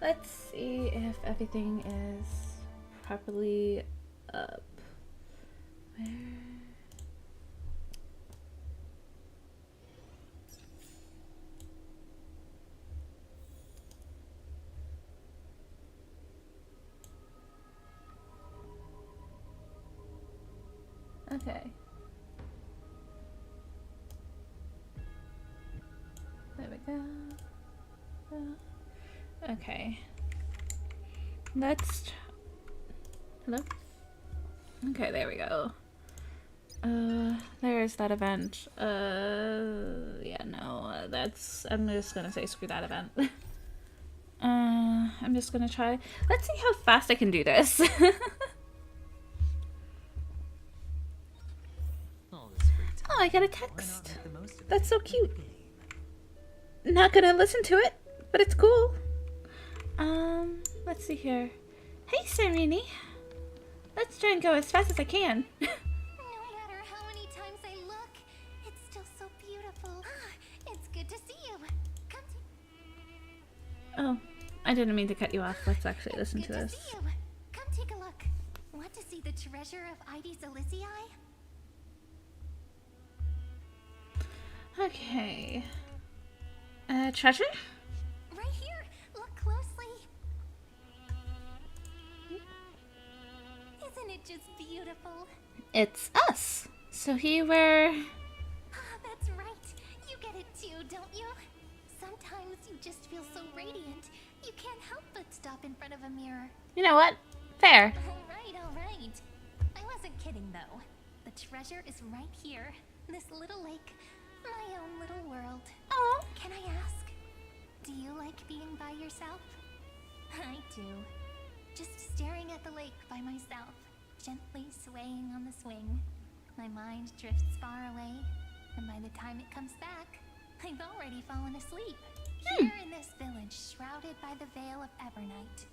let's see if everything is properly up. Where? Okay. There we go. Okay. Let's... Hello? Okay, there we go. There's that event. Yeah, no, that's... I'm just gonna say screw that event. I'm just gonna try... Let's see how fast I can do this. Oh, I got a text. That's so cute. Not gonna listen to it, but it's cool. Let's see here. Hey, Serini. Let's try and go as fast as I can. No matter how many times I look, it's still so beautiful. It's good to see you. Come to... Oh, I didn't mean to cut you off. Let's actually listen to this. Good to see you. Come take a look. Want to see the treasure of Ides Elysii? Okay. Treasure? Right here. Look closely. Isn't it just beautiful? It's us. So here we're... That's right. You get it too, don't you? Sometimes you just feel so radiant, you can't help but stop in front of a mirror. You know what? Fair. All right. I wasn't kidding, though. The treasure is right here. This little lake. My own little world. Oh. Can I ask, do you like being by yourself? I do. Just staring at the lake by myself, gently swaying on the swing. My mind drifts far away, and by the time it comes back, I've already fallen asleep. Here in this village, shrouded by the veil of Evernight,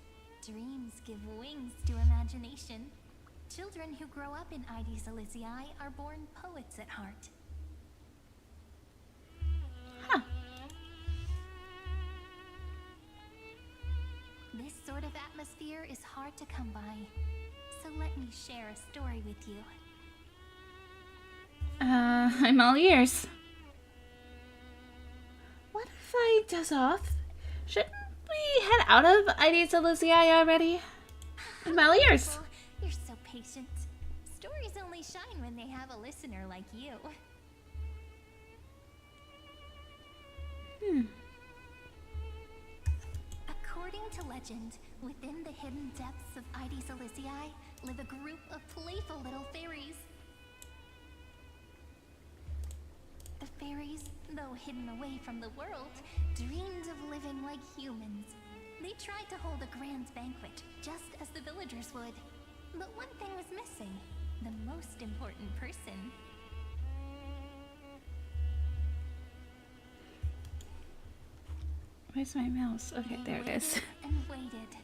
dreams give wings to imagination. Children who grow up in Ides Elysii are born poets at heart. Huh. This sort of atmosphere is hard to come by, so let me share a story with you. I'm all ears. What if I doze off? Shouldn't we head out of Ides Elysii already? I'm all ears. You're so patient. Stories only shine when they have a listener like you. According to legend, within the hidden depths of Ides Elysii live a group of playful little fairies. The fairies, though hidden away from the world, dreamed of living like humans. They tried to hold a grand banquet, just as the villagers would. But one thing was missing, the most important person. Where's my mouse? Okay, there it is. And waited.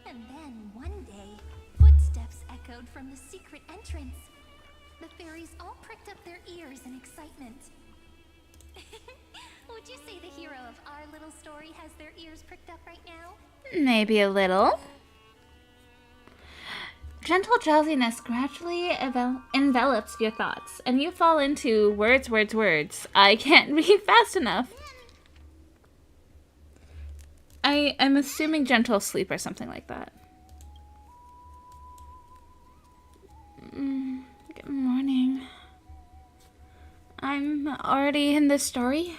And then one day, footsteps echoed from the secret entrance. The fairies all pricked up their ears in excitement. Would you say the hero of our little story has their ears pricked up right now? Maybe a little. Gentle drowsiness gradually envelops your thoughts, and you fall into words. I can't read fast enough. I'm assuming gentle sleep or something like that. Good morning. I'm already in this story.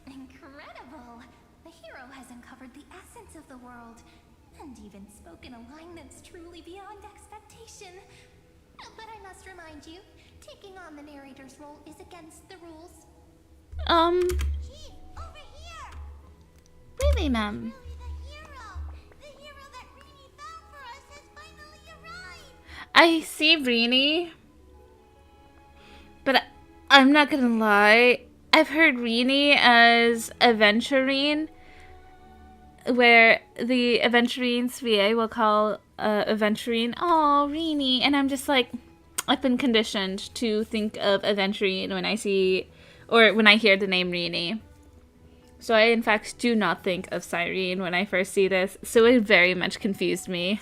Incredible! The hero has uncovered the essence of the world, and even spoken a line that's truly beyond expectation. But I must remind you, taking on the narrator's role is against the rules. Chief, over here! Really, ma'am? The hero that Rini found for us has finally arrived! I see Rini, but I'm not gonna lie. I've heard Rini as Aventurine, where the Aventurines VA will call Aventurine, "Oh, Rini," and I'm just like, I've been conditioned to think of Aventurine when I see, or when I hear the name Rini. So I, in fact, do not think of Cyrene when I first see this. So it very much confused me.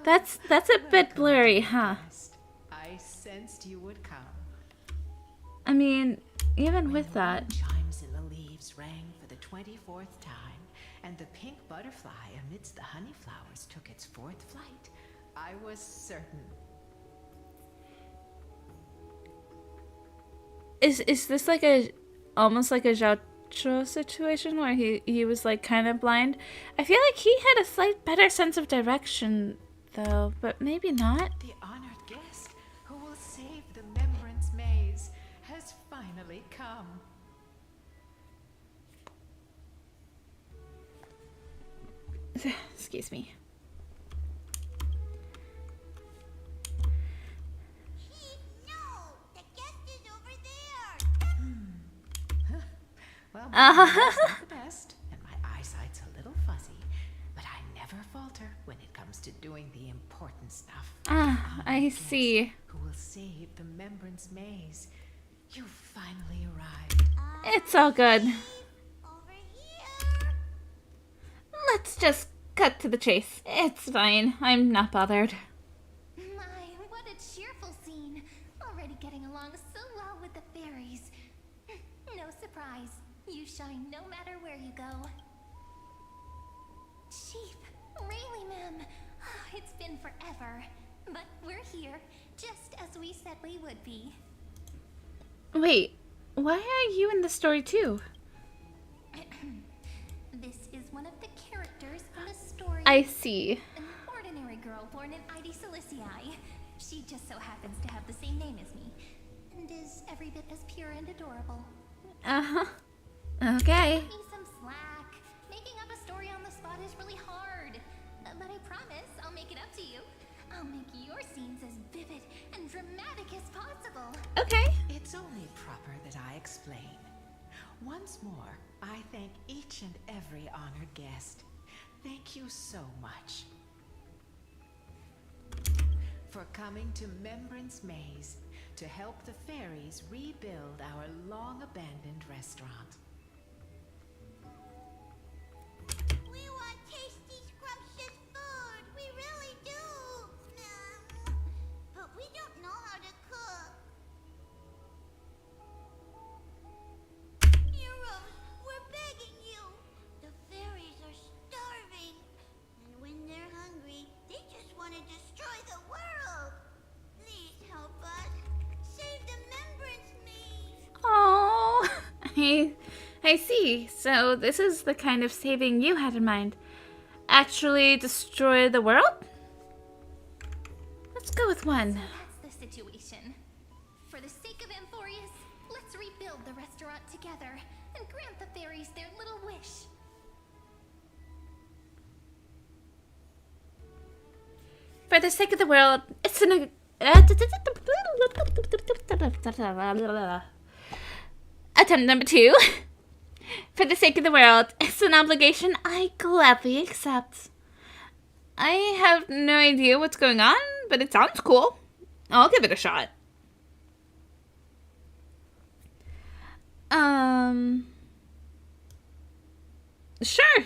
That's a bit blurry, huh? I sensed you would come. I mean, even with that. Chimes in the leaves rang for the 24th time, and the pink butterfly amidst the honey flowers took its 4th flight. I was certain. Is this like a almost like a Zhaocho situation where he was like kind of blind? I feel like he had a slight better sense of direction though, but maybe not. The honored guest who will save the Remembrance Maze has finally come. Excuse me. Well, not the best, and my eyesight's a little fuzzy, but I never falter when it comes to doing the important stuff. I see. Who will save the Remembrance Maze? You finally arrived. It's all good. Over here. Let's just cut to the chase. It's fine. I'm not bothered. My, what a cheerful scene. Already getting along so well with the fairies. No surprise. You shine no matter where you go. Chief, really, ma'am. It's been forever. But we're here, just as we said we would be. Wait, why are you in the story too? This is one of the characters in the story. I see. An ordinary girl born in Ide Silicii. She just so happens to have the same name as me, and is every bit as pure and adorable. Uh-huh. Okay. Cut me some slack. Making up a story on the spot is really hard. But I promise I'll make it up to you. I'll make your scenes as vivid and dramatic as possible. Okay. It's only proper that I explain. Once more, I thank each and every honored guest. Thank you so much for coming to Remembrance Maze to help the fairies rebuild our long-abandoned restaurant. We want tasty, scrumptious food. We really do. But we don't know how to cook. Heroes, we're begging you. The fairies are starving. And when they're hungry, they just want to destroy the world. Please help us. Save the Remembrance Maze. Oh, I see. So this is the kind of saving you had in mind. Actually destroy the world? Let's go with one. That's the situation. For the sake of Amphorius, let's rebuild the restaurant together and grant the fairies their little wish. For the sake of the world, it's an... Attempt number 2. For the sake of the world, it's an obligation I gladly accept. I have no idea what's going on, but it sounds cool. I'll give it a shot. Sure.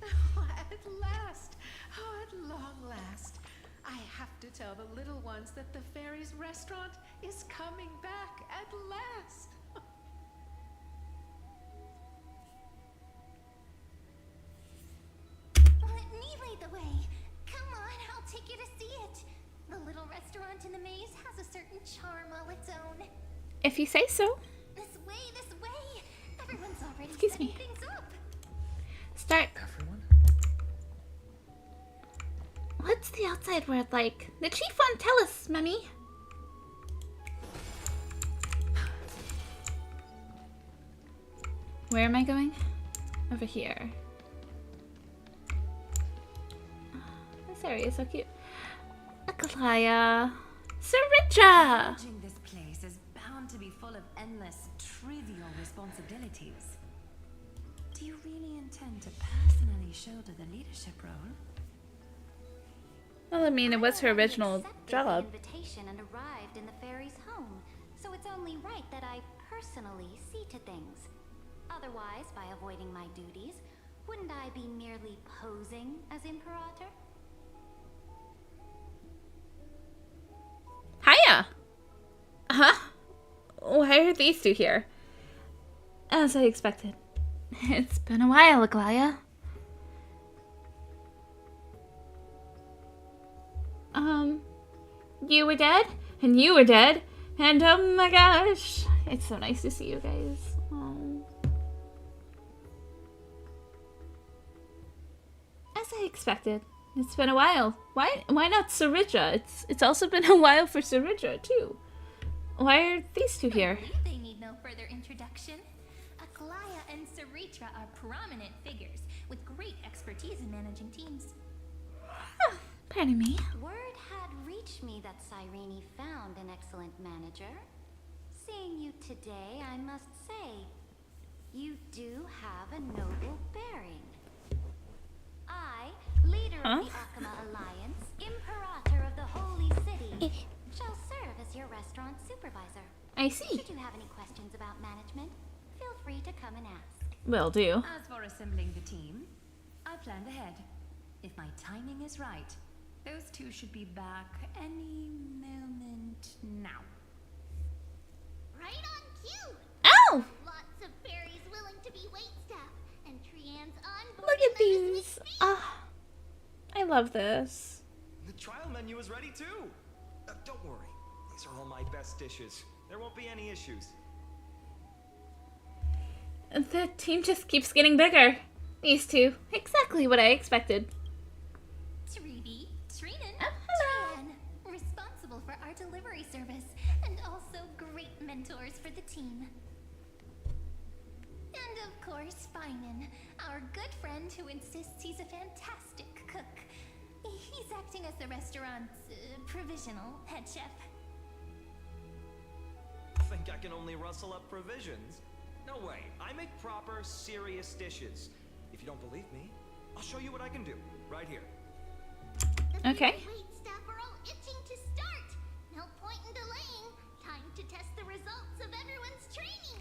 At last! Oh, at long last! I have to tell the little ones that the fairies' restaurant is coming back at last! Let me lead the way. Come on, I'll take you to see it. The little restaurant in the maze has a certain charm all its own. If you say so. This way, this way. Everyone's already Excuse setting me. things up. Start. Everyone? What's the outside world like? The chief won't tell us, Mummy. Where am I going? Over here. This area is so cute. Akalaya. Syringa! Managing this place is bound to be full of endless, trivial responsibilities. Do you really intend to personally shoulder the leadership role? Well, I mean, it was her already original accepted job. the invitation and arrived in the fairy's home, so it's only right that I personally see to things. Otherwise, by avoiding my duties, wouldn't I be merely posing as Imperator? Hiya! Huh? Why are these two here? As I expected. It's been a while, Aglaya. You were dead, and you were dead, and oh my gosh. It's so nice to see you guys. Oh. As I expected. It's been a while. Why not Sarija? It's also been a while for Sarija, too. Why are these two here? They need no further introduction. Aglaya and Saritra are prominent figures with great expertise in managing teams. Pardon me. Word had reached me that Cyrene found an excellent manager. Seeing you today, I must say, you do have a noble bearing. I, leader of the Akama Alliance, Imperator of the Holy City, shall serve as your restaurant supervisor. I see. Should you have any questions about management, feel free to come and ask. Will do. As for assembling the team, I planned ahead. If my timing is right, those two should be back any moment now. Right on cue! Oh! Lots of fairies willing to be waitstaff, and Trian's on Look at these. Ah, I love this. The trial menu is ready too. Don't worry. These are all my best dishes. There won't be any issues. The team just keeps getting bigger. These two. Exactly what I expected. Tribi, Trinan, Oh, hello. Trian, responsible for our delivery service, and also great mentors for the team. And of course, Finan, our good friend who insists he's a fantastic cook. He's acting as the restaurant's provisional head chef. Think I can only rustle up provisions? No way. I make proper, serious dishes. If you don't believe me, I'll show you what I can do. Right here. Okay. Waitstaff are all itching to start. No point in delaying. Time to test the results of everyone's training.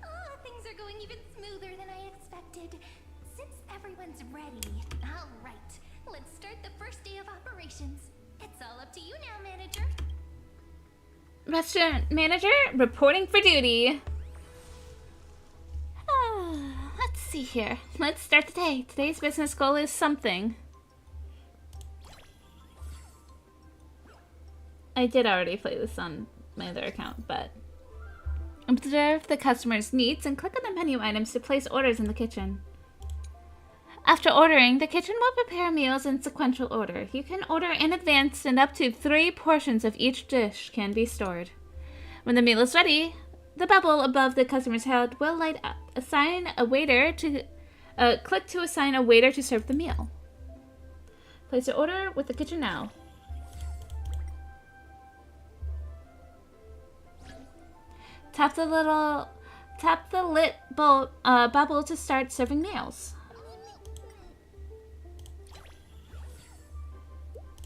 Oh, things are going even smoother than I expected. Since everyone's ready, all right, let's start the first day of operations. It's all up to you now, manager. Restaurant manager reporting for duty. Let's see here. Let's start the day. Today's business goal is something. I did already play this on my other account, but observe the customer's needs and click on the menu items to place orders in the kitchen. After ordering, the kitchen will prepare meals in sequential order. You can order in advance and up to 3 portions of each dish can be stored. When the meal is ready, the bubble above the customer's head will light up. Click to assign a waiter to serve the meal. Place your order with the kitchen now. Tap the lit bubble to start serving meals.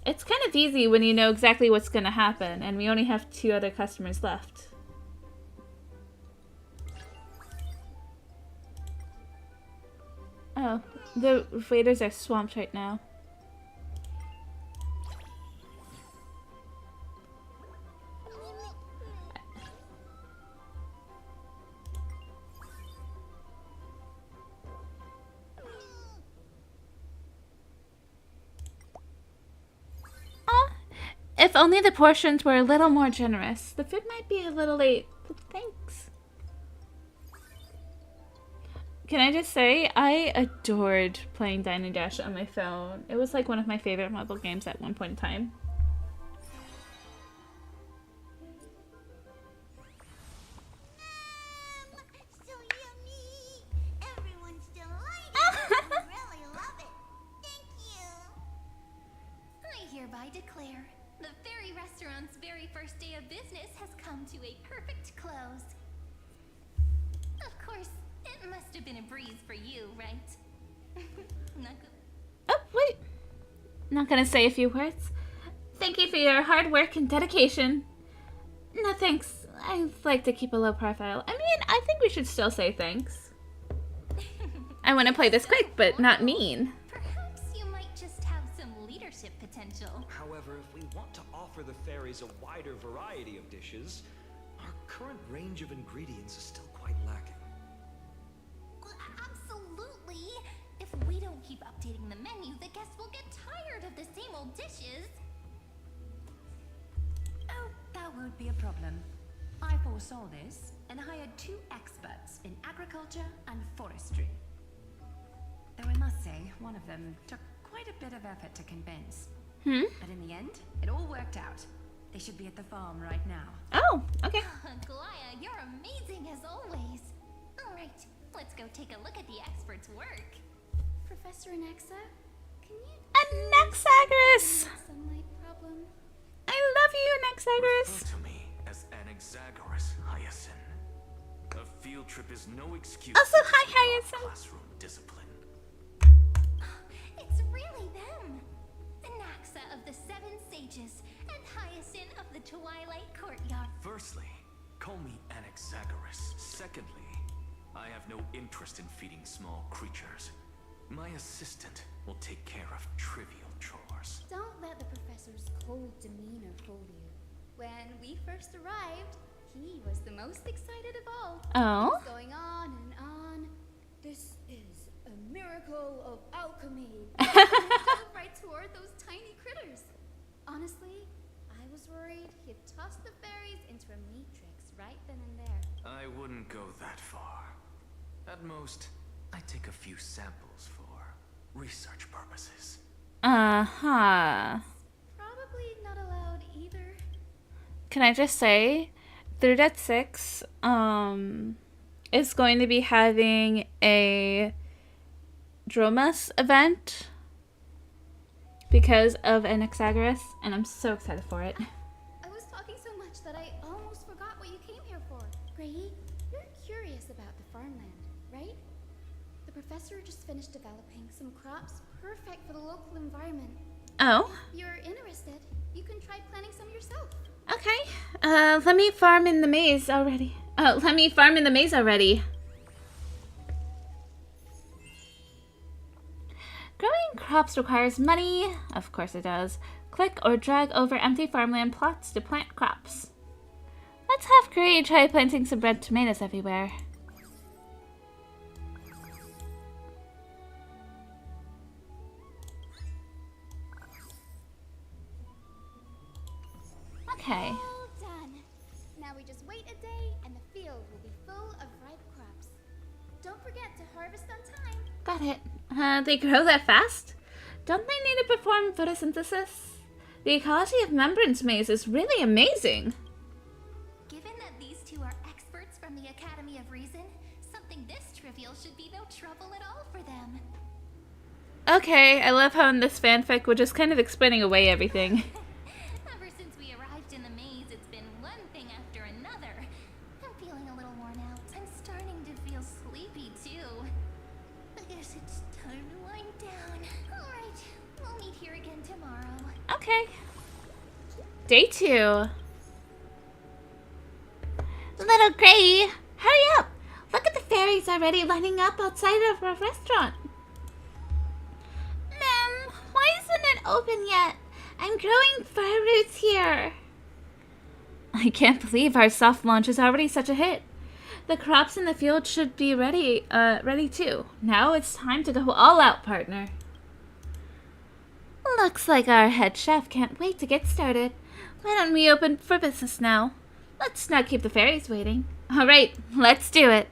It's kind of easy when you know exactly what's going to happen, and we only have 2 other customers left. Oh, the waiters are swamped right now. If only the portions were a little more generous. The food might be a little late, but thanks. Can I just say, I adored playing Dine and Dash on my phone. It was like one of my favorite mobile games at one point in time. So yummy! Everyone's delighted. I really love it. Thank you. I hereby declare the Fairy Restaurant's very first day of business has come to a perfect close. Of course, it must have been a breeze for you, right? Not good. Oh, wait. Not gonna say a few words. Thank you for your hard work and dedication. No thanks. I like to keep a low profile. I mean, I think we should still say thanks. I want to play this quick, but not mean. Perhaps you might just have some leadership potential. However, if we want to offer the fairies a wider variety of dishes, our current range of ingredients is still quite lacking. Absolutely. If we don't keep updating the menu, the guests will get tired of the same old dishes. Oh, that won't be a problem. I foresaw this and hired 2 experts in agriculture and forestry. Though I must say, one of them took quite a bit of effort to convince. But in the end, it all worked out. They should be at the farm right now. Oh, okay. Glaya, you're amazing as always. All right, let's go take a look at the expert's work. Professor Anaxa, can you Anaxagoras! sunlight problem? I love you, Anaxagoras. Refer to me as Anaxagoras, Hyacinth. A field trip is no excuse Also, for hi, disregard Hyacinth. classroom discipline. It's really them. Anaxa of the Seven Sages and Hyacinth of the Twilight Courtyard. Firstly, call me Anaxagoras. Secondly, I have no interest in feeding small creatures. My assistant will take care of trivial chores. Don't let the professor's cold demeanor fool you. When we first arrived, he was the most excited of all. Oh? He was going on and on. This is a miracle of alchemy. And he dove right toward those tiny critters. Honestly, I was worried he'd toss the fairies into a matrix right then and there. I wouldn't go that far. At most, I take a few samples for research purposes. Uh-huh. Probably not allowed either. Can I just say, 3.6 is going to be having a Dromas event because of Anaxagoras, and I'm so excited for it. I was talking so much that I almost forgot what you came here for. Gray, you're curious about the farmland, right? The professor just finished developing some crops perfect for the local environment. Oh, If you're interested, you can try planting some yourself. okay. Let me farm in the maze already. Oh, let me farm in the maze already. Growing crops requires money. Of course it does. Click or drag over empty farmland plots to plant crops. Let's have Gray try planting some red tomatoes everywhere. Okay. All done. Now we just wait a day and the field will be full of ripe crops. Don't forget to harvest on time. Got it. They grow that fast? Don't they need to perform photosynthesis? The ecology of Membrance Maze is really amazing. Given that these two are experts from the Academy of Reason, something this trivial should be no trouble at all for them. Okay, I love how in this fanfic we're just kind of explaining away everything. Ever since we arrived in the maze, it's been one thing after another. I'm feeling a little worn out. I'm starting to feel sleepy, too. I guess it's time to wind down. All right, we'll meet here again tomorrow. Okay. Day 2. Little Gray, hurry up! Look at the fairies already lining up outside of our restaurant. Ma'am, why isn't it open yet? I'm growing fur roots here. I can't believe our soft launch is already such a hit. The crops in the field should be ready too. Now it's time to go all out, partner. Looks like our head chef can't wait to get started. Why don't we open for business now? Let's not keep the fairies waiting. All right, let's do it.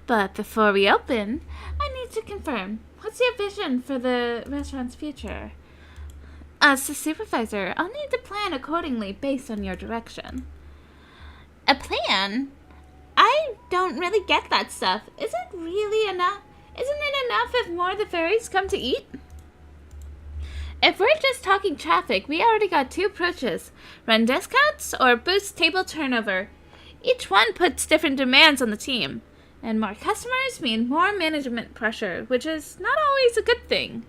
But before we open, I need to confirm. What's your vision for the restaurant's future? As the supervisor, I'll need to plan accordingly based on your direction. A plan? I don't really get that stuff. Is it really enough? Isn't it enough if more of the fairies come to eat? If we're just talking traffic, we already got 2 approaches. Run discounts or boost table turnover. Each one puts different demands on the team. And more customers mean more management pressure, which is not always a good thing.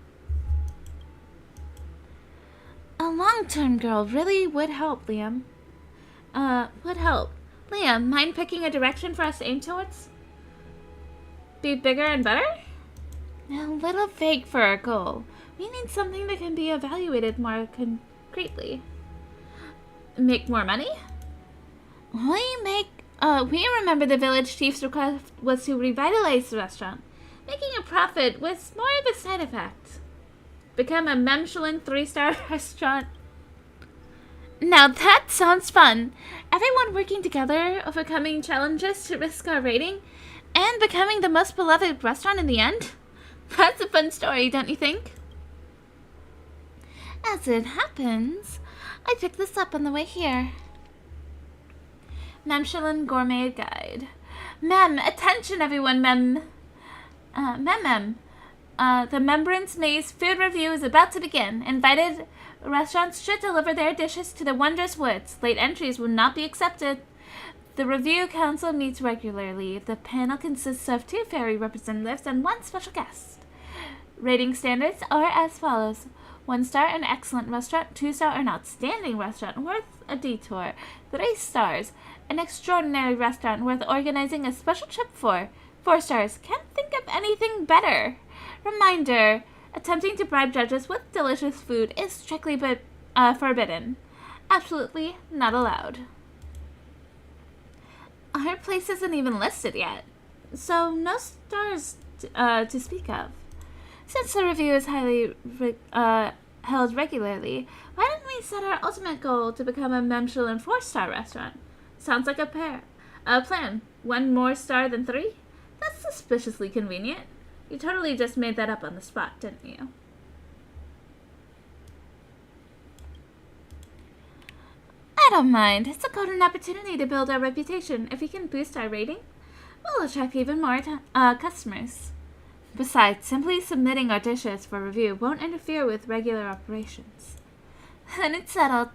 long-term goal really would help, Liam. Would help. Liam, mind picking a direction for us to aim towards? Be bigger and better? A little vague for our goal. We need something that can be evaluated more concretely. Make more money? We remember the village chief's request was to revitalize the restaurant. Making a profit was more of a side effect. Become a Michelin 3-star restaurant. Now that sounds fun. Everyone working together, overcoming challenges to risk our rating, and becoming the most beloved restaurant in the end? That's a fun story, don't you think? As it happens, I picked this up on the way here. Michelin Gourmet Guide. Mem, attention everyone, Mem. The Remembrance Maze food review is about to begin. Invited restaurants should deliver their dishes to the Wondrous Woods. Late entries will not be accepted. The review council meets regularly. The panel consists of 2 fairy representatives and 1 special guest. Rating standards are as follows. 1-star, an excellent restaurant. 2-star, an outstanding restaurant worth a detour. 3 stars, an extraordinary restaurant worth organizing a special trip for. 4 stars, can't think of anything better. Reminder, attempting to bribe judges with delicious food is strictly forbidden. Absolutely not allowed. Our place isn't even listed yet, so no stars to speak of. Since the review is highly held regularly, why didn't we set our ultimate goal to become a Michelin 4-star restaurant? Sounds like a plan. 1 more star than 3? That's suspiciously convenient. You totally just made that up on the spot, didn't you? I don't mind. It's a golden opportunity to build our reputation. If we can boost our rating, we'll attract even more customers. Besides, simply submitting our dishes for review won't interfere with regular operations. Then it's settled.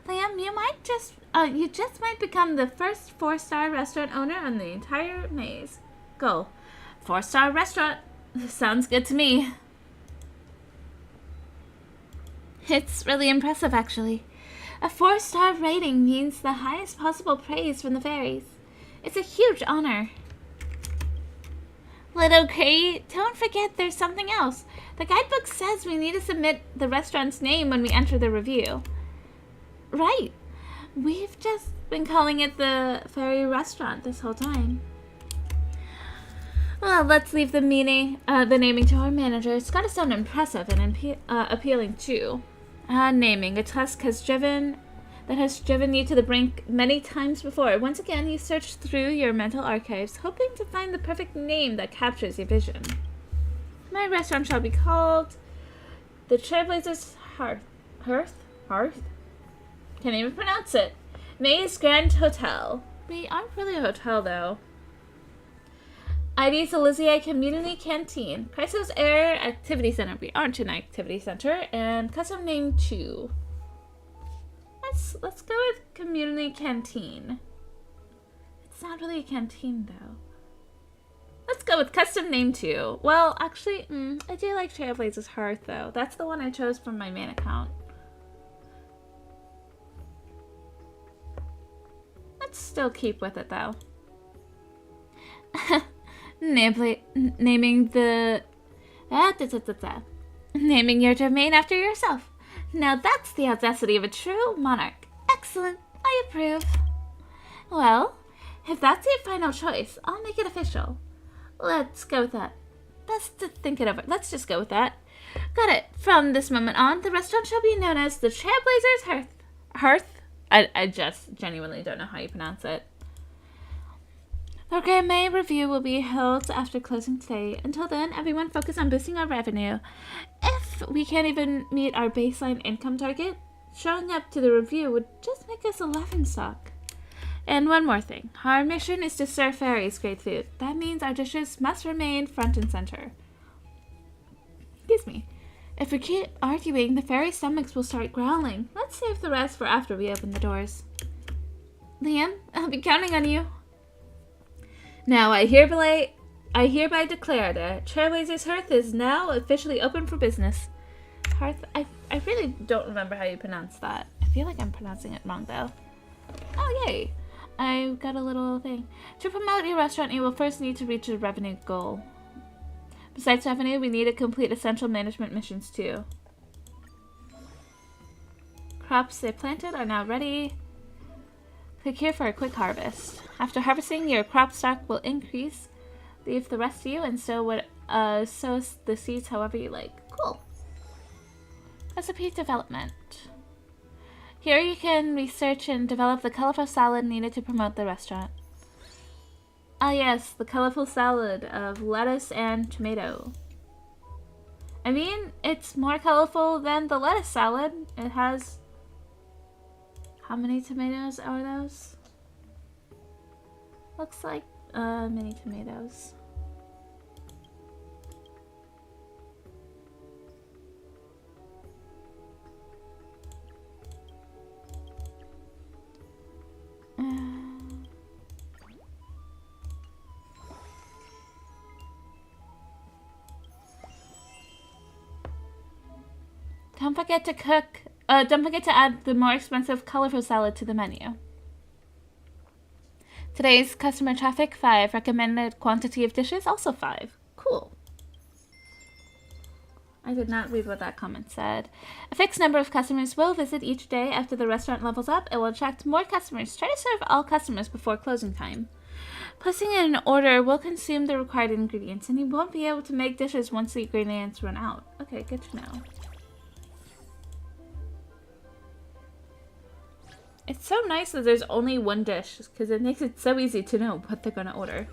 Liam, you just might become the first 4-star restaurant owner on the entire maze. Goal: 4-star restaurant. Sounds good to me. It's really impressive, actually. A 4-star rating means the highest possible praise from the fairies. It's a huge honor. Little Crate, don't forget there's something else. The guidebook says we need to submit the restaurant's name when we enter the review. Right. We've just been calling it the Fairy Restaurant this whole time. Well, let's leave the naming to our manager. It's got to sound impressive and appealing too. Naming a task has driven you to the brink many times before. Once again, you search through your mental archives, hoping to find the perfect name that captures your vision. My restaurant shall be called the Trailblazers Hearth? Can't even pronounce it. Maze Grand Hotel. We aren't really a hotel, though. ID's Elysiae Community Canteen. Chrysos Air Activity Center. We aren't an activity center. And custom name 2. Let's go with Community Canteen. It's not really a canteen, though. Let's go with custom name 2. Well, actually, I do like Trailblazers Hearth, though. That's the one I chose from my main account. Let's still keep with it, though. Naming your domain after yourself. Now that's the audacity of a true monarch. Excellent. I approve. Well, if that's your final choice, I'll make it official. Let's go with that. Best to think it over. Let's just go with that. Got it. From this moment on, the restaurant shall be known as the Trailblazers Hearth? I just genuinely don't know how you pronounce it. The Gourmet review will be held after closing today. Until then, everyone focus on boosting our revenue. If we can't even meet our baseline income target, showing up to the review would just make us a laughingstock. And one more thing. Our mission is to serve fairies great food. That means our dishes must remain front and center. Excuse me. If we keep arguing, the fairy stomachs will start growling. Let's save the rest for after we open the doors. Liam, I'll be counting on you. Now, I hereby declare that Trailblazers Hearth is now officially open for business. I really don't remember how you pronounce that. I feel like I'm pronouncing it wrong though. Oh yay! I got a little thing. To promote your restaurant, you will first need to reach a revenue goal. Besides revenue, we need to complete essential management missions too. Crops they planted are now ready. Click here for a quick harvest. After harvesting, your crop stock will increase. Leave the rest to you and sow the seeds however you like. Cool. Recipe development. Here you can research and develop the colorful salad needed to promote the restaurant. Ah yes, the colorful salad of lettuce and tomato. I mean, it's more colorful than the lettuce salad. It has... How many tomatoes are those? Looks like mini tomatoes. Don't forget to don't forget to add the more expensive colorful salad to the menu. Today's customer traffic 5. Recommended quantity of dishes also 5. Cool. I did not read what that comment said. A fixed number of customers will visit each day. After the restaurant levels up, it will attract more customers. Try to serve all customers before closing time. Placing in an order will consume the required ingredients, and you won't be able to make dishes once the ingredients run out. Okay, good to know. It's so nice that there's only one dish, because it makes it so easy to know what they're gonna order.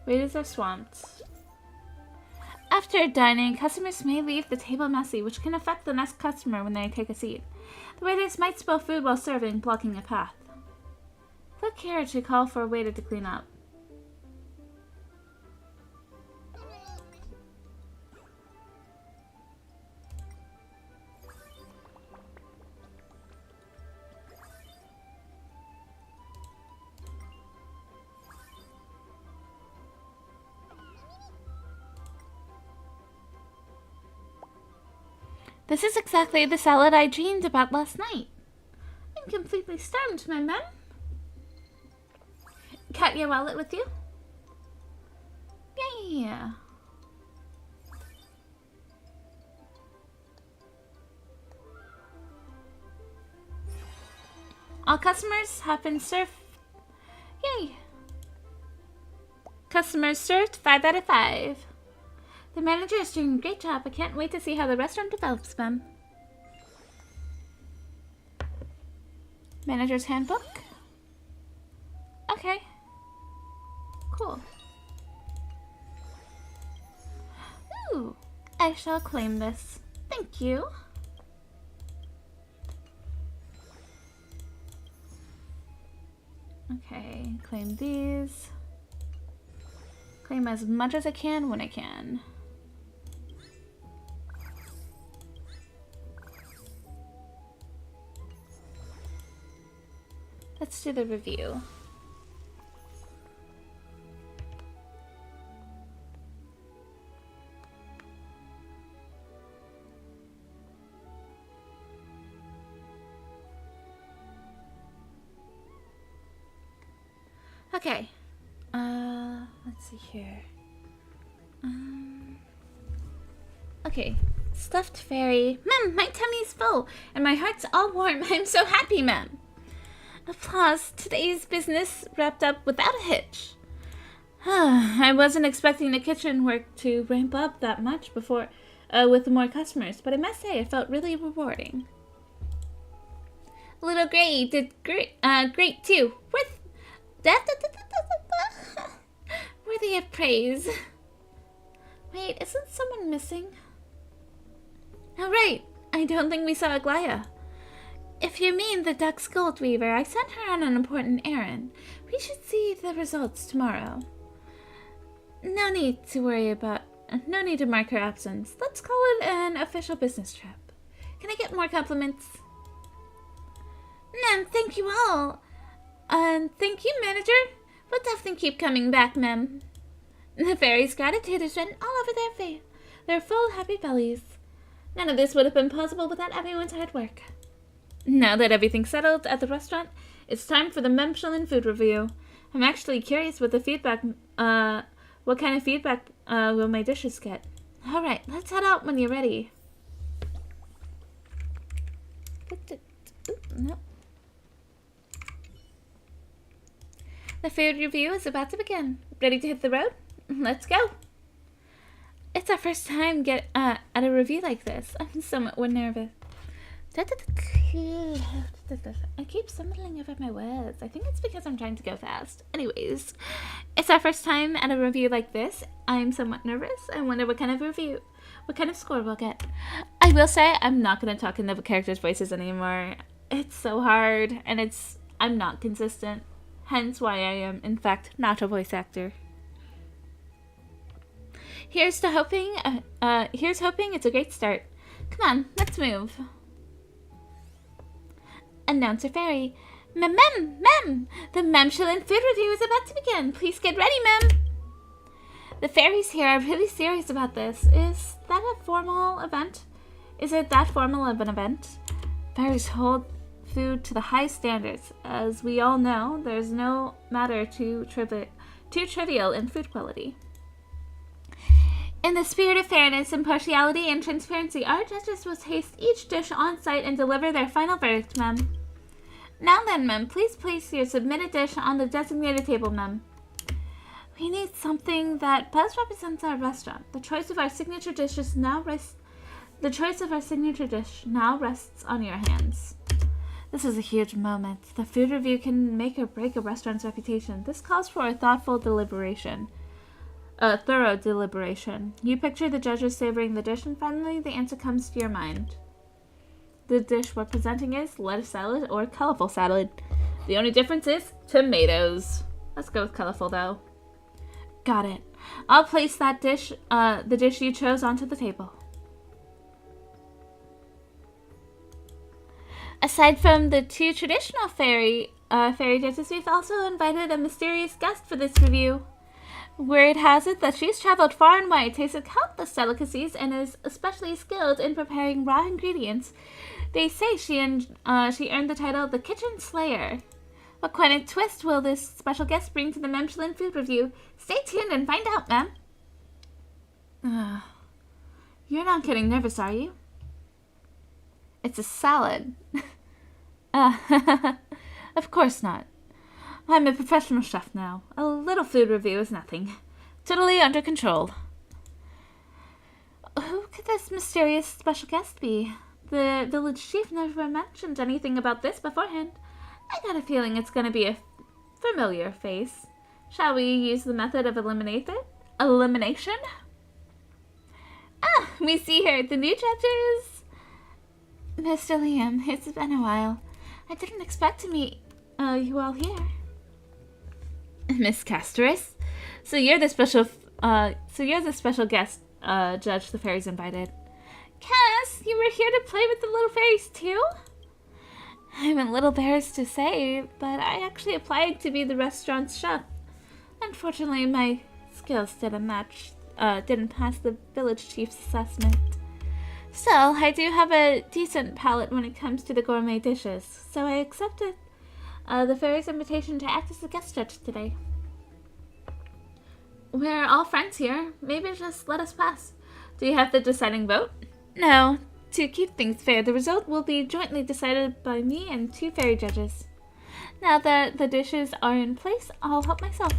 Waiters are swamped. After dining, customers may leave the table messy, which can affect the next customer when they take a seat. The waiters might spill food while serving, blocking a path. Click here to call for a waiter to clean up. This is exactly the salad I dreamed about last night. I'm completely stunned, my man. Got your wallet with you? Yeah. All customers have been served. Yay. Customers served 5 out of 5. The manager is doing a great job. I can't wait to see how the restaurant develops them. Manager's handbook. Okay. Cool. Ooh, I shall claim this. Thank you. Okay, claim these. Claim as much as I can when I can. Let's do the review. Okay. Let's see here. Okay. Stuffed fairy. Ma'am, my tummy's full and my heart's all warm. I'm so happy, ma'am. Applause. Today's business wrapped up without a hitch. I wasn't expecting the kitchen work to ramp up that much before with more customers, but I must say it felt really rewarding. Little Gray did great too. Worthy of praise. Wait, isn't someone missing? Oh, right. I don't think we saw Aglaya. If you mean the Duck's Gold Weaver, I sent her on an important errand. We should see the results tomorrow. No need to mark her absence. Let's call it an official business trip. Can I get more compliments? Ma'am, thank you all. And thank you, manager. We'll definitely keep coming back, ma'am. The fairies' gratitude is written all over their face. Their full, happy bellies. None of this would have been possible without everyone's hard work. Now that everything's settled at the restaurant, it's time for the Michelin food review. I'm actually curious what kind of feedback will my dishes get. Alright, let's head out when you're ready. No. The food review is about to begin. Ready to hit the road? Let's go. It's our first time at a review like this. I'm somewhat nervous. I keep stumbling over my words. I think it's because I'm trying to go fast. Anyways, it's our first time at a review like this. I'm somewhat nervous. I wonder what kind of score we'll get. I will say I'm not going to talk in the characters' voices anymore. It's so hard, and I'm not consistent. Hence why I am, in fact, not a voice actor. Here's hoping it's a great start. Come on, let's move. Announcer Fairy. Mem, the Michelin food review is about to begin. Please get ready, ma'am. The fairies here are really serious about this. Is that a formal event? Is it that formal of an event? Fairies hold food to the highest standards. As we all know, there's no matter too trivial in food quality. In the spirit of fairness, impartiality, and transparency, our judges will taste each dish on site and deliver their final verdict, ma'am. Now then, ma'am, please place your submitted dish on the designated table, ma'am. We need something that best represents our restaurant. The choice of our signature dish now rests on your hands. This is a huge moment. The food review can make or break a restaurant's reputation. This calls for a thorough deliberation. You picture the judges savoring the dish, and finally the answer comes to your mind. The dish we're presenting is lettuce salad or colorful salad. The only difference is tomatoes. Let's go with colorful, though. Got it. I'll place that dish, the dish you chose, onto the table. Aside from the two traditional fairy judges, we've also invited a mysterious guest for this review. Word has it that she's traveled far and wide, tasted countless delicacies, and is especially skilled in preparing raw ingredients. They say she earned the title the Kitchen Slayer. What kind of twist will this special guest bring to the Michelin food review? Stay tuned and find out, ma'am. You're not getting nervous, are you? It's a salad. Of course not. I'm a professional chef now. A little food review is nothing. Totally under control. Who could this mysterious special guest be? The village chief never mentioned anything about this beforehand. I got a feeling it's going to be a familiar face. Shall we use the method of elimination? We see here the new judges. Mr. Liam, it's been a while. I didn't expect to meet you all here. Miss Castoris, so you're the special guest judge the fairies invited. Cass, you were here to play with the little fairies too? I'm a little embarrassed to say, but I actually applied to be the restaurant's chef. Unfortunately, my skills didn't pass the village chief's assessment. Still, I do have a decent palate when it comes to the gourmet dishes, so I accepted the fairy's invitation to act as the guest judge today. We're all friends here. Maybe just let us pass. Do you have the deciding vote? No. To keep things fair, the result will be jointly decided by me and two fairy judges. Now that the dishes are in place, I'll help myself.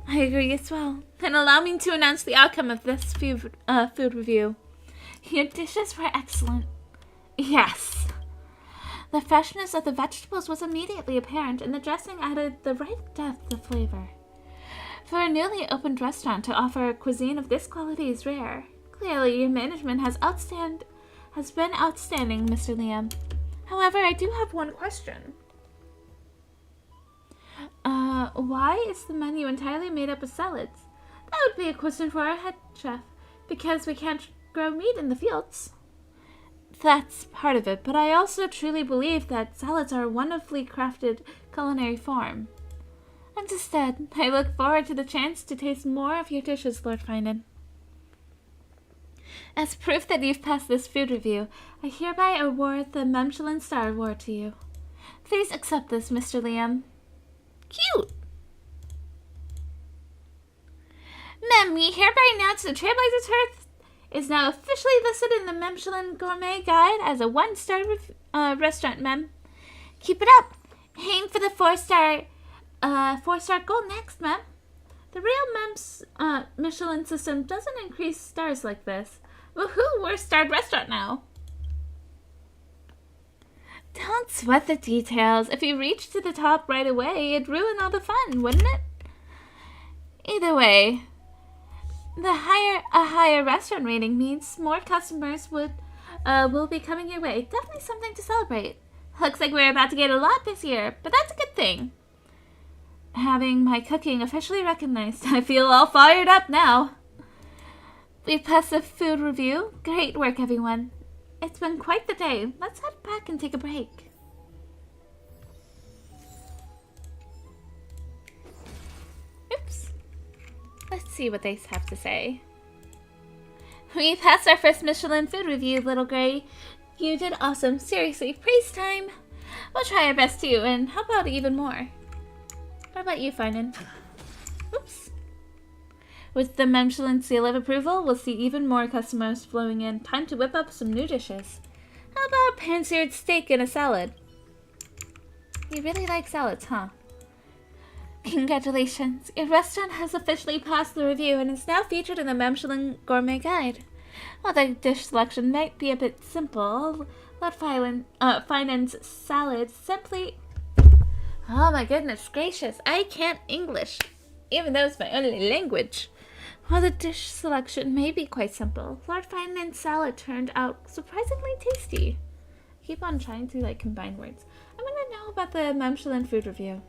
I agree as well. Then allow me to announce the outcome of this food review. Your dishes were excellent. Yes. The freshness of the vegetables was immediately apparent, and the dressing added the right depth of flavor. For a newly opened restaurant to offer a cuisine of this quality is rare. Clearly, your management has been outstanding, Mr. Liam. However, I do have one question. Why is the menu entirely made up of salads? That would be a question for our head chef. because we can't grow meat in the fields. That's part of it, but I also truly believe that salads are a wonderfully crafted culinary form. And instead, I look forward to the chance to taste more of your dishes, Lord Finan. As proof that you've passed this food review, I hereby award the Michelin Star Award to you. Please accept this, Mr. Liam. Cute! Ma'am, we hereby announce the Trailblazers Hearth is now officially listed in the Michelin Gourmet Guide as a 1-star restaurant, ma'am. Keep it up. Aim for the 4-star goal next, ma'am. The real Michelin system doesn't increase stars like this. Woohoo, we're a starred restaurant now. Don't sweat the details. If you reach to the top right away, it'd ruin all the fun, wouldn't it? Either way, a higher restaurant rating means more customers will be coming your way. Definitely something to celebrate. Looks like we're about to get a lot this year, but that's a good thing. Having my cooking officially recognized, I feel all fired up now. We've passed the food review. Great work, everyone. It's been quite the day. Let's head back and take a break. Oops. Let's see what they have to say. We passed our first Michelin food review, Little Gray. You did awesome. Seriously, praise time. We'll try our best too, and how about even more? What about you, Finan? Oops. With the Michelin seal of approval, we'll see even more customers flowing in. Time to whip up some new dishes. How about pan-seared steak and a salad? You really like salads, huh? Congratulations. Your restaurant has officially passed the review and is now featured in the Michelin Gourmet Guide. While the dish selection might be a bit simple, Lord Finan's salad simply... Oh my goodness gracious, I can't English, even though it's my only language. While the dish selection may be quite simple, Lord Finan's salad turned out surprisingly tasty. Keep on trying to combine words. I want to know about the Michelin food review.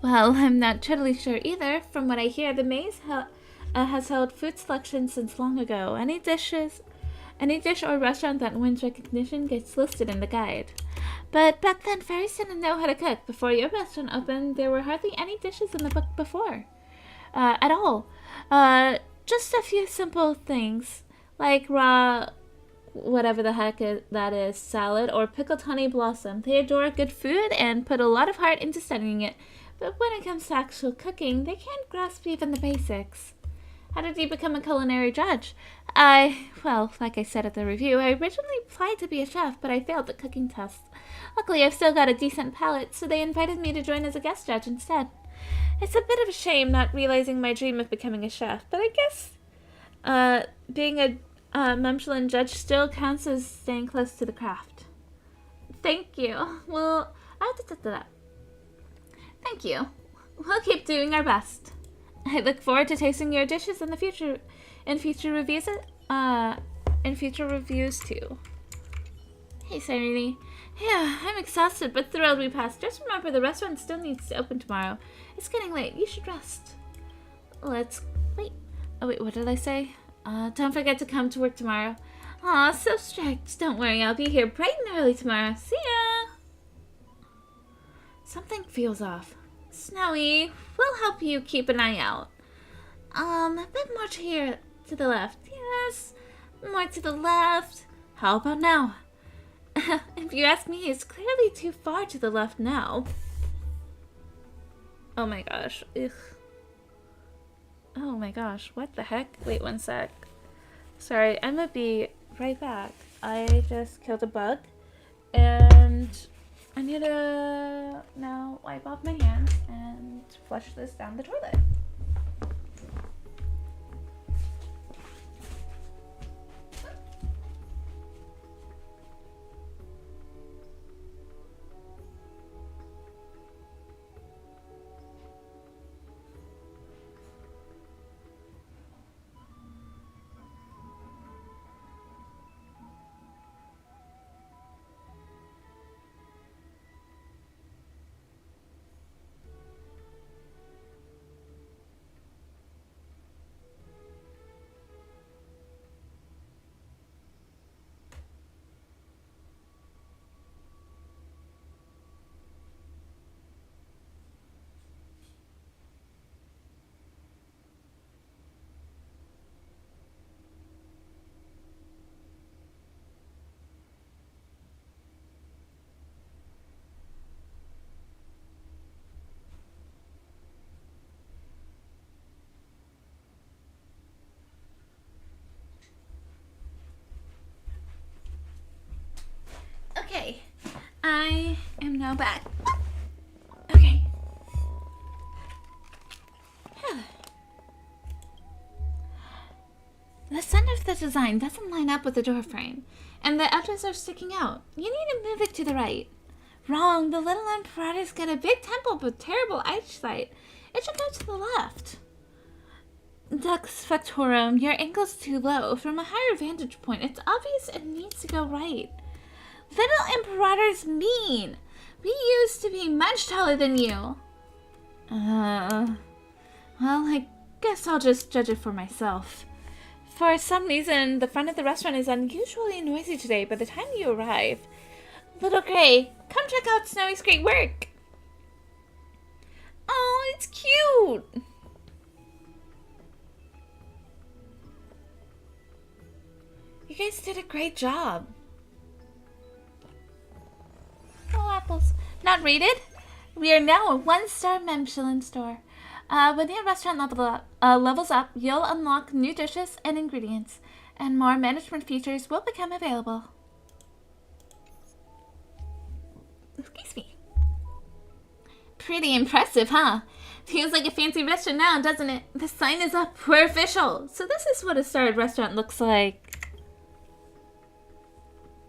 Well, I'm not totally sure either. From what I hear, the maze has held food selection since long ago. Any dish or restaurant that wins recognition gets listed in the guide. But back then, fairies didn't know how to cook. Before your restaurant opened, there were hardly any dishes in the book before. At all. Just a few simple things, like raw, whatever the heck that is, salad, or pickled honey blossom. They adore good food and put a lot of heart into studying it. But when it comes to actual cooking, they can't grasp even the basics. How did you become a culinary judge? Well, like I said at the review, I originally applied to be a chef, but I failed the cooking test. Luckily, I've still got a decent palate, so they invited me to join as a guest judge instead. It's a bit of a shame not realizing my dream of becoming a chef, but I guess being a Michelin judge still counts as staying close to the craft. Thank you. Well, Thank you. We'll keep doing our best. I look forward to tasting your dishes in future reviews too. Hey, Serenity. Yeah, I'm exhausted but thrilled we passed. Just remember, the restaurant still needs to open tomorrow. It's getting late. You should rest. Let's wait. Oh wait, what did I say? Don't forget to come to work tomorrow. Aw, so strict. Don't worry, I'll be here bright and early tomorrow. See ya! Something feels off. Snowy, we'll help you keep an eye out. A bit more to the left. Yes, more to the left. How about now? If you ask me, it's clearly too far to the left now. Oh my gosh. Ugh. Oh my gosh, what the heck? Wait one sec. Sorry, I'm gonna be right back. I just killed a bug, and I need to now wipe off my hands and flush this down the toilet. I am now back. Okay. The center of the design doesn't line up with the door frame, and the edges are sticking out. You need to move it to the right. Wrong. The little Imperator's got a big temple with terrible eyesight. It should go to the left. Dux Factorum, your ankle's too low. From a higher vantage point, it's obvious it needs to go right. Little Imperator's mean. We used to be much taller than you. Well, I guess I'll just judge it for myself. For some reason, the front of the restaurant is unusually noisy today by the time you arrive. Little Gray, come check out Snowy's great work. Oh, it's cute. You guys did a great job. Oh, apples. Not rated? We are now a 1-star Michelin store. When your restaurant levels up, you'll unlock new dishes and ingredients, and more management features will become available. Excuse me. Pretty impressive, huh? Feels like a fancy restaurant now, doesn't it? The sign is up. We're official. So this is what a starred restaurant looks like.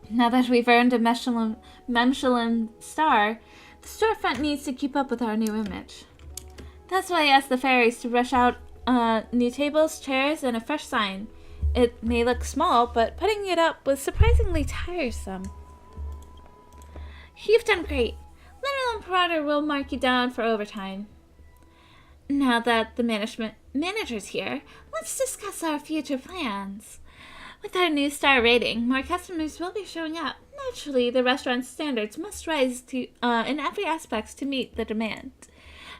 Now that we've earned a Michelin star, the storefront needs to keep up with our new image. That's why I asked the fairies to rush out new tables, chairs, and a fresh sign. It may look small, but putting it up was surprisingly tiresome. You've done great. Little Imperator will mark you down for overtime. Now that the manager's here, let's discuss our future plans. With our new star rating, more customers will be showing up. Naturally, the restaurant's standards must rise to in every aspect to meet the demand.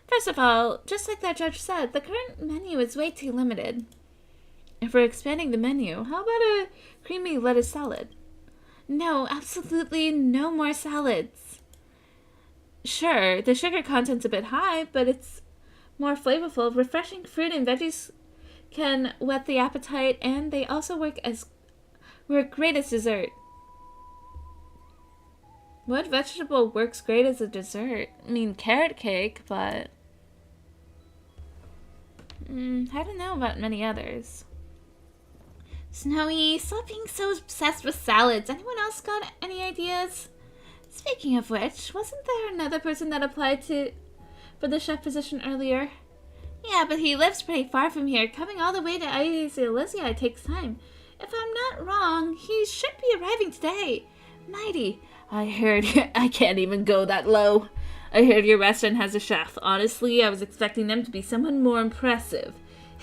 First of all, just like that judge said, the current menu is way too limited. If we're expanding the menu, how about a creamy lettuce salad? No, absolutely no more salads. Sure, the sugar content's a bit high, but it's more flavorful. Refreshing fruit and veggies can whet the appetite, and they also work great as dessert. What vegetable works great as a dessert? I mean, carrot cake, but I don't know about many others. Snowy, stop being so obsessed with salads. Anyone else got any ideas? Speaking of which, wasn't there another person that applied for the chef position earlier? Yeah, but he lives pretty far from here. Coming all the way to Elysia takes time. If I'm not wrong, he should be arriving today. Mighty. I heard I can't even go that low. I heard your restaurant has a chef. Honestly, I was expecting them to be someone more impressive.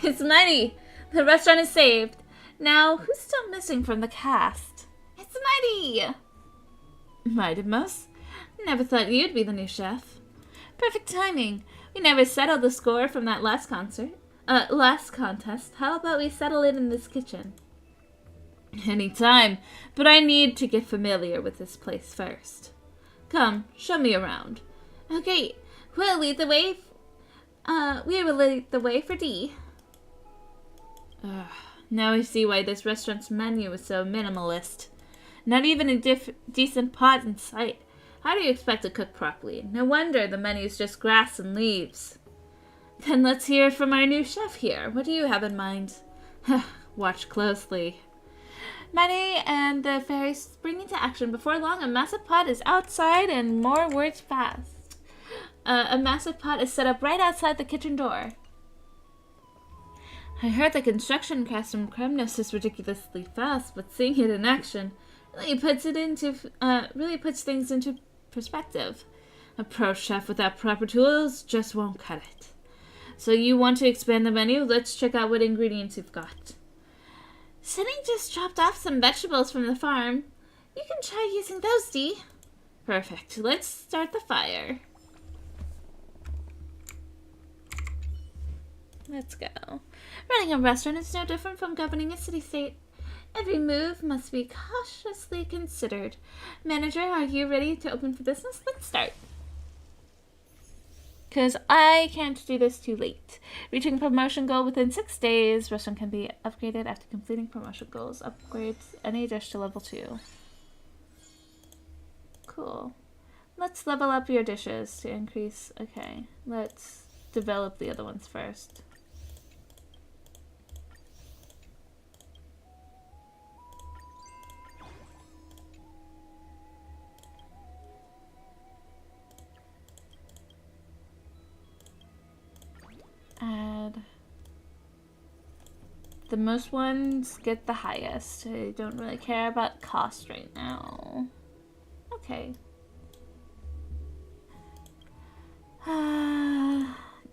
It's Mighty. The restaurant is saved. Now, who's still missing from the cast? It's Mighty. Mighty Mouse? Never thought you'd be the new chef. Perfect timing. We never settled the score from that last contest. How about we settle it in this kitchen? Anytime, but I need to get familiar with this place first. Come, show me around. Okay, we'll lead the way. We will lead the way for D. Now I see why this restaurant's menu is so minimalist. Not even a decent pot in sight. How do you expect to cook properly? No wonder the menu's just grass and leaves. Then let's hear from our new chef here. What do you have in mind? Watch closely. Mighty and the fairies spring into action. Before long, a massive pot is outside and more words fast. A massive pot is set up right outside the kitchen door. I heard the construction cast from Kremnos is ridiculously fast, but seeing it in action really puts things into perspective. A pro chef without proper tools just won't cut it. So you want to expand the menu? Let's check out what ingredients you've got. Sunny just dropped off some vegetables from the farm. You can try using those, Dee. Perfect. Let's start the fire. Let's go. Running a restaurant is no different from governing a city-state. Every move must be cautiously considered. Manager, are you ready to open for business? Let's start. Because I can't do this too late. Reaching promotion goal within 6 days. Restaurant can be upgraded after completing promotion goals. Upgrades any dish to level 2. Cool. Let's level up your dishes to increase. Okay, let's develop the other ones first. Add. The most ones get the highest. I don't really care about cost right now. Okay.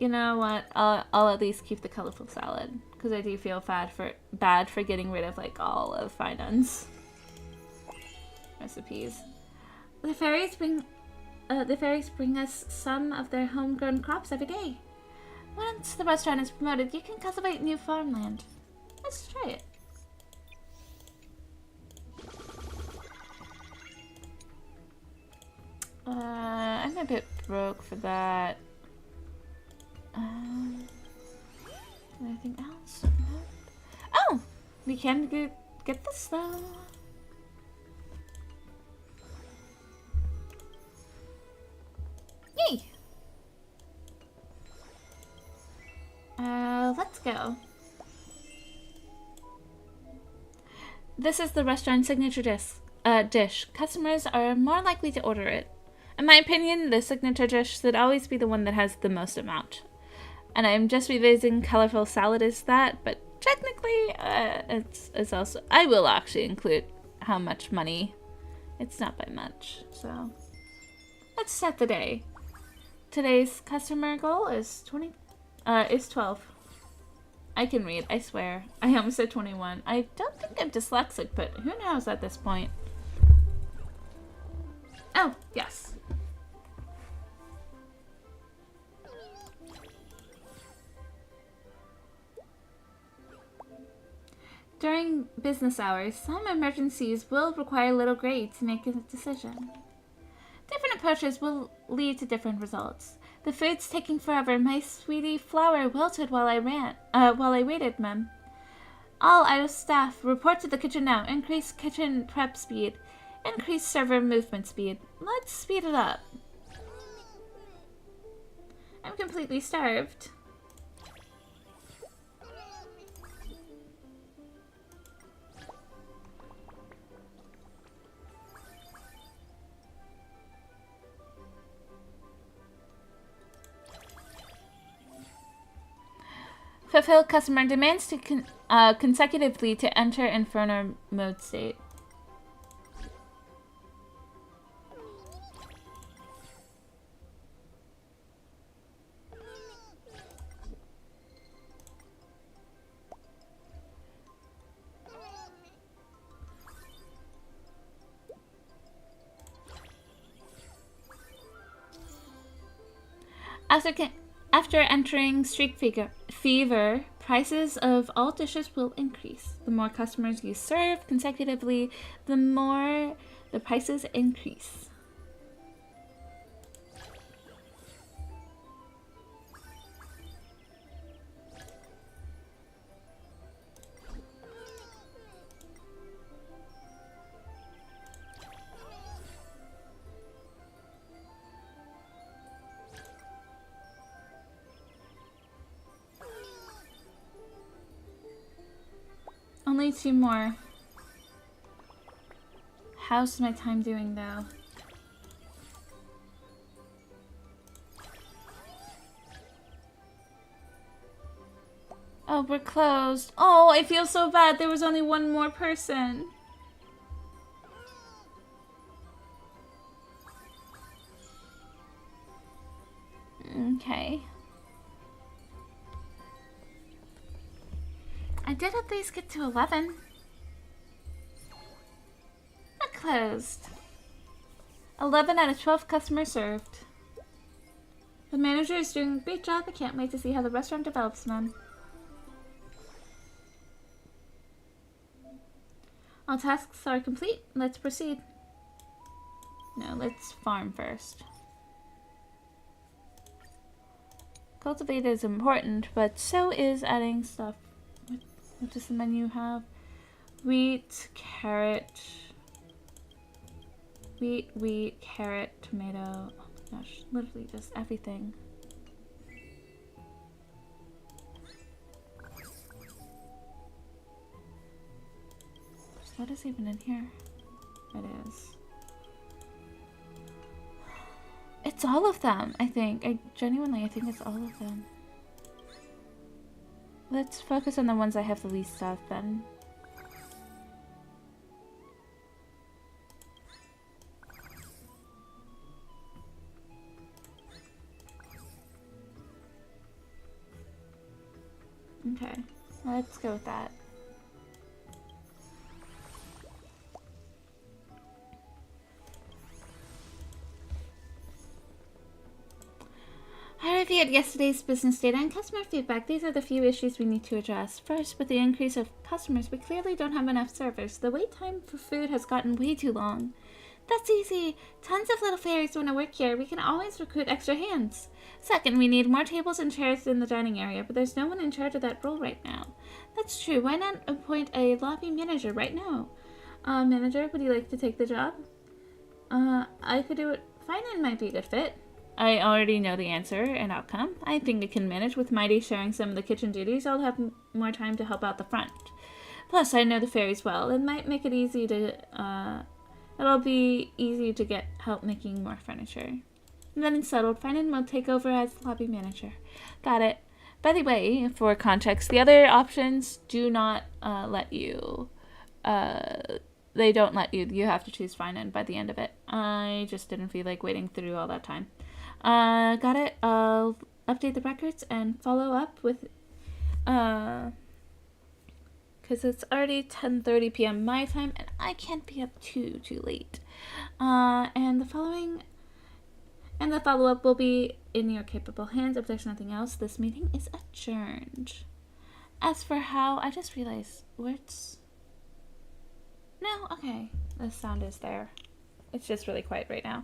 You know what? I'll at least keep the colorful salad because I do feel bad for getting rid of like all of Finance recipes. The fairies bring us some of their homegrown crops every day. Once the restaurant is promoted, you can cultivate new farmland. Let's try it. I'm a bit broke for that. Anything else? Oh! We can get this though. Yay! Let's go. This is the restaurant's signature dish. Customers are more likely to order it. In my opinion, the signature dish should always be the one that has the most amount. And I'm just revising colorful salad as that, but technically, it's also... I will actually include how much money. It's not by much, so... Let's set the day. Today's customer goal is 12. I can read, I swear. I almost said 21. I don't think I'm dyslexic, but who knows at this point? Oh, yes. During business hours, some emergencies will require little Gray to make a decision. Different approaches will lead to different results. The food's taking forever. My sweetie flour wilted while I waited, ma'am. All out staff, report to the kitchen now. Increase kitchen prep speed. Increase server movement speed. Let's speed it up. I'm completely starved. Fulfill customer demands to consecutively to enter Inferno mode state. After entering Streak Fever, prices of all dishes will increase. The more customers you serve consecutively, the more the prices increase. Only 2 more. How's my time doing though? Oh, we're closed. Oh, I feel so bad. There was only 1 more person. Okay. I did at least get to 11. Not closed. 11 out of 12 customers served. The manager is doing a great job. I can't wait to see how the restaurant develops, man. All tasks are complete. Let's proceed. No, let's farm first. Cultivate is important, but so is adding stuff. What does the menu have? Wheat, carrot. wheat, carrot, tomato. Oh my gosh, literally just everything. What is even in here? It is. It's all of them, I think. I think it's all of them. Let's focus on the ones I have the least of then. Okay, let's go with that. I reviewed yesterday's business data and customer feedback. These are the few issues we need to address. First, with the increase of customers, we clearly don't have enough servers. The wait time for food has gotten way too long. That's easy. Tons of little fairies want to work here. We can always recruit extra hands. Second, we need more tables and chairs in the dining area, but there's no one in charge of that role right now. That's true. Why not appoint a lobby manager right now? Manager, would you like to take the job? I could do it. Finance might be a good fit. I already know the answer and outcome. I think I can manage with Mighty sharing some of the kitchen duties. I'll have more time to help out the front. Plus, I know the fairies well. It might make it easy to, it'll be easy to get help making more furniture. And then it's settled. Finance will take over as lobby manager. Got it. By the way, for context, the other options do not let you, they don't let you. You have to choose finance by the end of it. I just didn't feel like waiting through all that time. Got it. I'll update the records and follow up with, because it's already 10:30 p.m. my time, and I can't be up too late. And the follow-up will be in your capable hands. If there's nothing else, this meeting is adjourned. As for how, I just realized, words? No? Okay. The sound is there. It's just really quiet right now.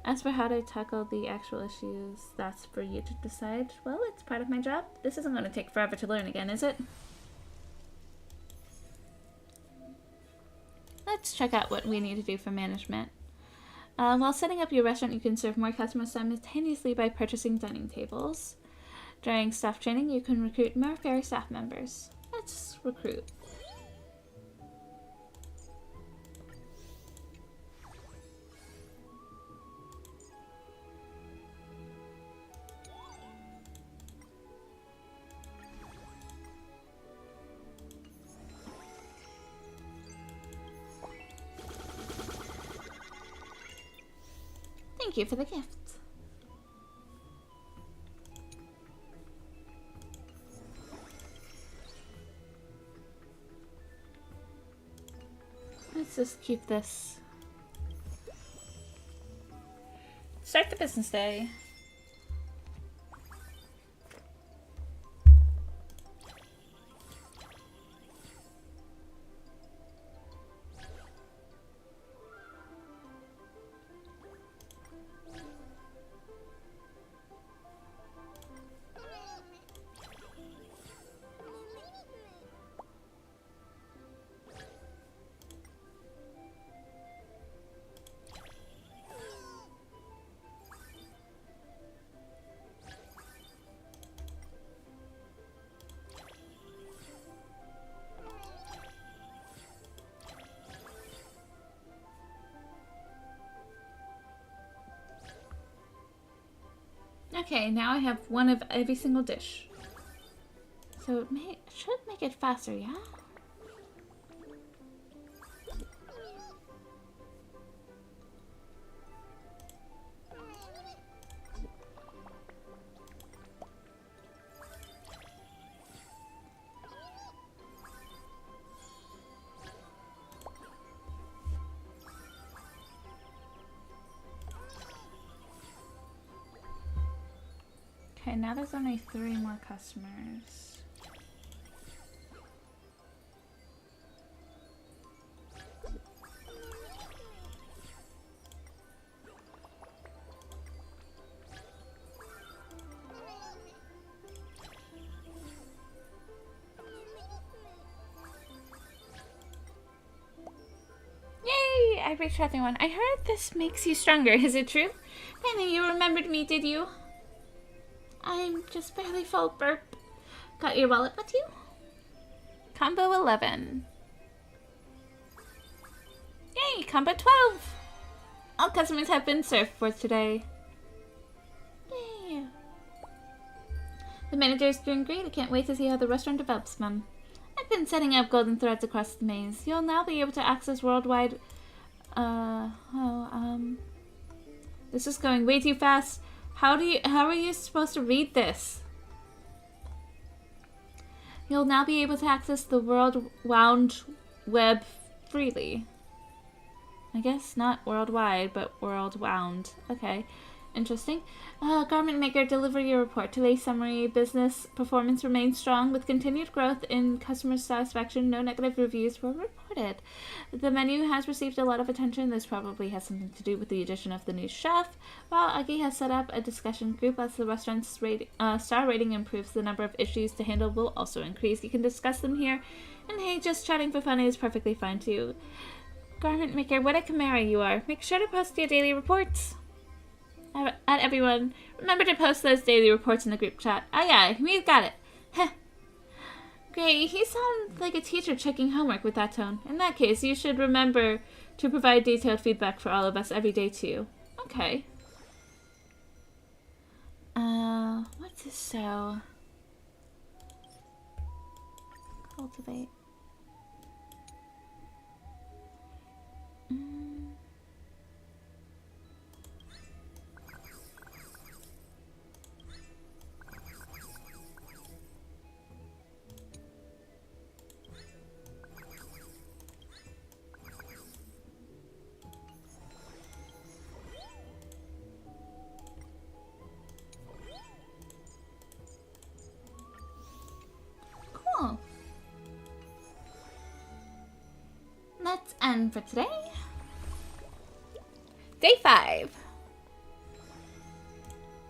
As for how to tackle the actual issues, that's for you to decide. Well, it's part of my job. This isn't going to take forever to learn again, is it? Let's check out what we need to do for management. While setting up your restaurant, you can serve more customers simultaneously by purchasing dining tables. During staff training, you can recruit more fairy staff members. Let's recruit. Thank you for the gift. Let's just keep this. Start the business day. Okay, now I have one of every single dish. So it should make it faster, yeah? Okay, now there's only 3 more customers. Yay! I reached out the one. I heard this makes you stronger. Is it true? Penny, you remembered me, did you? I'm just barely full, burp. Got your wallet with you? Combo 11. Yay, combo 12. All customers have been served for today. Yay. The manager's doing great. I can't wait to see how the restaurant develops, Mum. I've been setting up golden threads across the maze. You'll now be able to access worldwide... This is going way too fast. How are you supposed to read this? You'll now be able to access the World Wound Web freely. I guess not worldwide, but World Wound. Okay, interesting. Garment Maker, deliver your report. Today's summary: business performance remains strong with continued growth in customer satisfaction. No negative reviews were reported. The menu has received a lot of attention. This probably has something to do with the addition of the new chef. While Aggie has set up a discussion group as the restaurant's star rating improves, the number of issues to handle will also increase. You can discuss them here. And hey, just chatting for fun is perfectly fine too. Garment Maker, what a chimera you are. Make sure to post your daily reports. At everyone, remember to post those daily reports in the group chat. Oh yeah, we've got it. Heh. Great, he sounds like a teacher checking homework with that tone. In that case, you should remember to provide detailed feedback for all of us every day too. Okay. What's this so? Cultivate. Cool. Let's end for today. Day 5.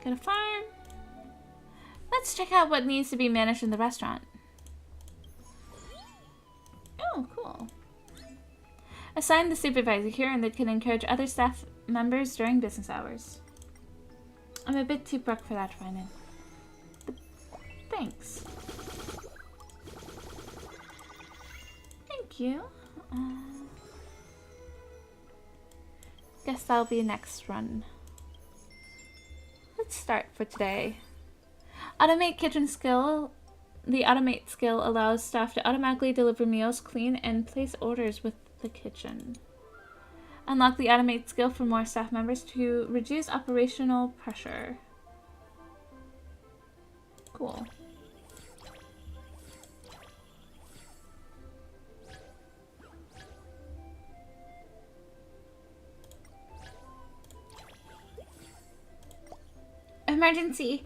Got a farm. Let's check out what needs to be managed in the restaurant. Oh, cool. Assign the supervisor here and they can encourage other staff members during business hours. I'm a bit too broke for that right now. But thanks. Thank you. Guess that'll be next run. Let's start for today. Automate kitchen skill. The automate skill allows staff to automatically deliver meals, clean, and place orders with the kitchen. Unlock the automate skill for more staff members to reduce operational pressure. Cool. Emergency.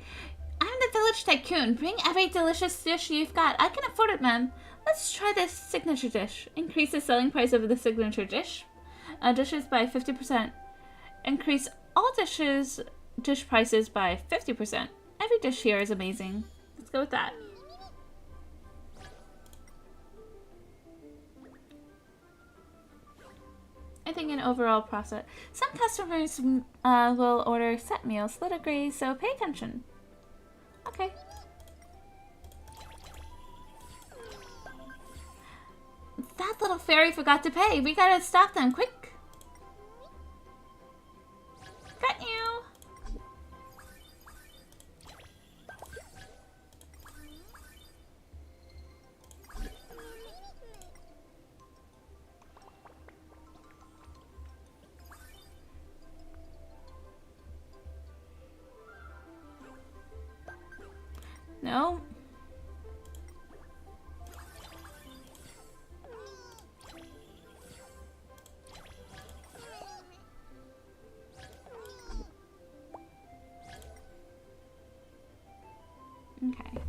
I'm the village tycoon. Bring every delicious dish you've got. I can afford it, ma'am. Let's try this signature dish. Increase the selling price of the signature dish. Dishes by 50%. Increase all dish prices by 50%. Every dish here is amazing. Let's go with that. I think an overall profit. Some customers will order set meals. Let agree, so pay attention. Okay. That little fairy forgot to pay. We gotta stop them, quick. Got you. No. Okay.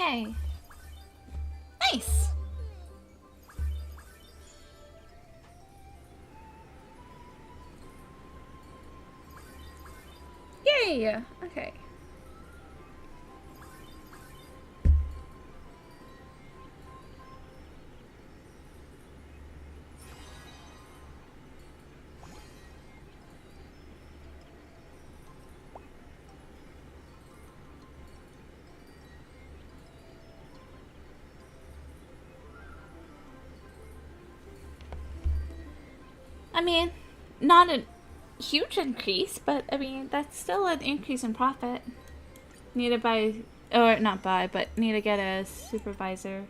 Okay. Nice. Yay! Okay. I mean, not a huge increase, but I mean, that's still an increase in profit. Need to buy, or not buy, but need to get a supervisor.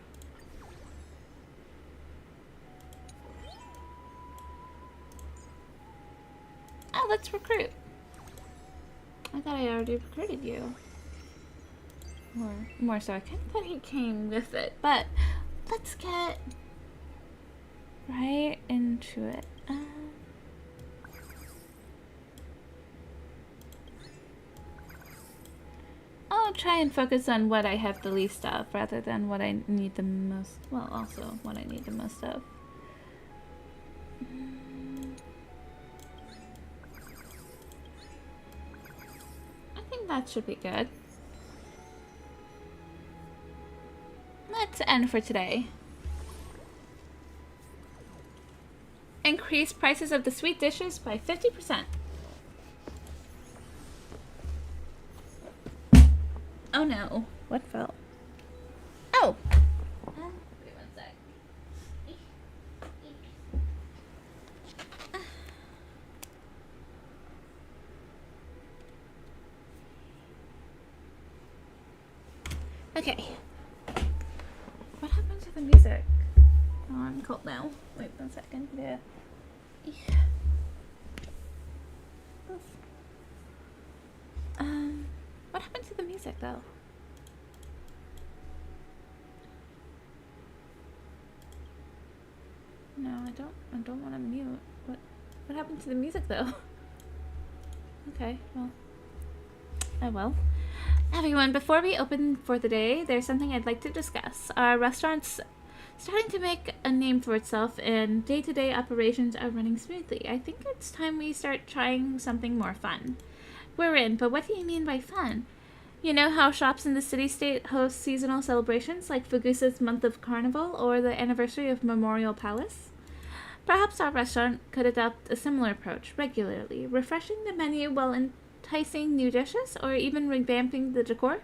Oh, let's recruit. I thought I already recruited you. Or more so, I kind of thought he came with it, but let's get right into it. I'll try and focus on what I have the least of rather than what I need the most. Well, also what I need the most of. I think that should be good. Let's end for today. Increase prices of the sweet dishes by 50%. Oh no, what fell? Oh! Wait one sec. Okay. What happened to the music? Oh, I'm cold now. Wait one second. Yeah. What happened to the music though? No, I don't want to mute. What happened to the music though? Okay, well. Oh well. Everyone, before we open for the day, there's something I'd like to discuss. Our restaurant's starting to make a name for itself and day-to-day operations are running smoothly. I think it's time we start trying something more fun. We're in, but what do you mean by fun? You know how shops in the city-state host seasonal celebrations like Fugusa's Month of Carnival or the anniversary of Memorial Palace? Perhaps our restaurant could adopt a similar approach regularly, refreshing the menu while enticing new dishes or even revamping the decor.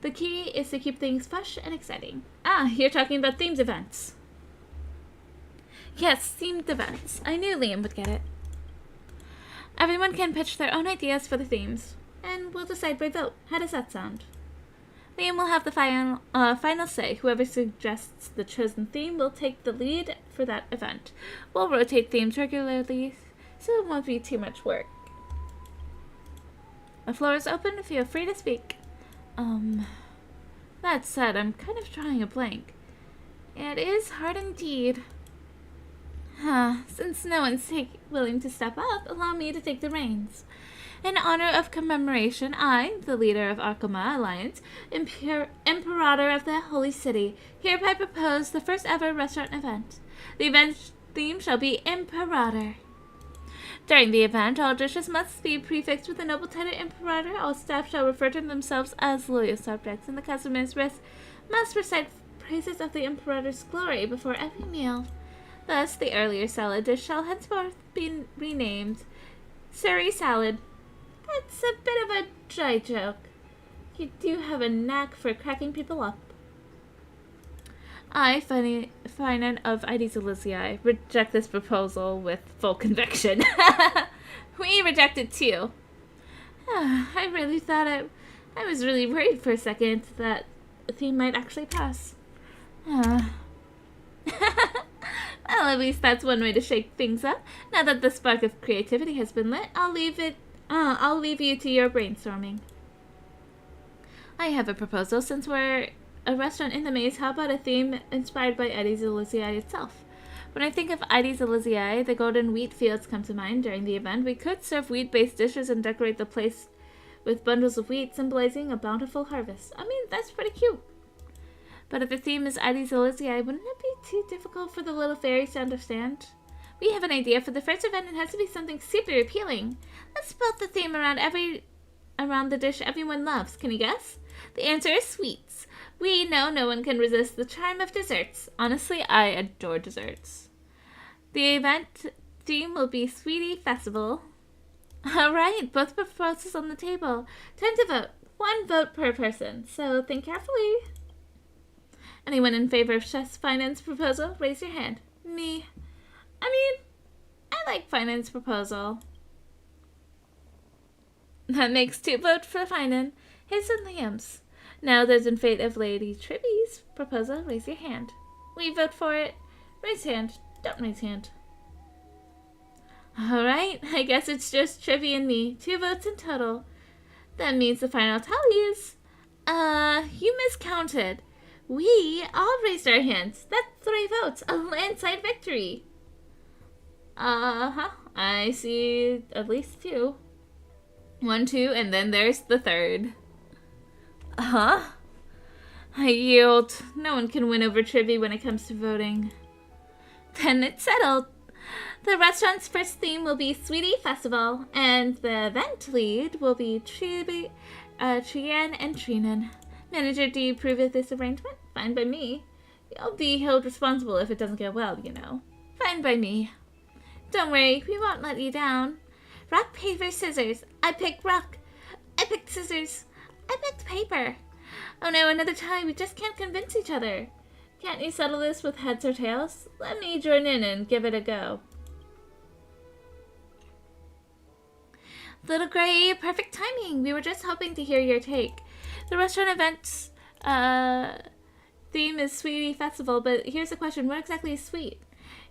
The key is to keep things fresh and exciting. Ah, you're talking about themed events. Yes, themed events. I knew Liam would get it. Everyone can pitch their own ideas for the themes, and we'll decide by vote. How does that sound? Liam will have the final say. Whoever suggests the chosen theme will take the lead for that event. We'll rotate themes regularly, so it won't be too much work. The floor is open. Feel free to speak. That said, I'm kind of drawing a blank. It is hard indeed. Since no one's willing to step up, allow me to take the reins. In honor of commemoration, I, the leader of Arkama Alliance, Imperator of the Holy City, hereby propose the first ever restaurant event. The event theme shall be Imperator. During the event, all dishes must be prefixed with the noble title Imperator. All staff shall refer to themselves as loyal subjects, and the customers must recite praises of the Imperator's glory before every meal. Thus, the earlier salad dish shall henceforth be renamed Suri Salad. It's a bit of a dry joke. You do have a knack for cracking people up. I, Finan of Ides Elysiae, reject this proposal with full conviction. We reject it too. I really thought I was really worried for a second that the theme might actually pass. Well, at least that's one way to shake things up. Now that the spark of creativity has been lit, I'll leave you to your brainstorming. I have a proposal. Since we're a restaurant in the maze, how about a theme inspired by Ides Elysiae itself? When I think of Ides Elysiae, the golden wheat fields come to mind. During the event, we could serve wheat-based dishes and decorate the place with bundles of wheat, symbolizing a bountiful harvest. I mean, that's pretty cute. But if the theme is Ides Elysiae, wouldn't it be too difficult for the little fairies to understand? We have an idea. For the first event, it has to be something super appealing. Let's build the theme around the dish everyone loves. Can you guess? The answer is sweets. We know no one can resist the charm of desserts. Honestly, I adore desserts. The event theme will be Sweetie Festival. Alright, both proposals on the table. Time to vote. 1 vote per person, so think carefully. Anyone in favor of Chef's finance proposal, raise your hand. Me. I like finance proposal. That makes 2 votes for finance. His and Liam's. Now those in favor of Lady Tribby's proposal, raise your hand. We vote for it. Raise hand. Don't raise hand. Alright, I guess it's just Trivy and me. 2 votes in total. That means the final tally is... you miscounted. We all raised our hands. That's 3 votes. A landslide victory. I see at least 2. 1, 2, and then there's the 3rd. I yield. No one can win over Trivy when it comes to voting. Then it's settled. The restaurant's first theme will be Sweetie Festival, and the event lead will be Trian and Trinan. Manager, do you approve of this arrangement? Fine by me. You'll be held responsible if it doesn't go well, you know. Fine by me. Don't worry, we won't let you down. Rock, paper, scissors. I picked rock. I picked scissors. I picked paper. Oh no, another tie. We just can't convince each other. Can't you settle this with heads or tails? Let me join in and give it a go. Little Gray, perfect timing. We were just hoping to hear your take. The restaurant event's theme is Sweetie Festival, but here's the question. What exactly is sweet?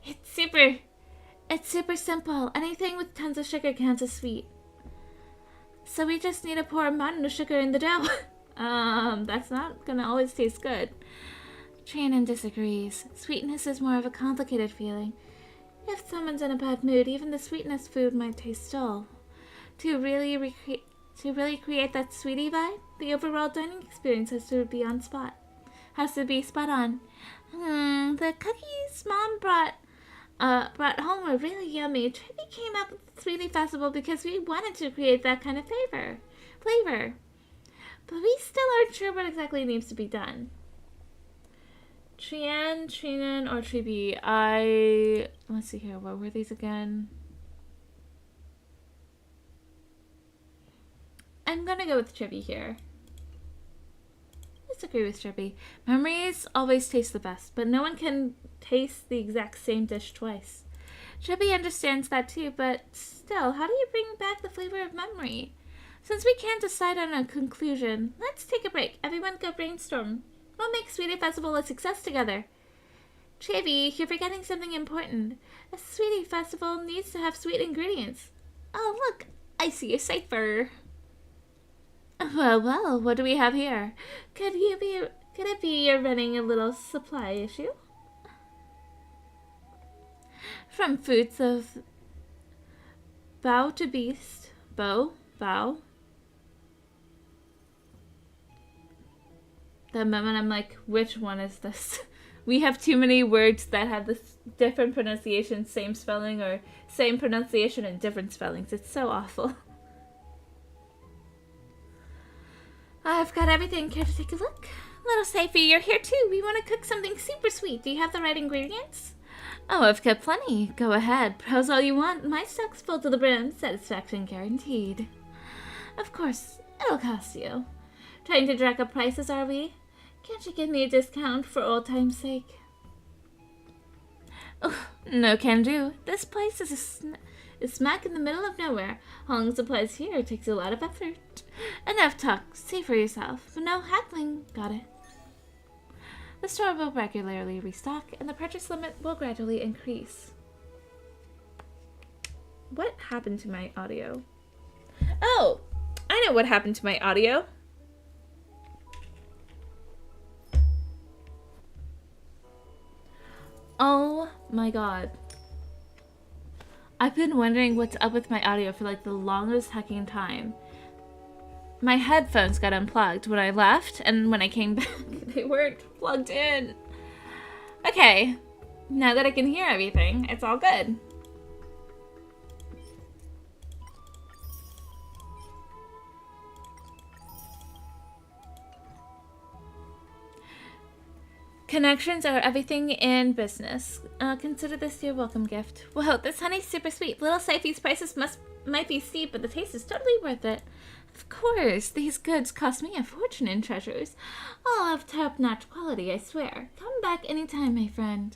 It's super simple. Anything with tons of sugar counts as sweet. So we just need to pour a mountain of sugar in the dough. That's not gonna always taste good. Trianon disagrees. Sweetness is more of a complicated feeling. If someone's in a bad mood, even the sweetest food might taste dull. To really create that sweetie vibe, the overall dining experience has to be spot on. The cookies Mom brought home were really yummy. Trivy came up with the Sweetie Festival because we wanted to create that kind of flavor. But we still aren't sure what exactly needs to be done. Trinan, or Trivy. Let's see here. What were these again? I'm gonna go with Trivy here. Let's agree with Trivy. Memories always taste the best, but no one can taste the exact same dish twice. Trivy understands that too, but still, how do you bring back the flavor of memory? Since we can't decide on a conclusion, let's take a break. Everyone go brainstorm. We'll make Sweetie Festival a success together. Trivy, you're forgetting something important. A Sweetie Festival needs to have sweet ingredients. Oh, look, I see a cipher. Well, what do we have here? Could it be you're running a little supply issue? From foods of bow to beast, bow. That moment I'm like, which one is this? We have too many words that have this different pronunciation, same spelling, or same pronunciation and different spellings. It's so awful. I've got everything. Care to take a look? Little Safie, you're here too. We want to cook something super sweet. Do you have the right ingredients? Oh, I've got plenty. Go ahead. Browse all you want. My stock's full to the brim. Satisfaction guaranteed. Of course, it'll cost you. Trying to jack up prices, are we? Can't you give me a discount for old time's sake? Oh, no can do. This place is smack in the middle of nowhere. Hauling supplies here takes a lot of effort. Enough talk. See for yourself. No haggling. Got it. The store will regularly restock, and the purchase limit will gradually increase. What happened to my audio? Oh! I know what happened to my audio. Oh my god. I've been wondering what's up with my audio for like the longest hecking time. my headphones got unplugged when I left, and when I came back, they weren't plugged in. Okay, now that I can hear everything, it's all good. Connections are everything in business. Consider this your welcome gift. Whoa, this honey's super sweet. Little Siphy's prices might be steep, but the taste is totally worth it. Of course, these goods cost me a fortune in treasures. All of top-notch quality, I swear. Come back anytime, my friend.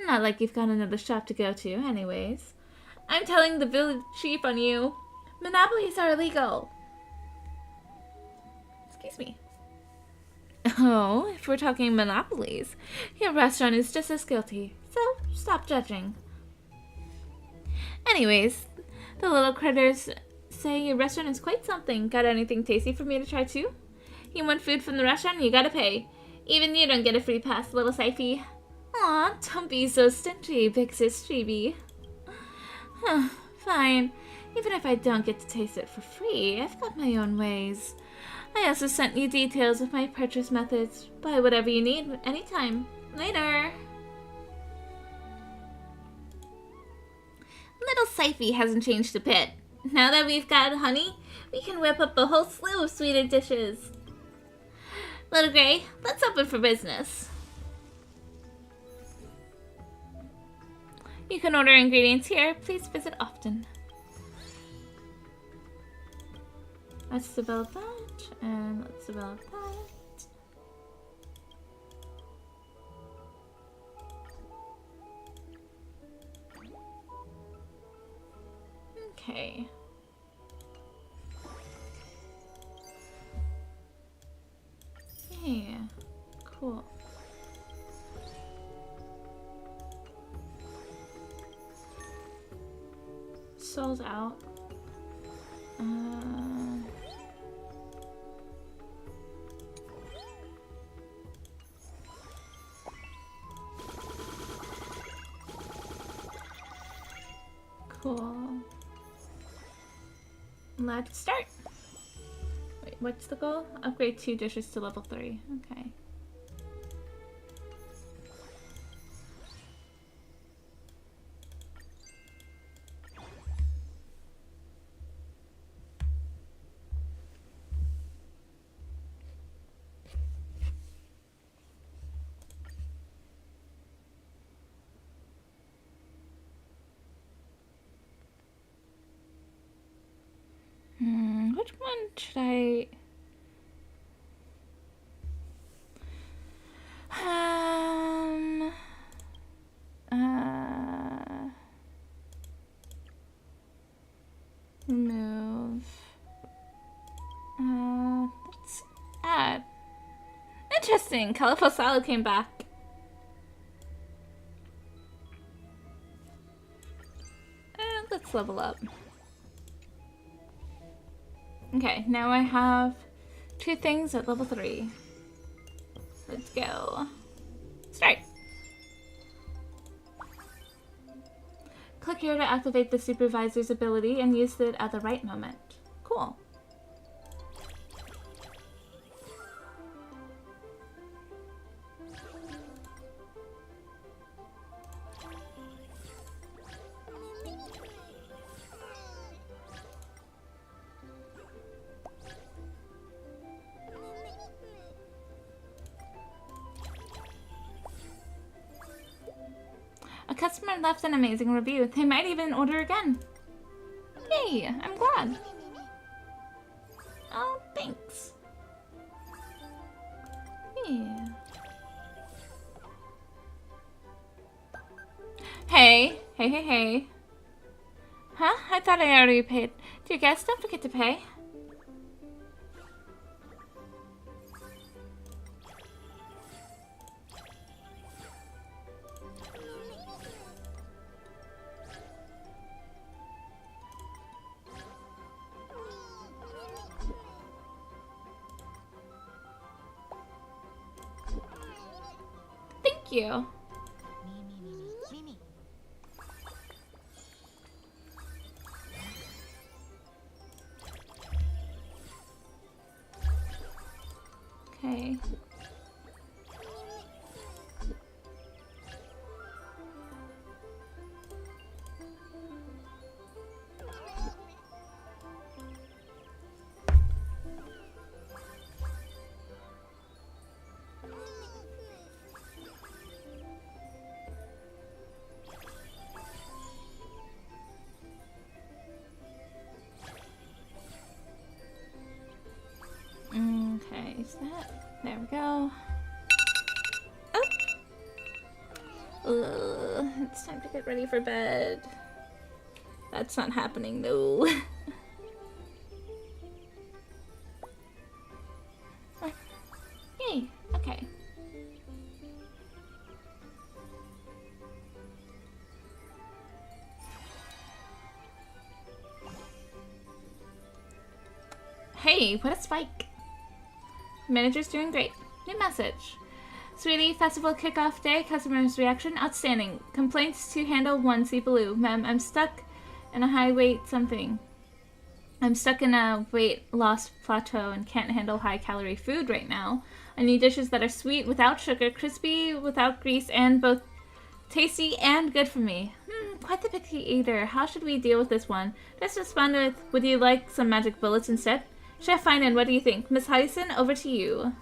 Not like you've got another shop to go to, anyways. I'm telling the village chief on you. Monopolies are illegal. Excuse me. Oh, if we're talking monopolies, your restaurant is just as guilty, so stop judging. Anyways, the little critters say your restaurant is quite something. Got anything tasty for me to try too? You want food from the restaurant, you gotta pay. Even you don't get a free pass, little Siphy. Aw, don't be so stingy, big sis Phoebe. Huh, fine. Even if I don't get to taste it for free, I've got my own ways. I also sent you details of my purchase methods. Buy whatever you need anytime. Later. Little Siphy hasn't changed a bit. Now that we've got honey, we can whip up a whole slew of sweeter dishes. Little Gray, let's open for business. You can order ingredients here. Please visit often. Let's develop that. And let's develop that. Okay. Yeah, cool. Sold out. Cool. Let's start. Wait, what's the goal? Upgrade 2 dishes to level 3. Okay. Which one should I... remove... let's add... Interesting! Colorful salad came back. And let's level up. Okay, now I have 2 things at level 3. Let's go. Start. Click here to activate the supervisor's ability and use it at the right moment. Cool. A customer left an amazing review. They might even order again. Yay, I'm glad. Oh, thanks. Yeah. Hey. Hey. Huh? I thought I already paid. Dear guests, don't forget to pay. Thank you. Okay. Okay, is that? There we go. Oh! Ugh, it's time to get ready for bed. That's not happening, though. Yay, okay. Hey, what a spike. Manager's doing great. New message. Sweetie, festival kickoff day. Customers' reaction outstanding. Complaints to handle 1 C Blue. Ma'am, I'm stuck in a high weight something. I'm stuck in a weight loss plateau and can't handle high calorie food right now. I need dishes that are sweet without sugar, crispy without grease, and both tasty and good for me. Quite the picky eater. How should we deal with this one? Just respond with, would you like some magic bullets instead? Chef Finan, what do you think? Miss Hyacinth, over to you.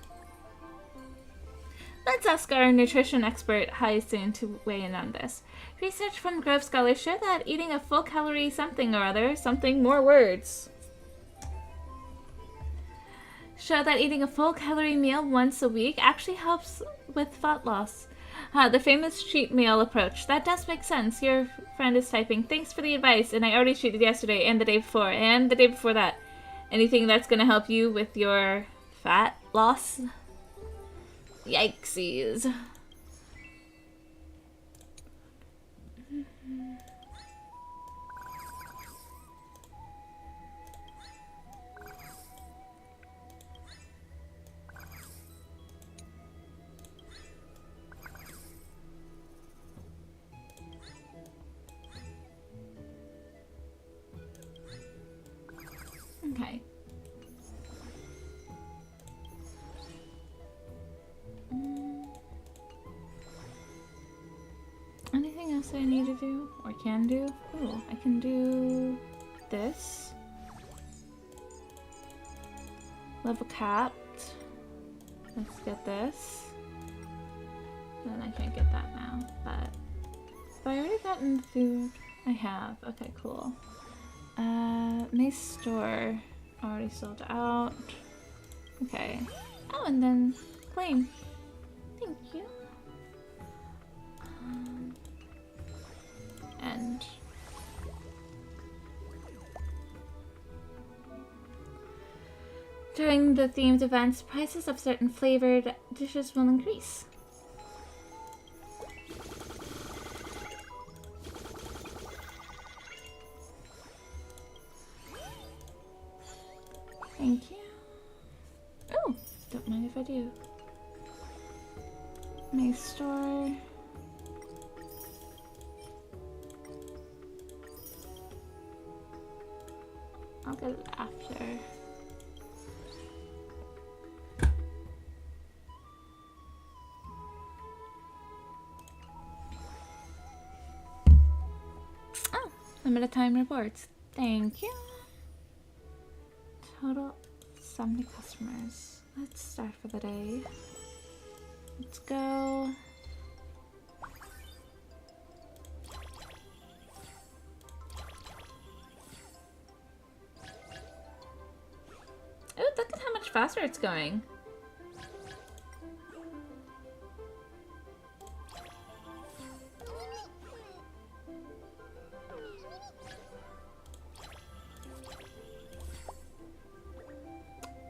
Let's ask our nutrition expert, Hyacinth, to weigh in on this. Research from Grove Scholars show that eating a full calorie something or other, something more words, show that eating a full calorie meal once a week actually helps with fat loss. The famous cheat meal approach. That does make sense. Your friend is typing, thanks for the advice, and I already cheated yesterday and the day before and the day before that. Anything that's going to help you with your fat loss? Yikesies. Okay. Anything else I need to do or can do? Oh, I can do this. Level capped. Let's get this. Then I can't get that now, but have I already gotten the food? I have. Okay, cool. Mace store already sold out. Okay. Oh, and then claim. Thank you. And during the themed events, prices of certain flavored dishes will increase. Thank you. Oh, don't mind if I do. My store. I'll get it after. Oh, limited time rewards. Thank you. Total 70 customers. Let's start for the day. Let's go. Oh, look at how much faster it's going.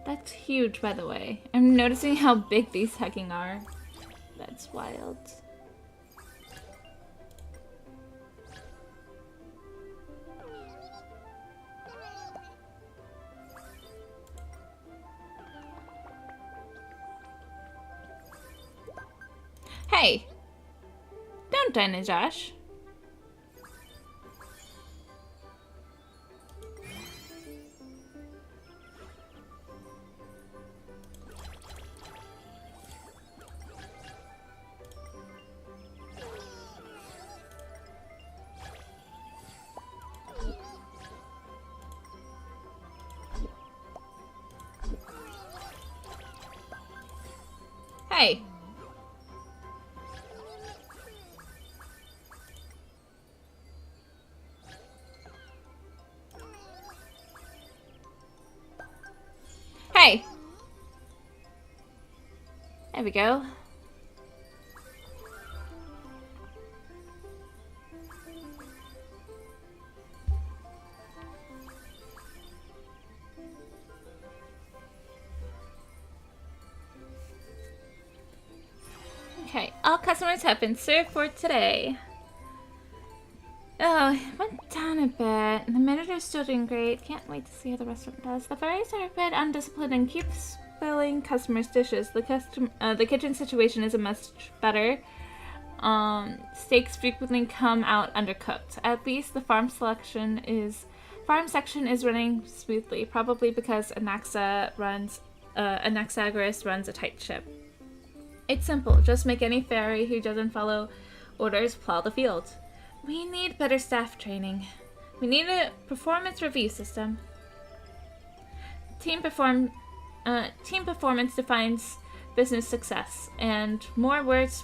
That's huge, by the way. I'm noticing how big these hacking are. That's wild. Hey! Don't die, Josh. Hey! Hey! There we go. Okay, all customers have been served for today. Oh, it went down a bit. The manager's still doing great. Can't wait to see how the restaurant does. The fairies are a bit undisciplined and keep spilling customers' dishes. The kitchen situation is a much better. Steaks frequently come out undercooked. At least the farm section is running smoothly, probably because Anaxagoras runs a tight ship. It's simple. Just make any fairy who doesn't follow orders plow the field. We need better staff training. We need a performance review system. Team performance defines business success. And more words.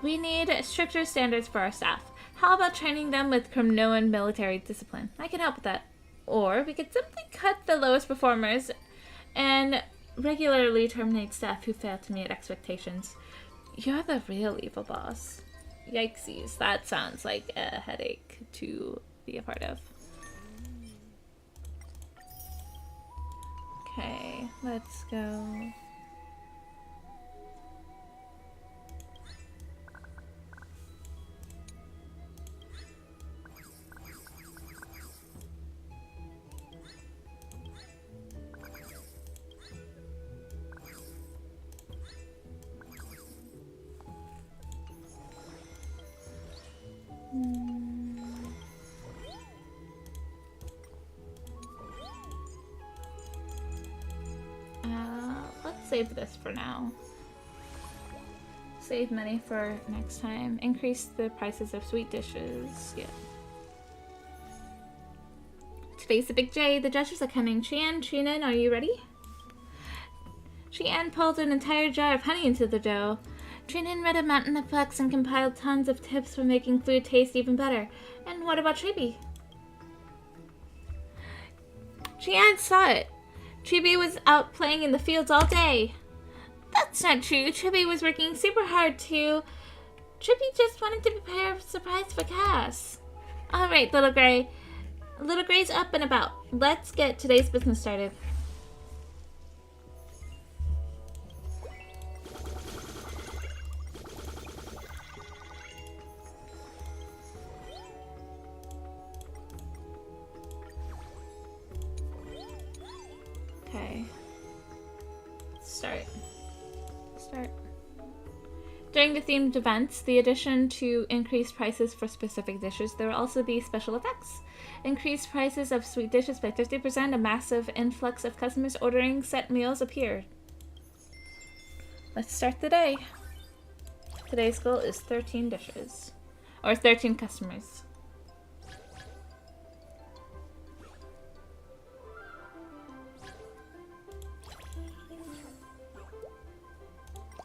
We need stricter standards for our staff. How about training them with Kremnoan military discipline? I can help with that. Or we could simply cut the lowest performers and regularly terminate staff who fail to meet expectations. You're the real evil boss. Yikesies, that sounds like a headache to be a part of. Okay, let's go. Let's save this for now. Save money for next time. Increase the prices of sweet dishes. Yeah. Today's the big J. The judges are coming. Trian, are you ready? Trian pulled an entire jar of honey into the dough. Trian read a mountain of books and compiled tons of tips for making food taste even better. And what about Tribi? Trian saw it. Tribi was out playing in the fields all day. That's not true. Tribi was working super hard too. Tribi just wanted to prepare a surprise for Cass. Alright, Little Gray. Little Gray's up and about. Let's get today's business started. Okay. Start. During the themed events, the addition to increased prices for specific dishes, there will also be special effects. Increased prices of sweet dishes by 50%, a massive influx of customers ordering set meals appeared. Let's start the day. Today's goal is 13 dishes. Or 13 customers.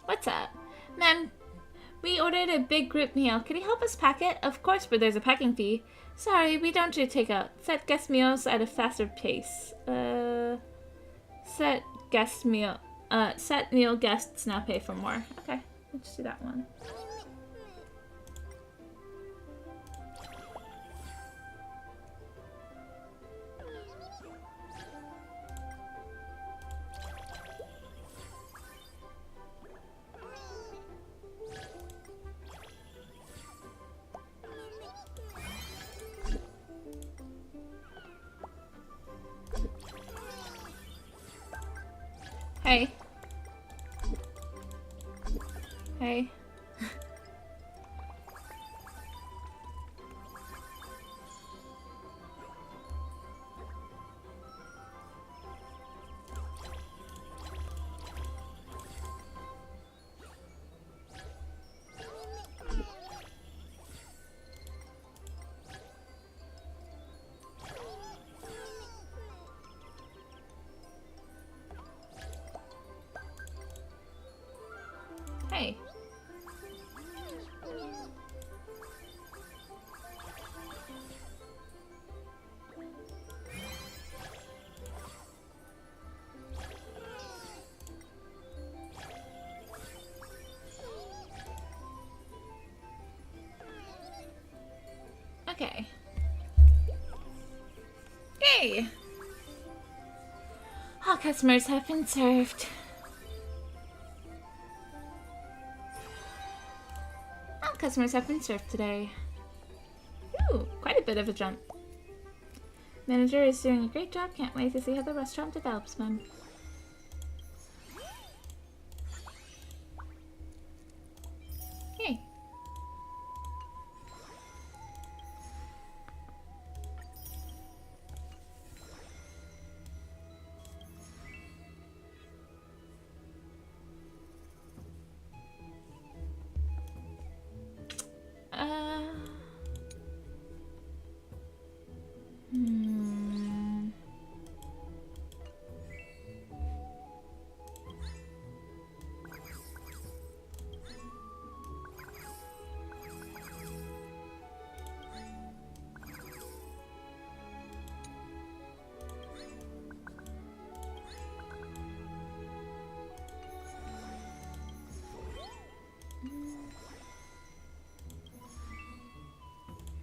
What's up? Ma'am, we ordered a big group meal. Can you help us pack it? Of course, but there's a packing fee. Sorry, we don't do takeout. Set guest meals at a faster pace. Set meal guests now pay for more. Okay, let's do that one. Hey. Hey. Hey. Okay. Yay! All customers have been served. All customers have been served today. Ooh, quite a bit of a jump. Manager is doing a great job. Can't wait to see how the restaurant develops, Mom. Okay.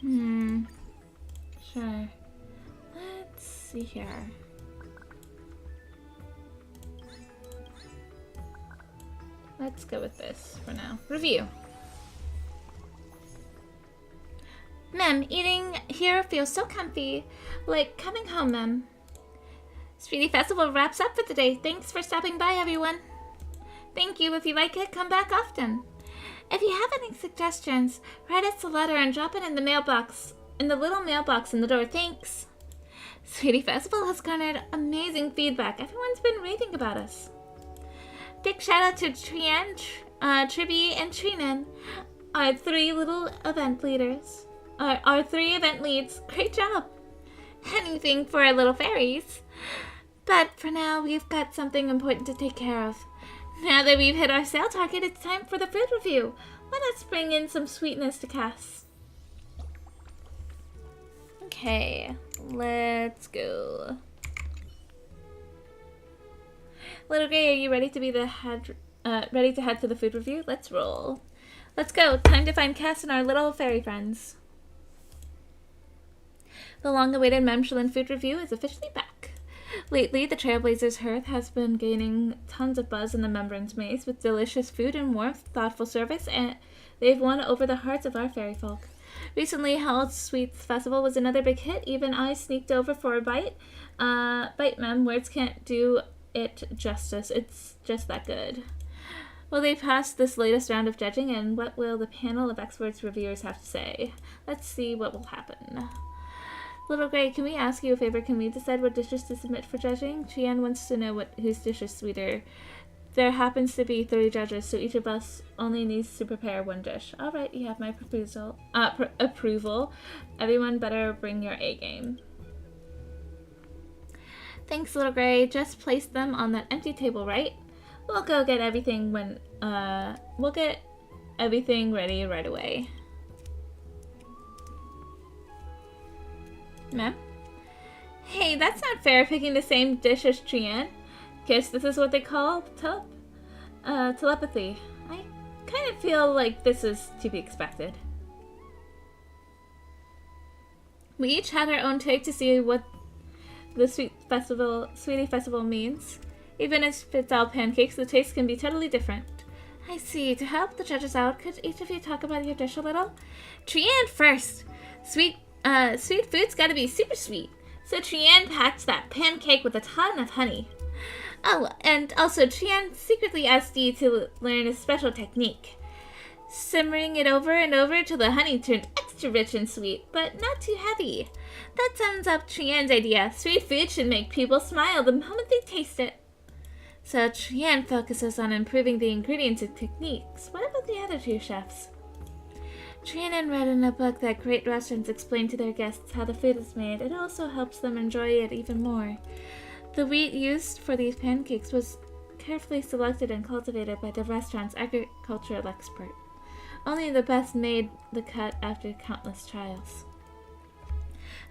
Hmm. Sure. Let's see here. Let's go with this for now. Review. Mem, eating here feels so comfy. Like coming home, Mem. Sweetie Festival wraps up for the day. Thanks for stopping by, everyone. Thank you. If you like it, come back often. If you have any suggestions, write us a letter and drop it in the mailbox. In the little mailbox in the door. Thanks. Sweetie Festival has garnered amazing feedback. Everyone's been raving about us. Big shout out to Trian, Triby, and Trinan, our three event leads. Great job. Anything for our little fairies. But for now, we've got something important to take care of. Now that we've hit our sale target, it's time for the food review. Let us bring in some sweetness to Cass. Okay, let's go. Little Gray, are you ready to be ready to head for the food review? Let's roll. Let's go. Time to find Cass and our little fairy friends. The long-awaited Memshalin food review is officially back. Lately, the Trailblazers' hearth has been gaining tons of buzz in the Membrance Maze with delicious food and warmth, thoughtful service, and they've won over the hearts of our fairy folk. Recently held Sweets Festival was another big hit. Even I sneaked over for a bite. Bite, Mem. Words can't do it justice. It's just that good. Well, they passed this latest round of judging, and what will the panel of experts reviewers have to say? Let's see what will happen. Little Gray, can we ask you a favor? Can we decide what dishes to submit for judging? Chien wants to know whose dish is sweeter. There happens to be 3 judges, so each of us only needs to prepare one dish. All right, you have my approval. Everyone better bring your A game. Thanks, Little Gray. Just place them on that empty table, right? We'll go get everything we'll get everything ready right away. Ma'am? Hey, that's not fair, picking the same dish as Chien. Guess this is what they call telepathy. I kind of feel like this is to be expected. We each had our own take to see what the Sweetie Festival means. Even if it's all pancakes, the taste can be totally different. I see. To help the judges out, could each of you talk about your dish a little? Trian first. Sweet food's gotta be super sweet. So Trian packed that pancake with a ton of honey. Oh, and also Trian secretly asked Dee to learn a special technique. Simmering it over and over till the honey turned extra rich and sweet, but not too heavy. That sums up Trian's idea. Sweet food should make people smile the moment they taste it. So Trian focuses on improving the ingredients and techniques. What about the other 2 chefs? Trian read in a book that great restaurants explain to their guests how the food is made. It also helps them enjoy it even more. The wheat used for these pancakes was carefully selected and cultivated by the restaurant's agricultural expert. Only the best made the cut after countless trials.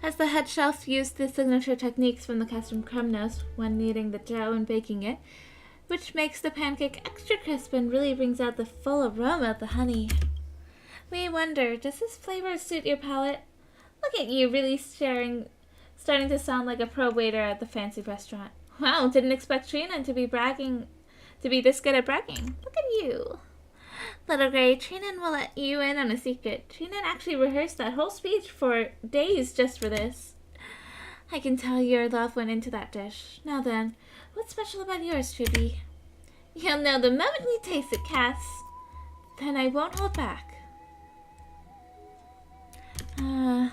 As the head chef used the signature techniques from the custom crumb nose when kneading the dough and baking it, which makes the pancake extra crisp and really brings out the full aroma of the honey. We wonder, does this flavor suit your palate? Look at you, really starting to sound like a pro waiter at the fancy restaurant. Wow, didn't expect Trina to be this good at bragging. Look at you. Little Gray, Trina will let you in on a secret. Trina actually rehearsed that whole speech for days just for this. I can tell your love went into that dish. Now then, what's special about yours, Tribby? You'll know the moment you taste it, Cass. Then I won't hold back. Oh.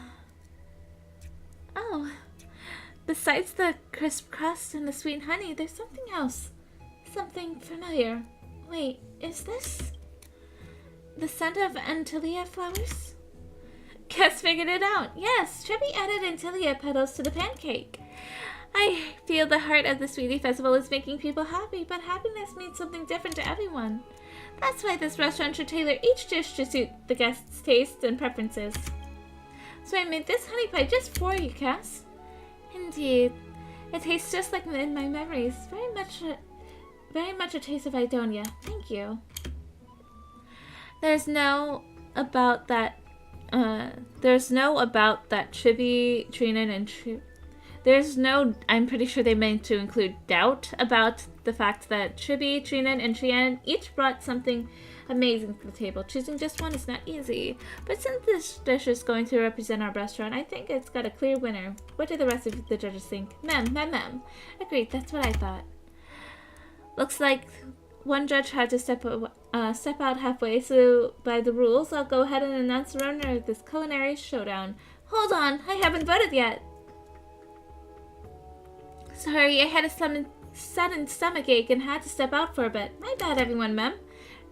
Besides the crisp crust and the sweet honey, there's something else. Something familiar. Wait, is this the scent of Antilia flowers? Cass figured it out. Yes, Tribby added Antilia petals to the pancake. I feel the heart of the Sweetie Festival is making people happy, but happiness means something different to everyone. That's why this restaurant should tailor each dish to suit the guests' tastes and preferences. So I made this honey pie just for you, Cass. Indeed. It tastes just like in my memories. Very much a taste of Idonia. Thank you. There's no about that Tribby, Trina, and I'm pretty sure they meant to include doubt about the fact that Tribby, Trina, and Trian each brought something amazing to the table. Choosing just one is not easy. But since this dish is going to represent our restaurant, I think it's got a clear winner. What do the rest of the judges think? Mem. Agreed, that's what I thought. Looks like one judge had to step out halfway, so by the rules, I'll go ahead and announce the winner of this culinary showdown. Hold on, I haven't voted yet. Sorry, I had a sudden stomach ache and had to step out for a bit. My bad, everyone, Mem.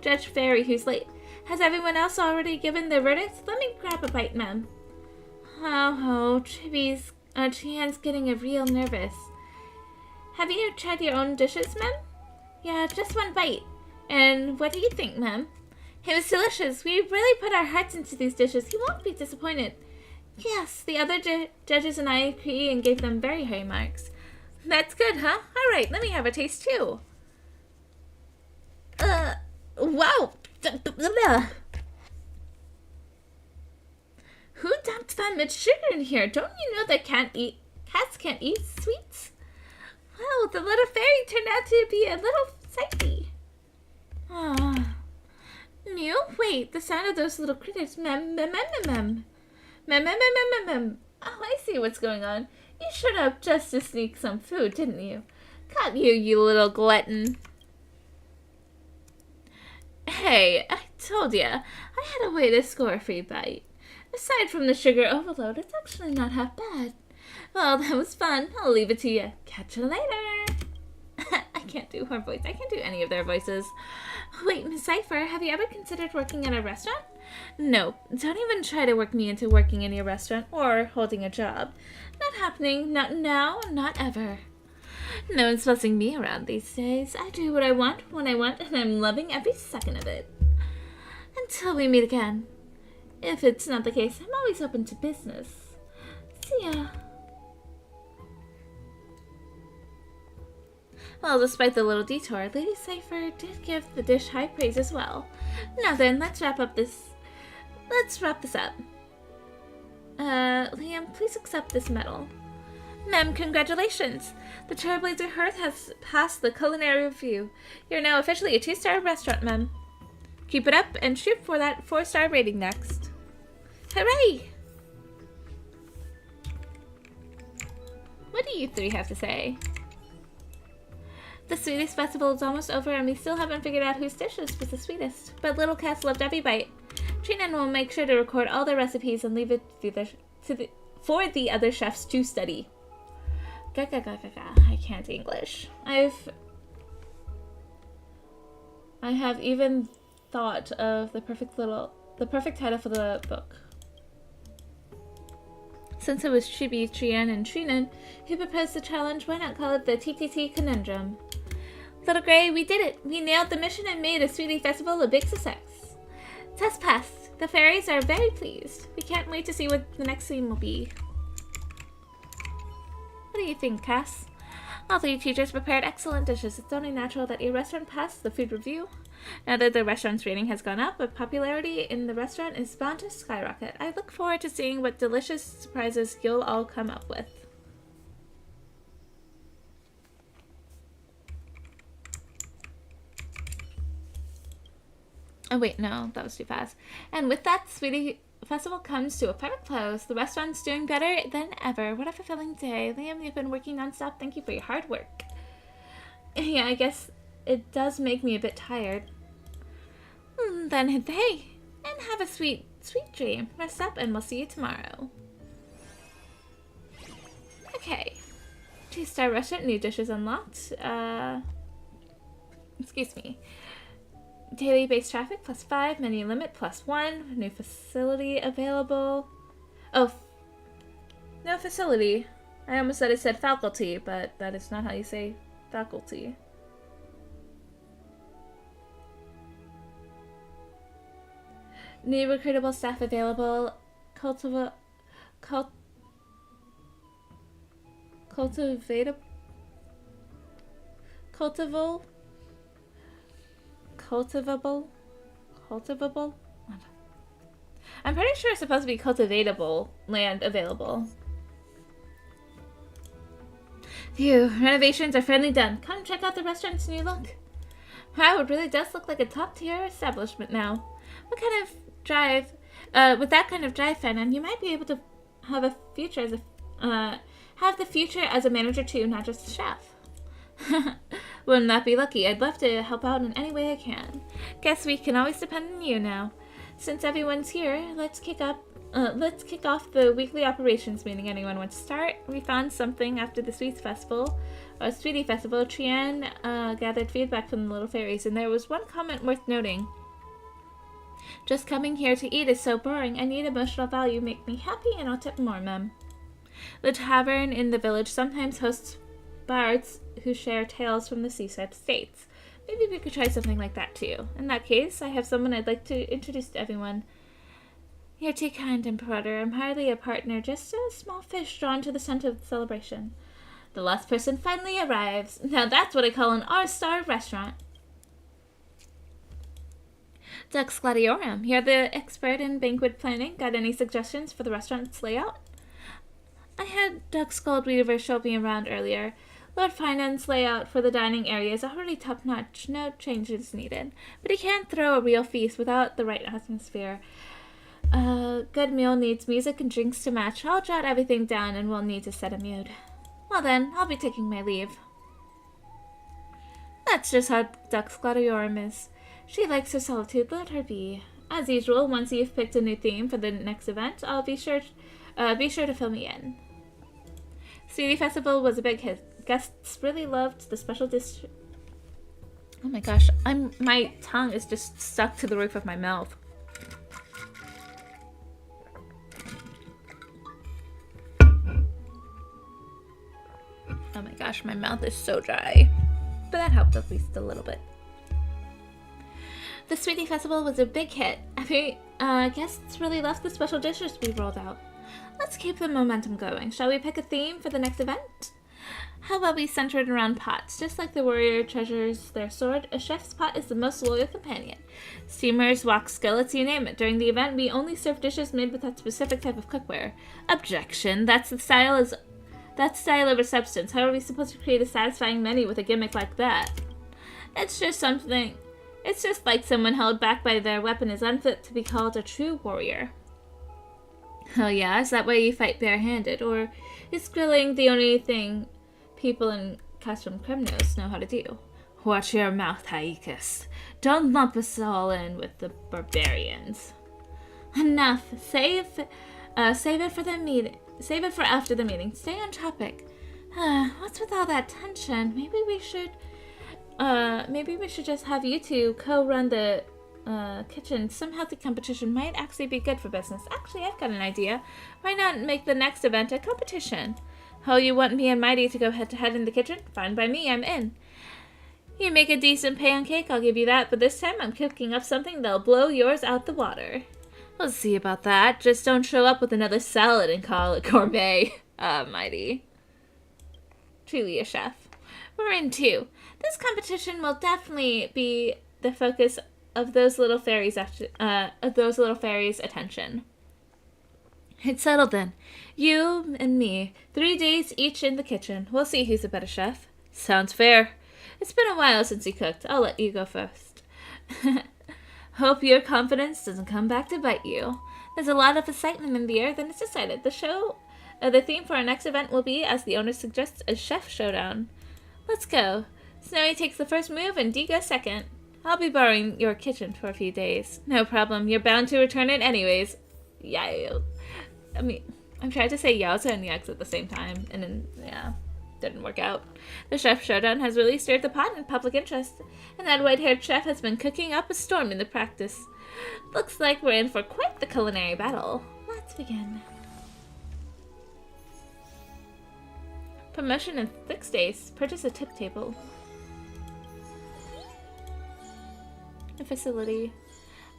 Judge Fairy, who's late. Has everyone else already given their verdicts? Let me grab a bite, Mem. Oh, Trian's getting real nervous. Have you tried your own dishes, Mem? Yeah, just one bite. And what do you think, Mem? It was delicious. We really put our hearts into these dishes. You won't be disappointed. Yes, the other judges and I agree and gave them very high marks. That's good, huh? All right, let me have a taste too. Wow. Who dumped that much sugar in here? Don't you know that cats can't eat sweets? Wow, the little fairy turned out to be a little psyche. Ah. Mew? Wait, the sound of those little critters. Mem. Oh, I see what's going on. You showed up just to sneak some food, didn't you? Caught you, you little glutton. Hey, I told ya. I had a way to score a free bite. Aside from the sugar overload, it's actually not half bad. Well, that was fun. I'll leave it to you. Catch you later. I can't do her voice. I can't do any of their voices. Wait, Miss Cypher, have you ever considered working at a restaurant? No, don't even try to work me into working in your restaurant or holding a job. Not happening. Not now. Not ever. No one's fussing me around these days. I do what I want, when I want, and I'm loving every second of it. Until we meet again. If it's not the case, I'm always open to business. See ya. Well, despite the little detour, Lady Cypher did give the dish high praise as well. Now then, let's wrap this up. Liam, please accept this medal. Mem, congratulations! The Trailblazer Hearth has passed the culinary review. You're now officially a 2-star restaurant, Mem. Keep it up and shoot for that 4-star rating next. Hooray! What do you three have to say? The Sweetest Festival is almost over and we still haven't figured out whose dishes was the sweetest. But Little Cass loved every bite. Trina will make sure to record all their recipes and leave it for the other chefs to study. I can't English. I have even thought of the perfect title for the book. Since it was Chibi, Trian, and Trinan who proposed the challenge, why not call it the TTT Conundrum? Little Gray, we did it! We nailed the mission and made a Sweetie Festival a big success. Test passed. The fairies are very pleased. We can't wait to see what the next theme will be. What do you think, Cass? All three teachers prepared excellent dishes. It's only natural that your restaurant passed the food review. Now that the restaurant's rating has gone up, but popularity in the restaurant is bound to skyrocket. I look forward to seeing what delicious surprises you'll all come up with. Oh wait, no, that was too fast. And with that, Sweetie Festival comes to a perfect close. The restaurant's doing better than ever. What a fulfilling day. Liam, you've been working non-stop. Thank you for your hard work. Yeah, I guess it does make me a bit tired. Then hey, and have a sweet dream. Rest up and we'll see you tomorrow. Okay. 2-star restaurant, new dishes unlocked. Excuse me. Daily base traffic +5, menu limit +1, new facility available. Oh, no facility. I almost said it said faculty, but that is not how you say faculty. New recruitable staff available. Cultivable. I'm pretty sure it's supposed to be cultivatable land available. Phew, renovations are finally done. Come check out the restaurant's new look. Wow, it really does look like a top-tier establishment now. What kind of drive, with that kind of drive, Fanon, you might be able to have a future as a, have the future as a manager too, not just a chef. Wouldn't that be lucky? I'd love to help out in any way I can. Guess we can always depend on you now. Since everyone's here, let's kick off the weekly operations meeting. Anyone want to start? We found something after the Sweetie Festival. Trian gathered feedback from the little fairies, and there was one comment worth noting. Just coming here to eat is so boring. I need emotional value. Make me happy and I'll tip more, ma'am. The tavern in the village sometimes hosts bards who share tales from the seaside states. Maybe we could try something like that too. In that case, I have someone I'd like to introduce to everyone. You're too kind, Imperator. I'm hardly a partner, just a small fish drawn to the center of the celebration. The last person finally arrives. Now that's what I call an R-star restaurant. Dux Gladiorum, you're the expert in banquet planning. Got any suggestions for the restaurant's layout? I had Dux Goldweaver show me around earlier. Lord Finance's layout for the dining area is already top-notch. No changes needed. But he can't throw a real feast without the right atmosphere. A good meal needs music and drinks to match. I'll jot everything down and we'll need to set a mood. Well then, I'll be taking my leave. That's just how Dux Gladiorum is. She likes her solitude, let her be. As usual, once you've picked a new theme for the next event, I'll be sure to fill me in. Sweetie Festival was a big hit. Guests really loved the special dish. Oh my gosh, my tongue is just stuck to the roof of my mouth. Oh my gosh, my mouth is so dry. But that helped at least a little bit. The Sweetie Festival was a big hit. Guests really loved the special dishes we rolled out. Let's keep the momentum going. Shall we pick a theme for the next event? How about we center it around pots? Just like the warrior treasures their sword, a chef's pot is the most loyal companion. Steamers, wok, skillets, you name it. During the event, we only serve dishes made with that specific type of cookware. Objection. That's style over substance. How are we supposed to create a satisfying menu with a gimmick like that? It's just like someone held back by their weapon is unfit to be called a true warrior. Oh yeah, is that why you fight barehanded? Or is grilling the only thing people in Castrum Kremnos know how to do? Watch your mouth, Haikis. Don't lump us all in with the barbarians. Enough. Save it for the meeting. Save it for after the meeting. Stay on topic. What's with all that tension? Maybe we should just have you two co-run the kitchen. Some healthy competition might actually be good for business. Actually, I've got an idea. Why not make the next event a competition? Oh, you want me and Mighty to go head-to-head in the kitchen? Fine by me, I'm in. You make a decent pancake, I'll give you that, but this time I'm cooking up something that'll blow yours out the water. We'll see about that. Just don't show up with another salad and call it gourmet. Mighty. Truly a chef. We're in too. This competition will definitely be the focus of those little fairies' attention. It's settled then. You and me, 3 days each in the kitchen. We'll see who's a better chef. Sounds fair. It's been a while since you cooked. I'll let you go first. Hope your confidence doesn't come back to bite you. There's a lot of excitement in the air, then it's decided. The theme for our next event will be, as the owner suggests, a chef showdown. Let's go. Snowy takes the first move and Diga second. I'll be borrowing your kitchen for a few days. No problem. You're bound to return it anyways. Yeah. I mean, I'm trying to say yowza and yaks at the same time, and then, yeah, didn't work out. The chef showdown has really stirred the pot in public interest, and that white-haired chef has been cooking up a storm in the practice. Looks like we're in for quite the culinary battle. Let's begin. Promotion in 6 days. Purchase a tip table. A facility.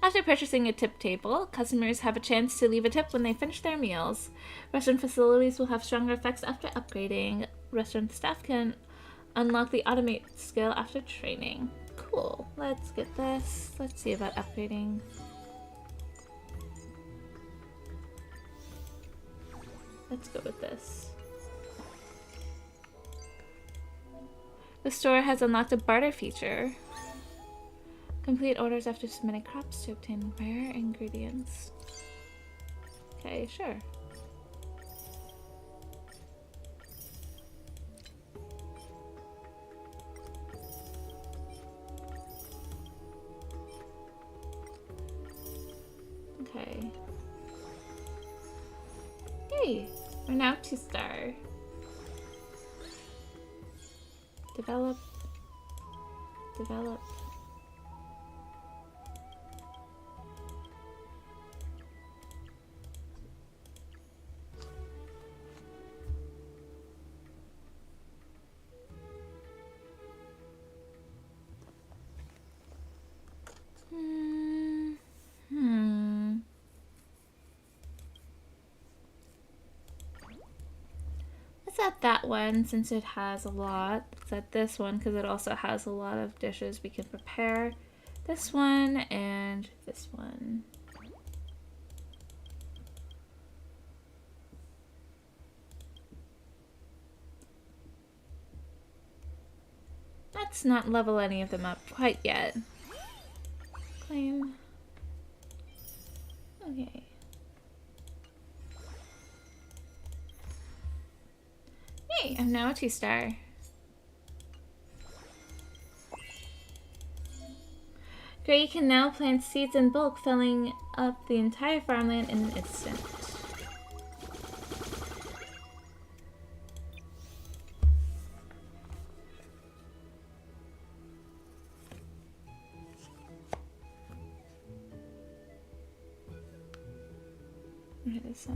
After purchasing a tip table, customers have a chance to leave a tip when they finish their meals. Restaurant facilities will have stronger effects after upgrading. Restaurant staff can unlock the automate skill after training. Cool. Let's get this. Let's see about upgrading. Let's go with this. The store has unlocked a barter feature. Complete orders after submitting crops to obtain rare ingredients. Okay, sure. Okay. Hey, we're now 2-star. Develop. Develop. Let's add that one since it has a lot. Let's add this one because it also has a lot of dishes we can prepare. This one and this one. Let's not level any of them up quite yet. Claim. Okay. Hey, I'm now a 2-star. Gray can now plant seeds in bulk, filling up the entire farmland in an instant. What is that?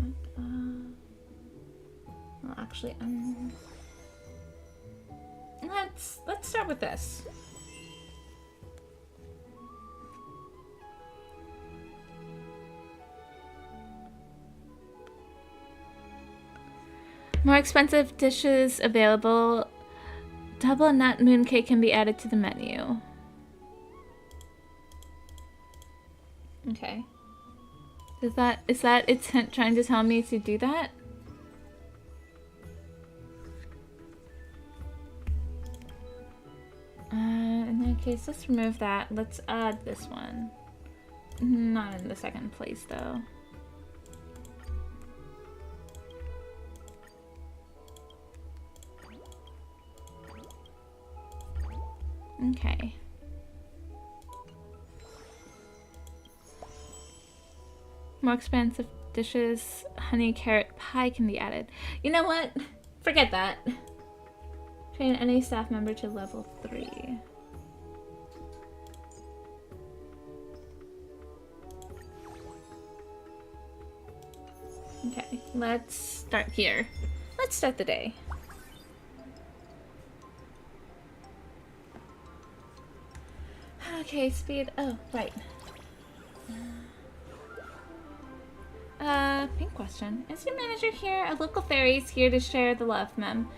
Well, actually, let's start with this. More expensive dishes available. Double nut mooncake can be added to the menu. Okay. Is that it's trying to tell me to do that? In that case, let's remove that. Let's add this one. Not in the second place, though. Okay. More expensive dishes, honey carrot pie can be added. You know what? Forget that. Train any staff member to level 3. Okay, let's start here. Let's start the day. Okay, speed. Oh, right. Pink question. Is your manager here? A local fairy is here to share the love, ma'am.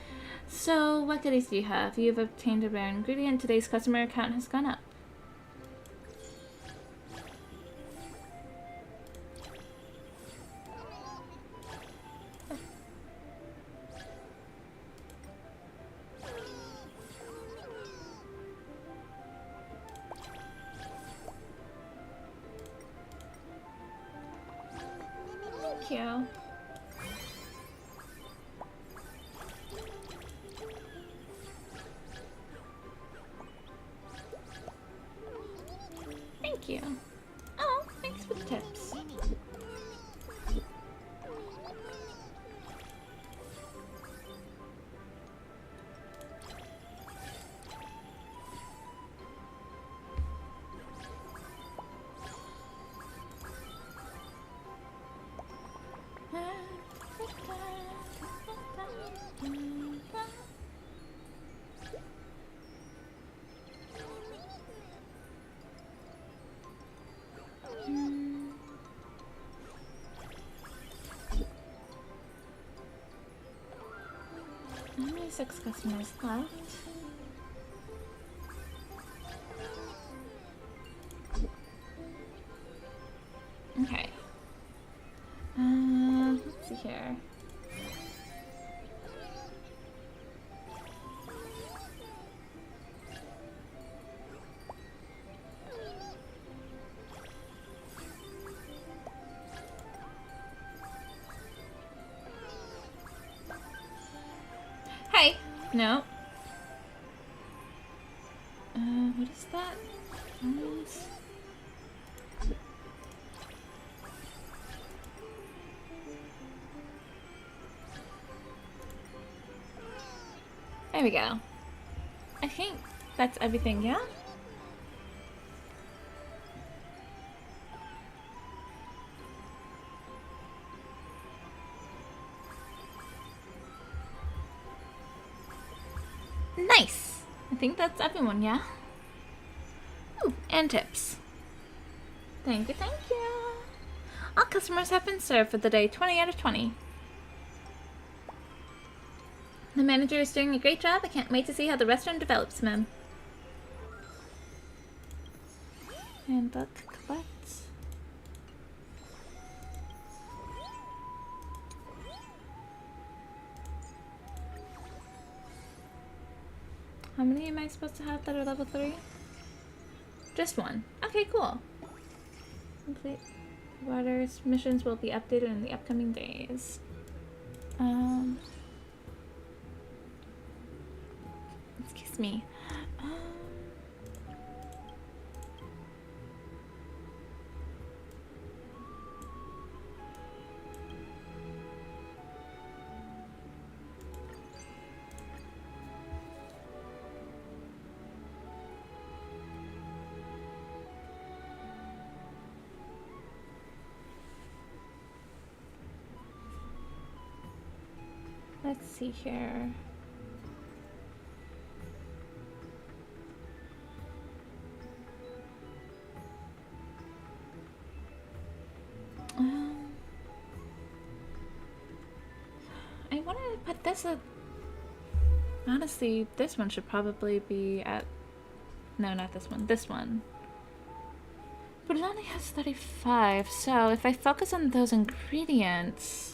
So, what goodies do you have? You've obtained a rare ingredient. Today's customer account has gone up. Thank you. Thank you. Oh, thanks for the tips. Only 6 customers left. Okay. Let's see here. Hey! No. What is that? There we go. I think that's everything, yeah? Nice! I think that's everyone, yeah? Ooh, and tips. Thank you, thank you. All customers have been served for the day, 20 out of 20. The manager is doing a great job. I can't wait to see how the restaurant develops, ma'am. Handbook, collect. How many am I supposed to have that are level 3? Just 1. Okay, cool. Complete. Waters missions will be updated in the upcoming days. Excuse me. Let's see here. I wanted to put this at... Honestly, this one should probably be at... No, not this one. This one. But it only has 35, so if I focus on those ingredients...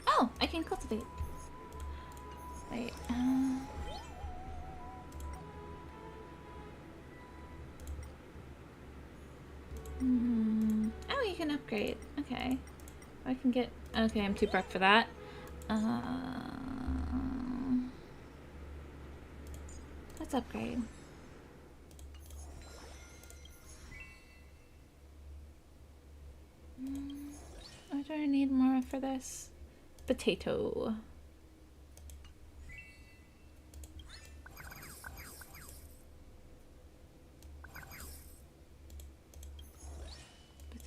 Oh, I can cultivate. Wait, Oh, you can upgrade. Okay. I can get... Okay, I'm too broke for that. Let's upgrade. Or do I need more for this? Potato.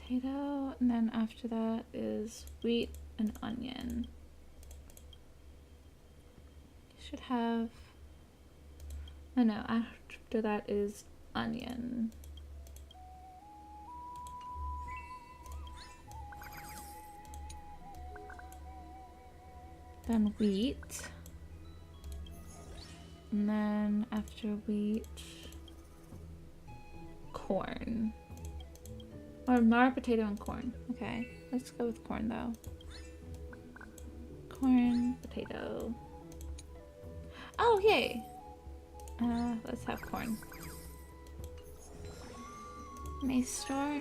potato, and then after that is wheat and onion. You should have... Oh no, after that is onion. Then wheat. And then after wheat, corn. Or more potato and corn. Okay, let's go with corn though. Corn, potato. Oh, yay! Let's have corn. Mace store.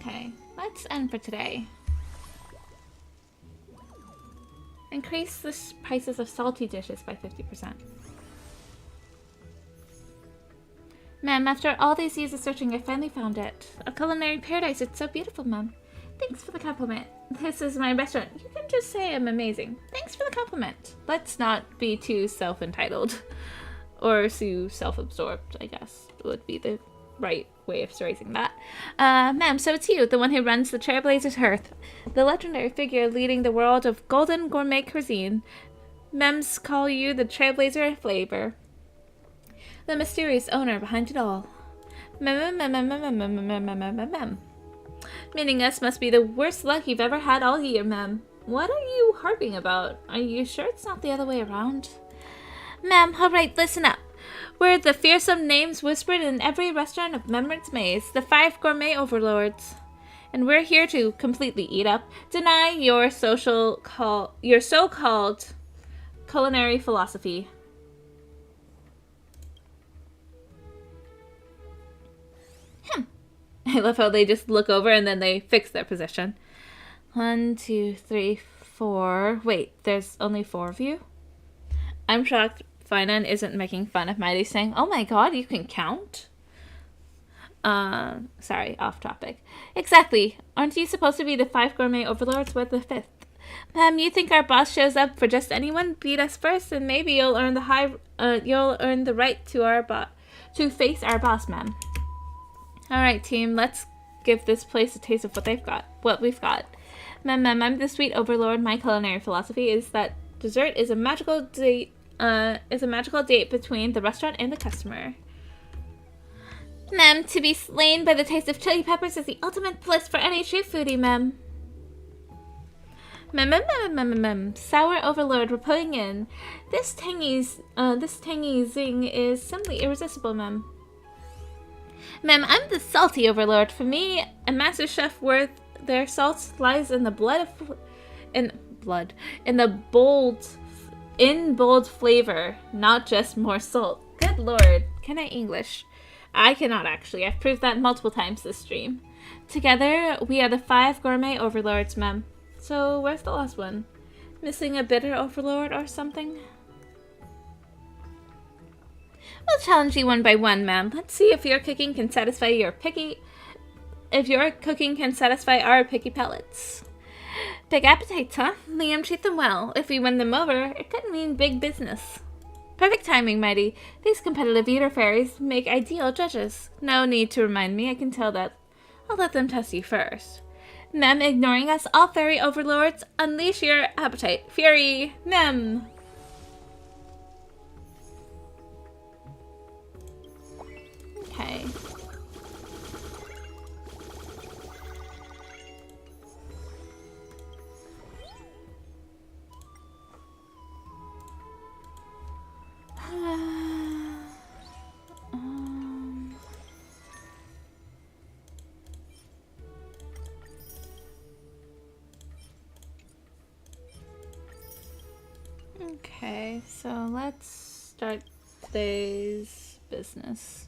Okay, let's end for today. Increase the prices of salty dishes by 50%. Ma'am, after all these years of searching, I finally found it. A culinary paradise. It's so beautiful, ma'am. Thanks for the compliment. This is my restaurant. You can just say I'm amazing. Thanks for the compliment. Let's not be too self-entitled. Or too self-absorbed, I guess, would be the right way of phrasing that. Ma'am, so it's you, the one who runs the Trailblazers Hearth, the legendary figure leading the world of golden gourmet cuisine. Mems call you the Trailblazer of Flavor, the mysterious owner behind it all. Meaning us must be the worst luck you've ever had all year, ma'am. What are you harping about? Are you sure it's not the other way around? Ma'am, alright, listen up. We're the fearsome names whispered in every restaurant of Memrant's Maze, the 5 gourmet overlords. And we're here to completely eat up, deny your so-called culinary philosophy. I love how they just look over and then they fix their position. 1, 2, 3, 4. Wait, there's only 4 of you? I'm shocked Finan isn't making fun of Mighty, saying, "Oh my god, you can count?" Sorry, off topic. Exactly. Aren't you supposed to be the 5 gourmet overlords? We're the 5th. Ma'am, you think our boss shows up for just anyone? Beat us first, and maybe you'll earn the right to face our boss, ma'am. Alright, team, let's give this place a taste of what we've got. Ma'am, I'm the sweet overlord. My culinary philosophy is that dessert is a magical date between the restaurant and the customer. Ma'am, to be slain by the taste of chili peppers is the ultimate bliss for any true foodie, ma'am. Ma'am, sour overlord reporting in. This tangy zing is simply irresistible, ma'am. Ma'am, I'm the salty overlord. For me, a master chef worth their salt lies in the bold flavor, not just more salt. Good lord, can I English? I cannot actually. I've proved that multiple times this stream. Together, we are the 5 gourmet overlords, ma'am. So, where's the last one? Missing a bitter overlord or something? We'll challenge you one by one, ma'am. Let's see if your cooking can satisfy our picky palates. Big appetites, huh? Liam, treat them well. If we win them over, it could mean big business. Perfect timing, Mighty. These competitive eater fairies make ideal judges. No need to remind me, I can tell that. I'll let them test you first. Mem, ignoring us, all fairy overlords, unleash your appetite. Fury, Mem! Okay. Okay, so let's start today's business.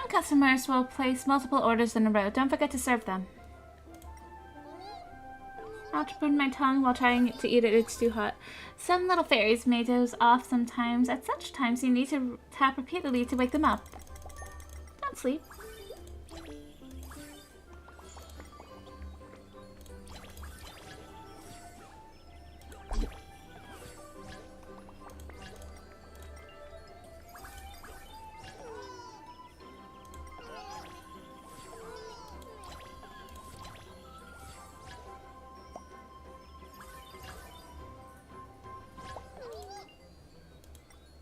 Some customers will place multiple orders in a row. Don't forget to serve them. Not to burn my tongue while trying to eat it, it's too hot. Some little fairies may doze off sometimes. At such times, you need to tap repeatedly to wake them up. Don't sleep.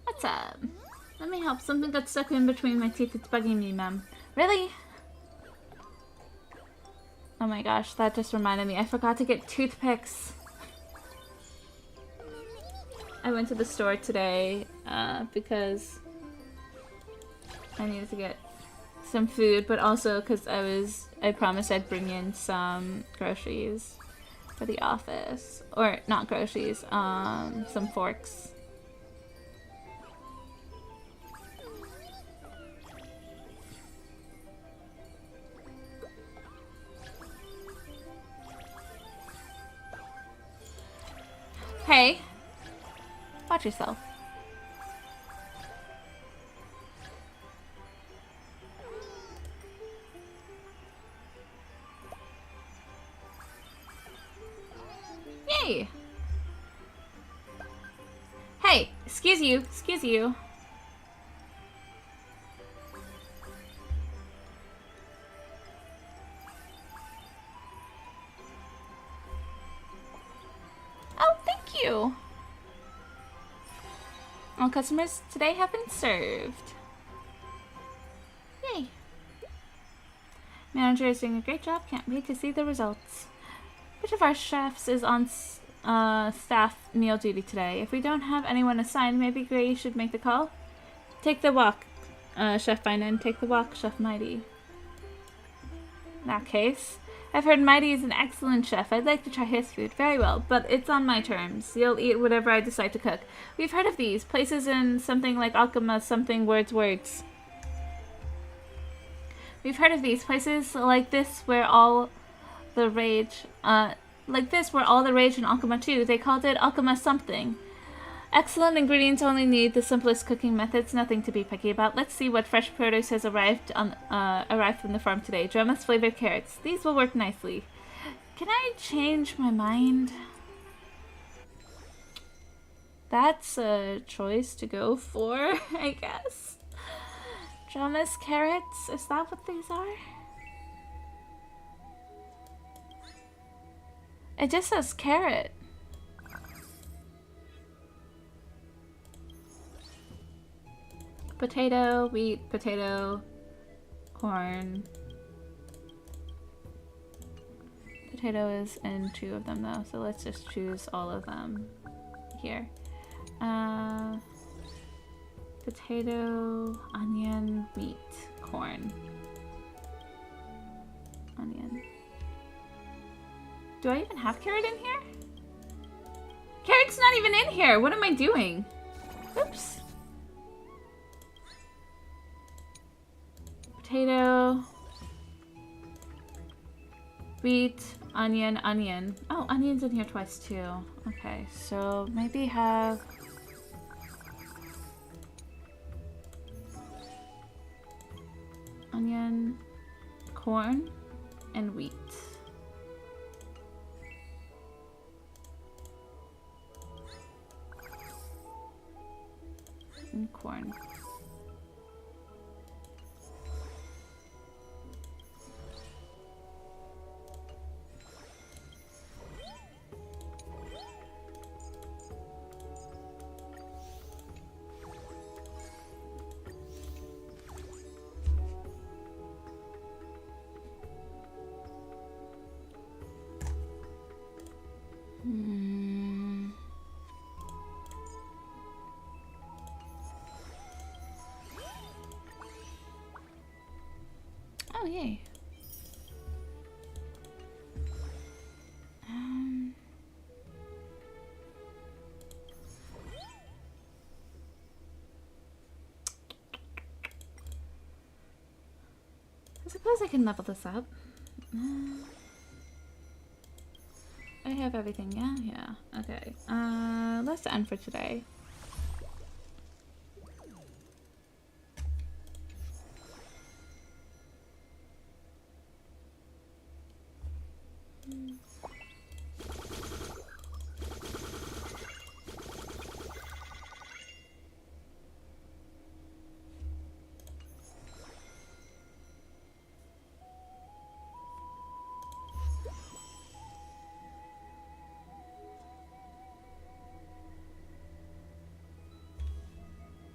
What's up? Let me help. Something got stuck in between my teeth. It's bugging me, Mom. Really? Oh my gosh, that just reminded me. I forgot to get toothpicks. I went to the store today because I needed to get some food, but also because I promised I'd bring in some groceries for the office. Or not groceries, some forks. Hey, watch yourself. Yay! Hey, excuse you, excuse you. Oh, thank you. All customers today have been served. Yay. Manager is doing a great job. Can't wait to see the results. Which of our chefs is on staff meal duty today? If we don't have anyone assigned, maybe Gray should make the call. Take the walk, Chef Finan. Take the walk, Chef Mighty. In that case, I've heard Mighty is an excellent chef. I'd like to try his food. Very well, but it's on my terms. You'll eat whatever I decide to cook. We've heard of these places in something like Alchema, something words. We've heard of these places like this where all the rage, in Alchema too. They called it Alchema something. Excellent ingredients only need the simplest cooking methods, nothing to be picky about. Let's see what fresh produce has arrived from the farm today. Dromus flavored carrots. These will work nicely. Can I change my mind? That's a choice to go for, I guess. Dromus carrots, is that what these are? It just says carrot. Potato, wheat, potato, corn. Potato is in 2 of them though, so let's just choose all of them here. Potato, onion, wheat, corn. Onion. Do I even have carrot in here? Carrot's not even in here! What am I doing? Oops. Potato, wheat, onion, onion. Oh, onion's in here twice too. Okay, so maybe have onion, corn, and wheat. And corn. Oh, yay. suppose I can level this up. I have everything, yeah? Yeah. Okay. Let's end for today.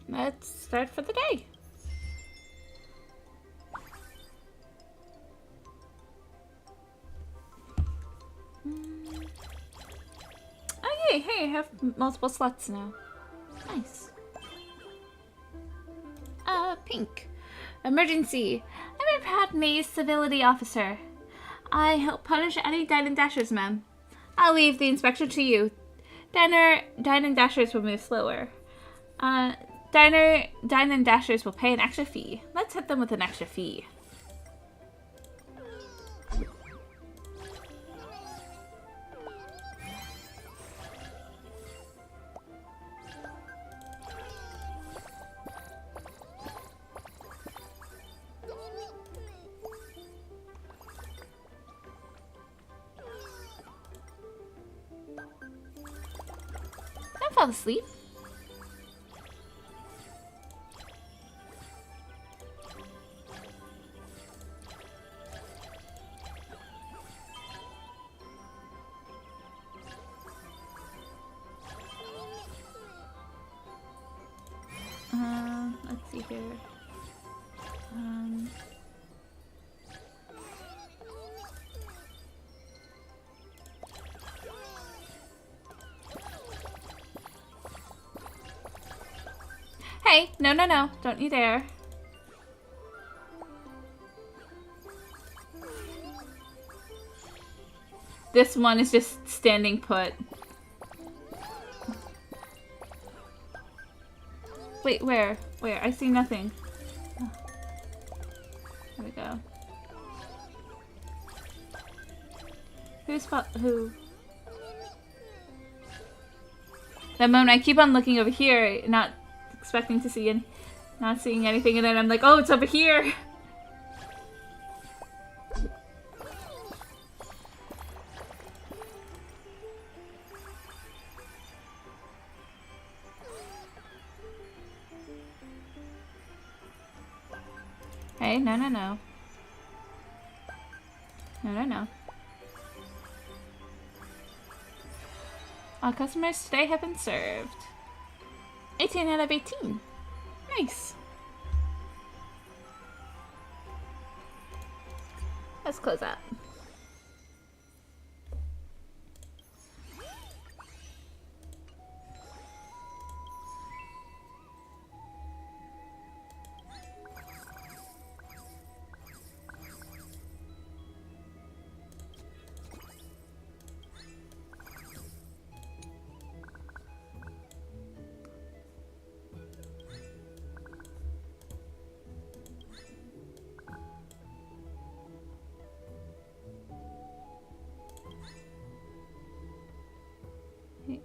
Let's start for the day. Oh yay, hey, I have multiple slots now. Nice. Pink. Emergency. I'm a proud Maze Civility Officer. I help punish any Dine and Dashers, ma'am. I'll leave the inspection to you. Dine and Dashers will move slower. Dine and Dashers will pay an extra fee. Let's hit them with an extra fee. Don't fall asleep. Let's see here. Hey, no, no, no. Don't you dare. This one is just standing put. Wait, where? Where? I see nothing. Oh. There we go. Who? That moment I keep on looking over here, not expecting to see any, not seeing anything, and then I'm like, oh, it's over here. Hey, no, no, no. No, no, no. All customers today have been served. 18 out of 18. Nice. Let's close out.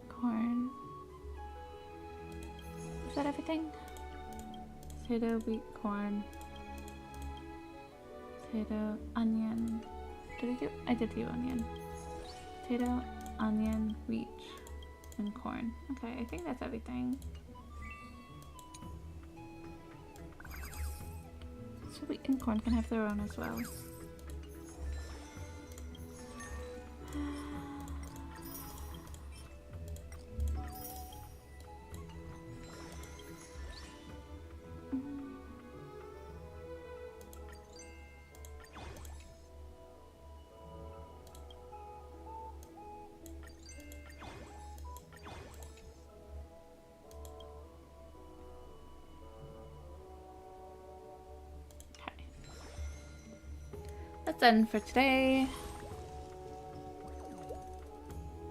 Corn. Is that everything? Potato, wheat, corn. Potato, onion. Did I do? I did do onion. Potato, onion, wheat, and corn. Okay, I think that's everything. So wheat and corn can have their own as well. That's done for today.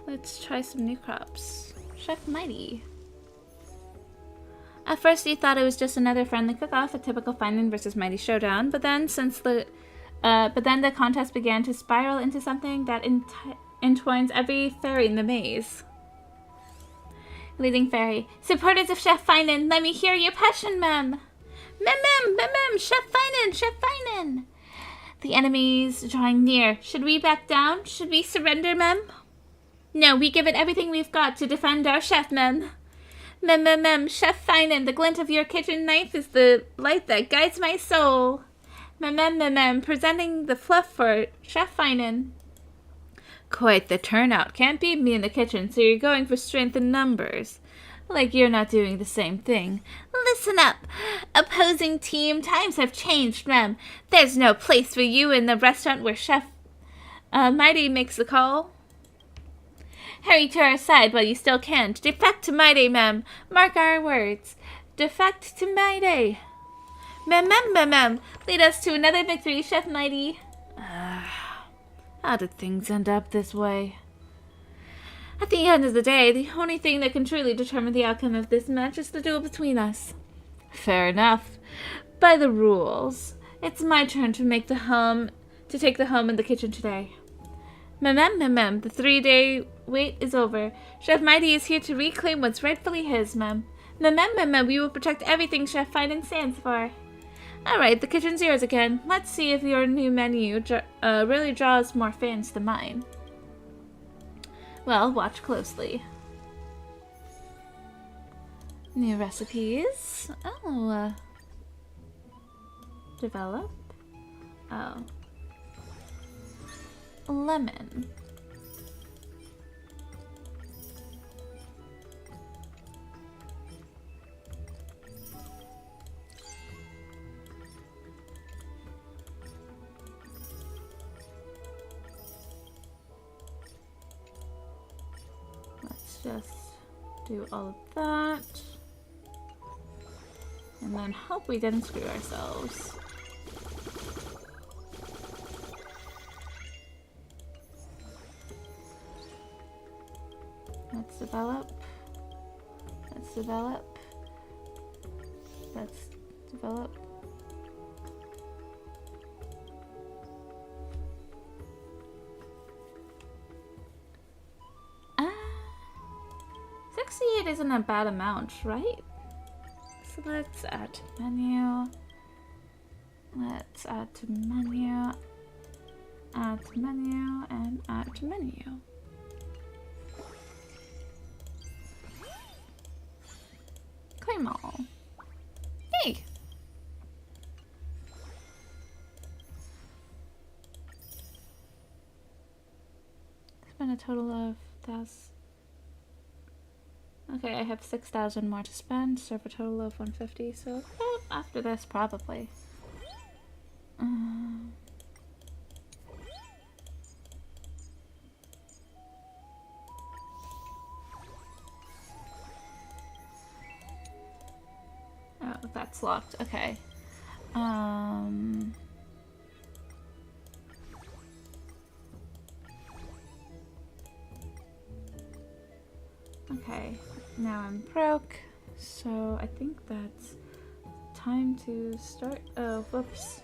Let's try some new crops. Chef Mighty. At first you thought it was just another friendly cook-off, a typical Finding versus Mighty showdown, but then since the but then the contest began to spiral into something that entwines every fairy in the maze. Leading fairy. Supporters of Chef Finan, let me hear your passion, ma'am. Ma'am, Chef Finan. The enemy's drawing near. Should we back down? Should we surrender, ma'am? No, we give it everything we've got to defend our chef, ma'am. Ma'am, Chef Finan, the glint of your kitchen knife is the light that guides my soul. Ma'am, presenting the fluff for Chef Finan. Quite the turnout. Can't beat me in the kitchen, so you're going for strength in numbers. Like you're not doing the same thing. Listen up. Opposing team, times have changed, ma'am. There's no place for you in the restaurant where Chef Mighty makes the call. Hurry to our side while you still can. Defect to Mighty, ma'am. Mark our words. Defect to Mighty. Ma'am. Lead us to another victory, Chef Mighty. How did things end up this way? At the end of the day, the only thing that can truly determine the outcome of this match is the duel between us. Fair enough. By the rules, it's my turn to take the helm in the kitchen today. Ma'am, the 3-day wait is over. Chef Mighty is here to reclaim what's rightfully his, ma'am. Ma'am, we will protect everything Chef Finan stands for. Alright, the kitchen's yours again. Let's see if your new menu really draws more fans than mine. Well, watch closely. New recipes. Oh, develop. Oh. Lemon. Let's just do all of that. And then hope we didn't screw ourselves. Let's develop. Let's develop. Let's develop. Ah, 68 isn't a bad amount, right? So let's add to menu. Let's add to menu. Add to menu and add to menu. Claim all. Hey! Spend a total of 1,000. Okay, I have 6,000 more to spend, so for a total of 150, so after this, probably. Oh, that's locked. Okay. Okay, now I'm broke, so I think that's time to start. Oh, whoops.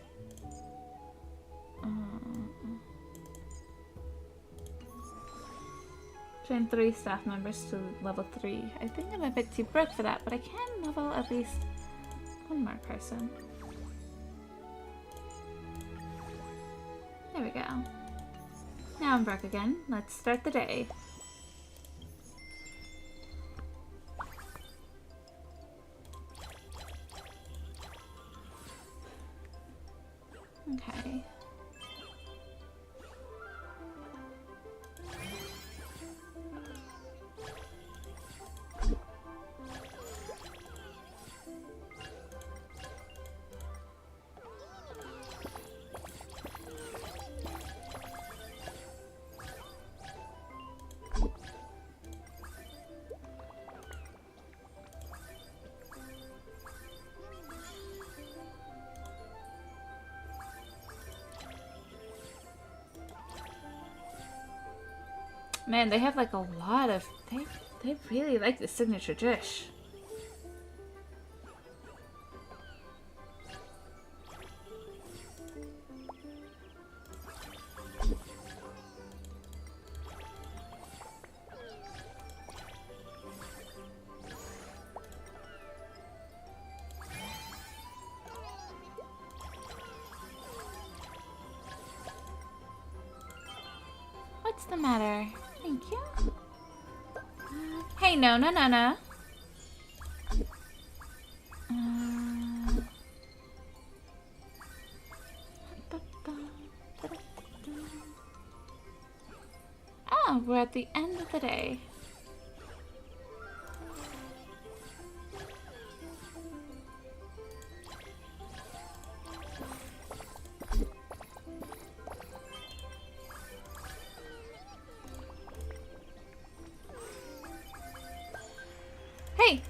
Train 3 staff members to level 3. I think I'm a bit too broke for that, but I can level at least one more person. There we go. Now I'm broke again. Let's start the day. Okay. Man, they have like a lot of... They really like the signature dish. What's the matter? Thank you. Hey, no, no, no, no. Oh, we're at the end of the day. Hey!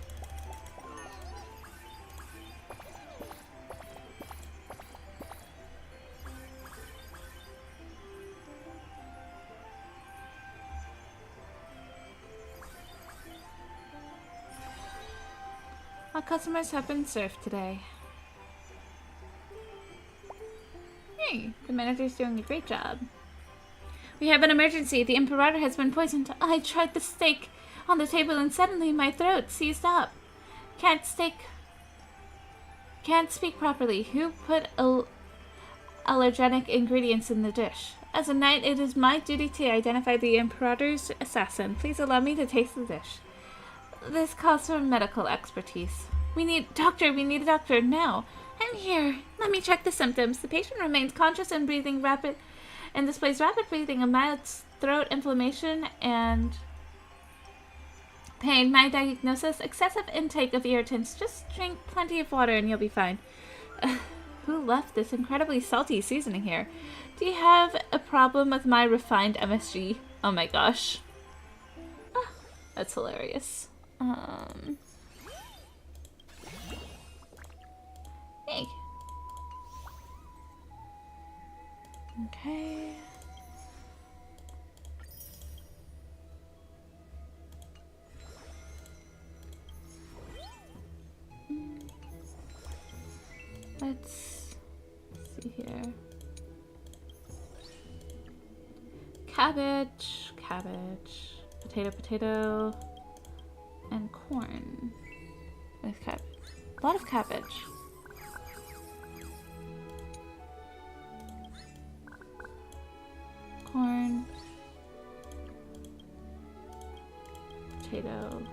All customers have been served today. Hey, the manager's doing a great job. We have an emergency. The Imperator has been poisoned. I tried the steak on the table and suddenly my throat seized up. Can't speak properly. Who put allergenic ingredients in the dish? As a knight, it is my duty to identify the Imperator's assassin. Please allow me to taste the dish. This calls for medical expertise. We need a doctor now. I'm here. Let me check the symptoms. The patient remains conscious and breathing rapid and displays rapid breathing, a mild throat inflammation, and pain. My diagnosis: excessive intake of irritants. Just drink plenty of water and you'll be fine. Who left this incredibly salty seasoning here? Do you have a problem with my refined MSG? Oh my gosh. Ah, that's hilarious. Hey. Okay. Let's see here. Cabbage, potato, and corn. With cabbage. A lot of cabbage. Corn. Potato.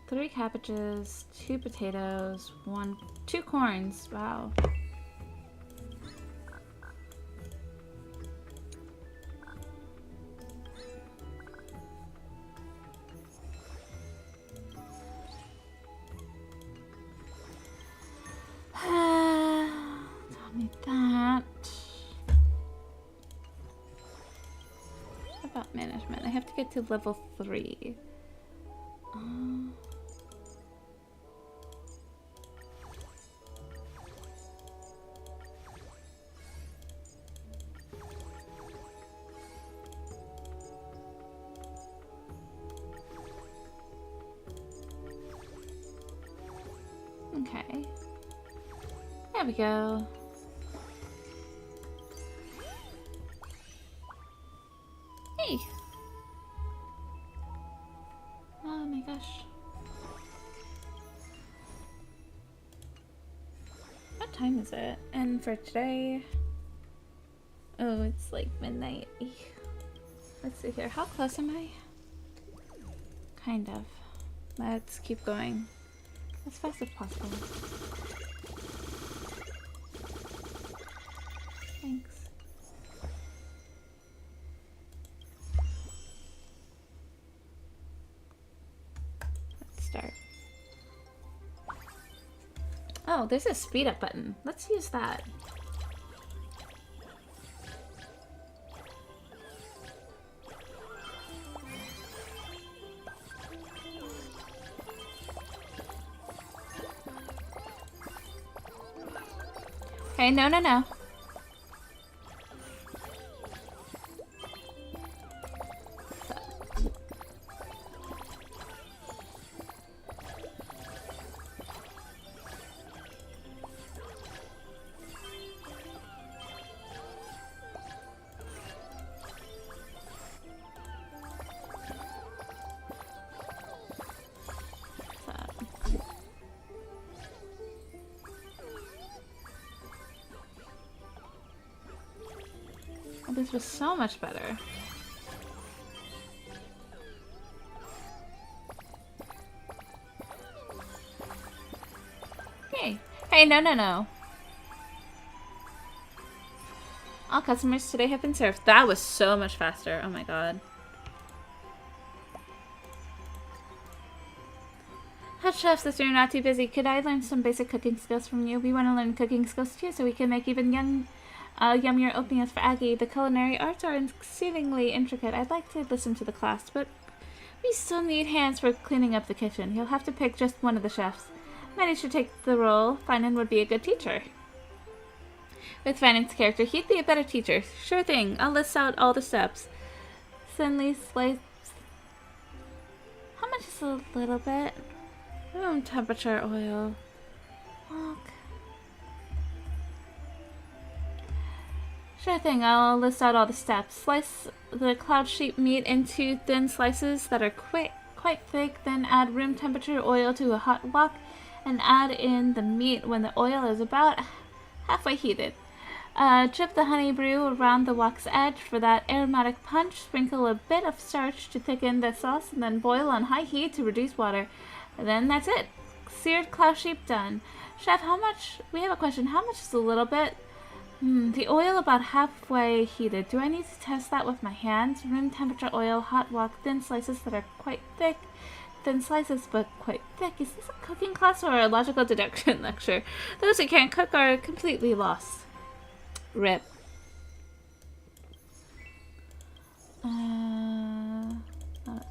3 cabbages, 2 potatoes, 2 corns. Wow. Don't need that. What about management? I have to get to level 3. Okay. There we go. Hey! Oh my gosh. What time is it? And for today... Oh, it's like midnight. Eek. Let's see here. How close am I? Kind of. Let's keep going as fast as possible. Thanks. Let's start. Oh, there's a speed up button. Let's use that. Okay, no, no, no. Oh, this was so much better. Hey. Hey, no, no, no. All customers today have been served. That was so much faster. Oh my god. Head chef, sister, you're not too busy. Could I learn some basic cooking skills from you? We want to learn cooking skills too, so we can make even yummier oatmeal for Aggie. The culinary arts are exceedingly intricate. I'd like to listen to the class, but we still need hands for cleaning up the kitchen. You'll have to pick just one of the chefs. Maddie should take the role. Finan would be a good teacher. With Finan's character, he'd be a better teacher. Sure thing. I'll list out all the steps. Thinly slice. How much is a little bit? Room temperature oil. Walk. Sure thing. I'll list out all the steps. Slice the cloud sheep meat into thin slices that are quite thick. Then add room temperature oil to a hot wok and add in the meat when the oil is about halfway heated. Chip the honey brew around the wok's edge for that aromatic punch. Sprinkle a bit of starch to thicken the sauce, and then boil on high heat to reduce water. And then that's it. Seared cloud sheep done. Chef, how much? We have a question. How much is a little bit? The oil about halfway heated. Do I need to test that with my hands? Room temperature oil, hot wok, thin slices that are quite thick. Thin slices but quite thick. Is this a cooking class or a logical deduction lecture? Those who can't cook are completely lost. Rip.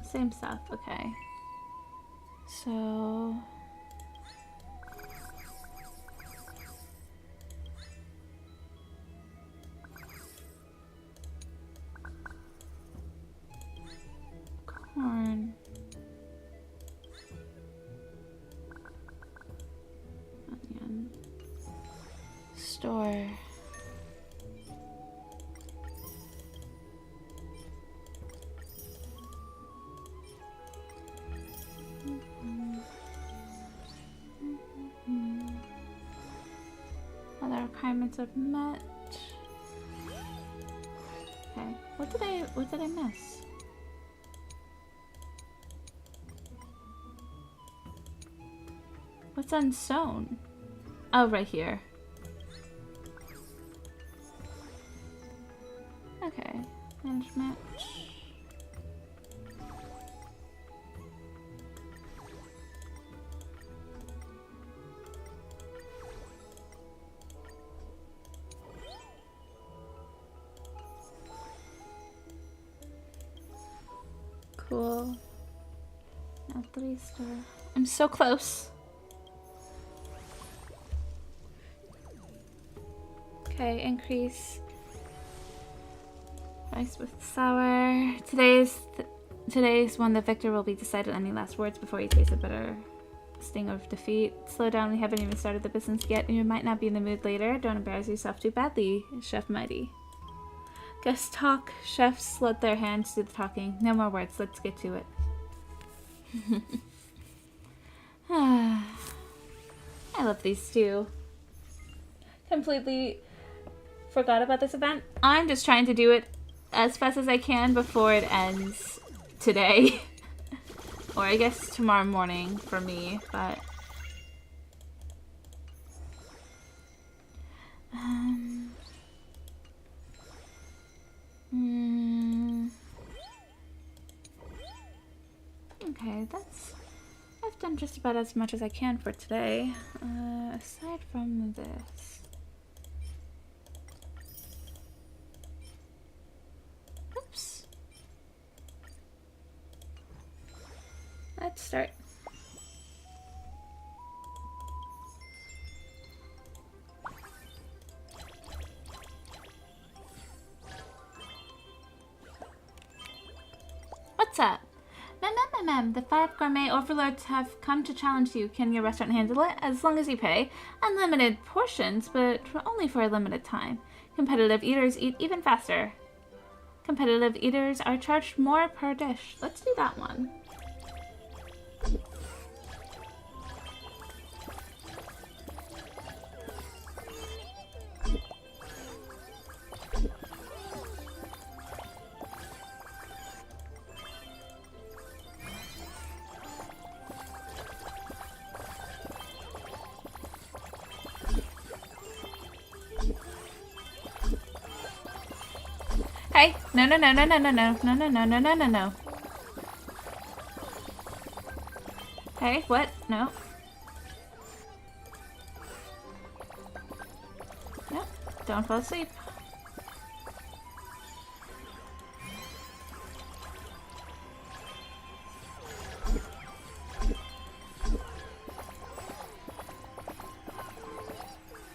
Same stuff, okay. So... corn. Onion. Store. All the requirements are met. Okay. What did I miss? What's unsewn? Oh, right here. Okay. Management. Cool. Now 3-star. I'm so close. Okay, increase rice with sour. Today's when the victor will be decided. Any last words before you taste the bitter sting of defeat? Slow down, we haven't even started the business yet. You might not be in the mood later. Don't embarrass yourself too badly, Chef Mighty. Guest talk. Chefs let their hands do the talking. No more words, let's get to it. I love these two. Completely forgot about this event. I'm just trying to do it as fast as I can before it ends today. Or I guess tomorrow morning for me, but... Okay, I've done just about as much as I can for today. Aside from this... Oops. Let's start. What's up? Ma'am, the 5 gourmet overlords have come to challenge you. Can your restaurant handle it? As long as you pay. Unlimited portions, but only for a limited time. Competitive eaters eat even faster. Competitive eaters are charged more per dish. Let's do that one. Hey, no, no, no, no, no, no, no, no, no, no, no, no, no, no. Hey, what? No. No, don't fall asleep.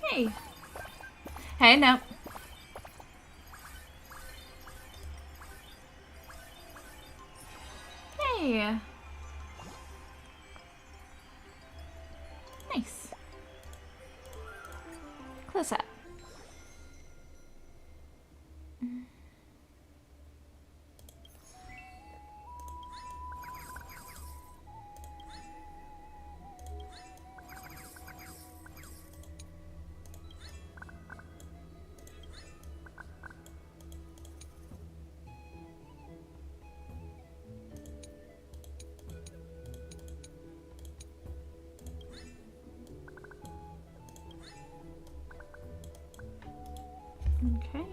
Hey. Hey, no. Hey. Nice. Close up. Okay.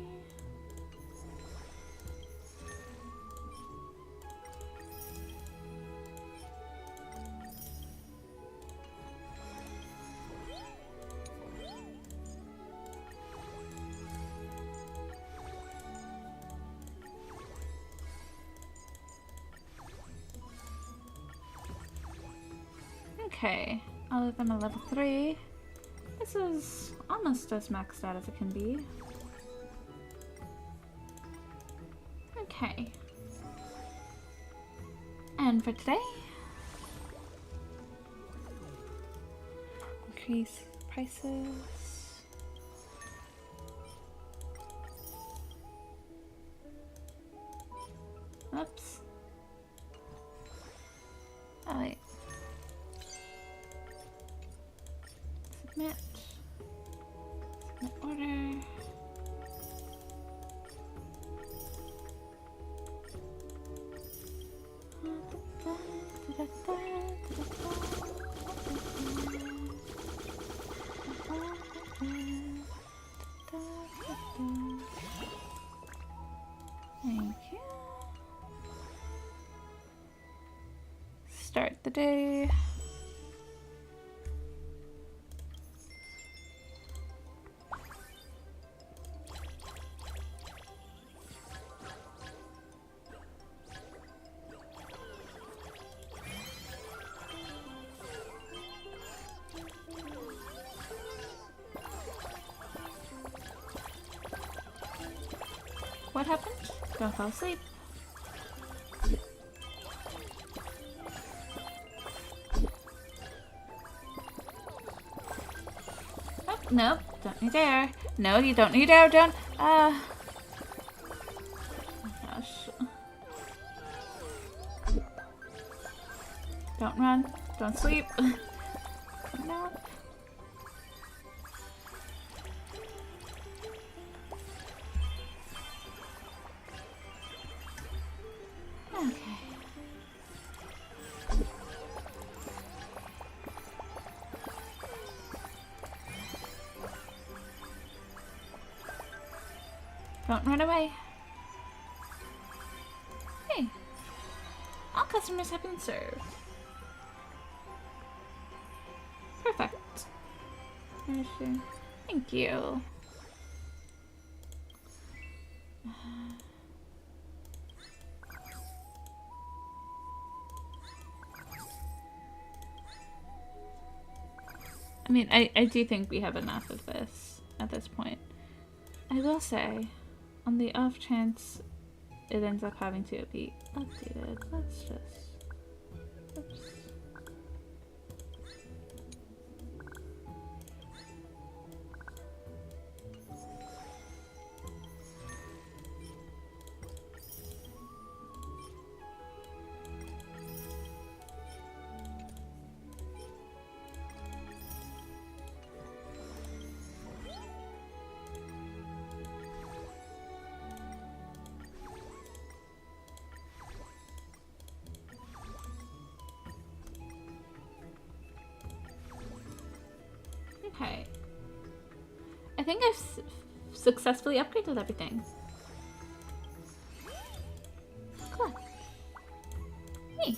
Okay, all of them are level 3. This is almost as maxed out as it can be. Okay. And for today, increase prices. Oops. Oh wait. Submit. Submit order. Thank you. Start the day. What happened? Don't fall asleep. Oh, no, don't you dare. No, you don't you dare, don't. Oh gosh. Don't run. Don't sleep. No. Okay. Don't run away. Hey. All customers have been served. Perfect. Thank you. I mean, I do think we have enough of this at this point. I will say, on the off chance it ends up having to be updated, let's just... Oops. Okay. I think I've successfully upgraded everything. left. Me.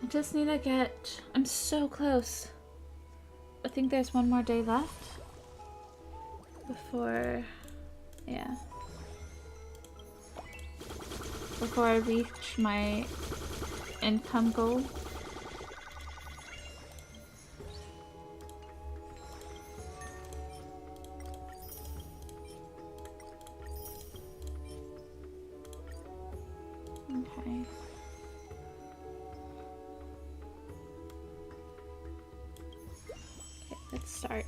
I just need to get... I'm so close. I think there's one more day left. Before... Yeah. Before I reach my income goal. Okay. Okay, let's start.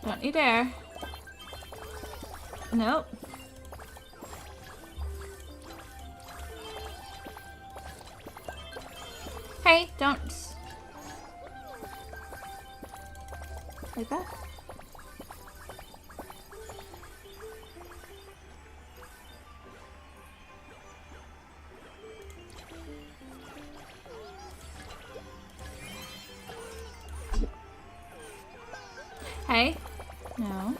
Don't you dare. Nope. Hey, don't. Like that? Hey. No.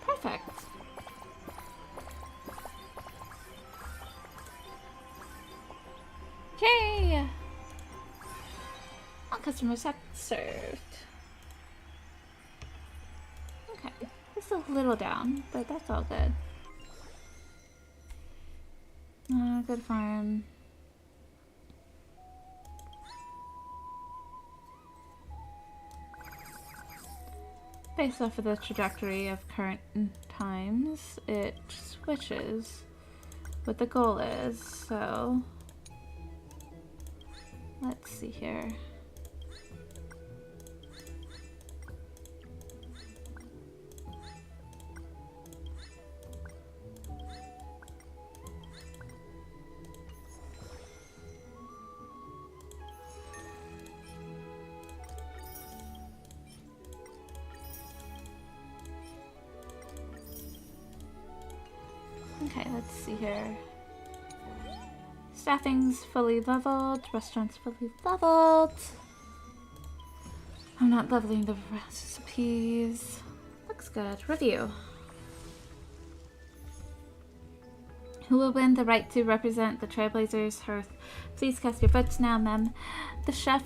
Perfect. Okay. All customers have served. Okay. It's a little down, but that's all good. Good farm. Based off of the trajectory of current times, it switches what the goal is, so let's see here. Okay, let's see here. Staffing's fully leveled, restaurant's fully leveled. I'm not leveling the recipes. Looks good. Review. Who will win the right to represent the Trailblazers' hearth? Please cast your votes now, ma'am. The chef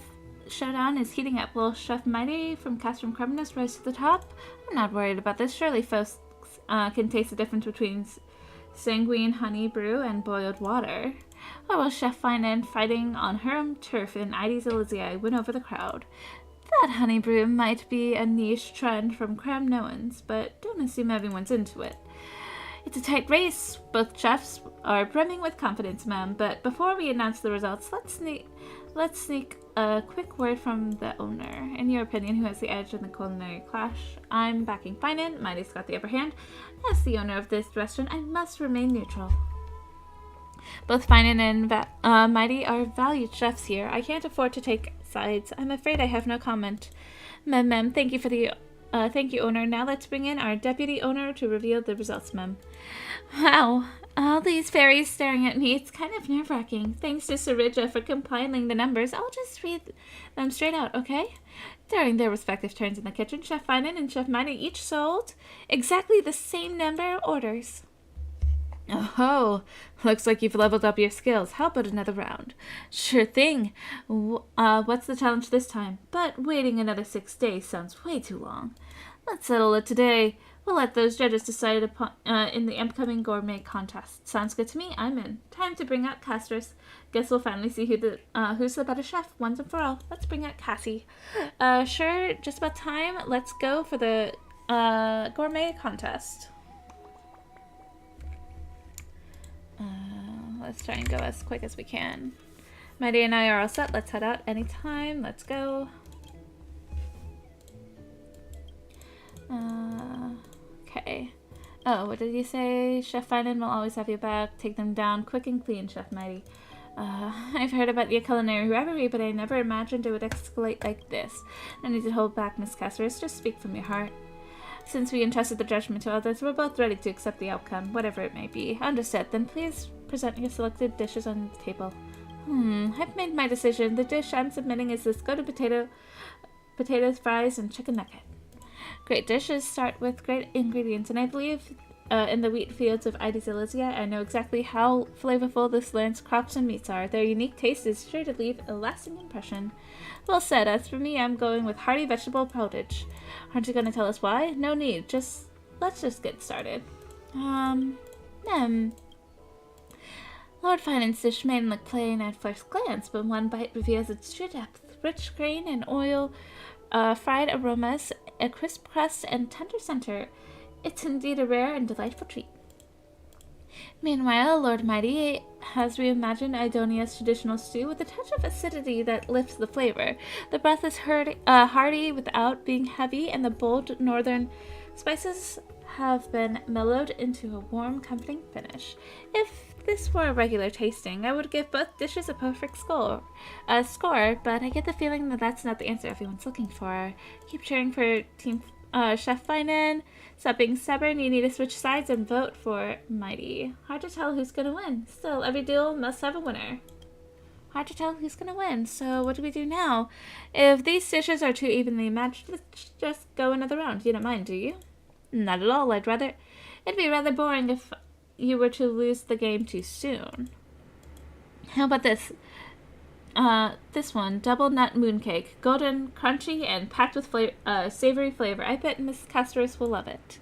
showdown is heating up. Will Chef Mighty from Castrum Creminous rise to the top? I'm not worried about this. Surely folks can taste the difference between sanguine honey brew and boiled water. Or will Chef Finan fighting on her own turf in Ides Elysiae win over the crowd? That honey brew might be a niche trend from Cramnoans, but don't assume everyone's into it. It's a tight race. Both chefs are brimming with confidence, ma'am, but before we announce the results, let's sneak a quick word from the owner. In your opinion, who has the edge in the culinary clash? I'm backing Finan. Mighty's got the upper hand. As the owner of this restaurant, I must remain neutral. Both Finan and Mighty are valued chefs here. I can't afford to take sides. I'm afraid I have no comment. Mem, thank you for the thank you, owner. Now let's bring in our deputy owner to reveal the results, ma'am. Wow, all these fairies staring at me. It's kind of nerve-wracking. Thanks to Sarija for compiling the numbers. I'll just read them straight out, okay? During their respective turns in the kitchen, Chef Finan and Chef Mighty each sold exactly the same number of orders. Oh, looks like you've leveled up your skills. How about another round? Sure thing. What's the challenge this time? But waiting another 6 days sounds way too long. Let's settle it today. We'll let those judges decide upon in the upcoming gourmet contest. Sounds good to me. I'm in. Time to bring out casters. Guess we'll finally see who's the better chef once and for all. Let's bring out Cassie. Sure, just about time. Let's go for the gourmet contest. Let's try and go as quick as we can. Mighty and I are all set. Let's head out anytime. Let's go. Okay. Oh, what did you say? Chef Finan will always have your back. Take them down quick and clean, Chef Mighty. I've heard about your culinary rivalry, but I never imagined it would escalate like this. No need to hold back, Miss Casseris. Just speak from your heart. Since we entrusted the judgment to others, we're both ready to accept the outcome, whatever it may be. Understood. Then please present your selected dishes on the table. I've made my decision. The dish I'm submitting is this go-to potatoes, fries, and chicken nugget. Great dishes start with great ingredients, and I believe in the wheat fields of Ida Silesia, I know exactly how flavorful this land's crops and meats are. Their unique taste is sure to leave a lasting impression. Well said. As for me, I'm going with hearty vegetable pottage. Aren't you going to tell us why? No need. Let's just get started. Lord Finance dish may look plain at first glance, but one bite reveals its true depth. Rich grain and oil, fried aromas, a crisp crust, and tender center. It's indeed a rare and delightful treat. Meanwhile, Lord Mighty has reimagined Idonia's traditional stew with a touch of acidity that lifts the flavor. The broth is hearty without being heavy, and the bold northern spices have been mellowed into a warm, comforting finish. If this were a regular tasting, I would give both dishes a perfect score, but I get the feeling that that's not the answer everyone's looking for. Keep cheering for Team Chef Finan. Stop being stubborn, you need to switch sides and vote for Mighty. Hard to tell who's gonna win. Still, every duel must have a winner. Hard to tell who's gonna win, so what do we do now? If these dishes are too evenly matched, let's just go another round. You don't mind, do you? Not at all. It'd be rather boring if you were to lose the game too soon. How about this? This one, double nut mooncake, golden, crunchy, and packed with savory flavor. I bet Miss Casseris will love it.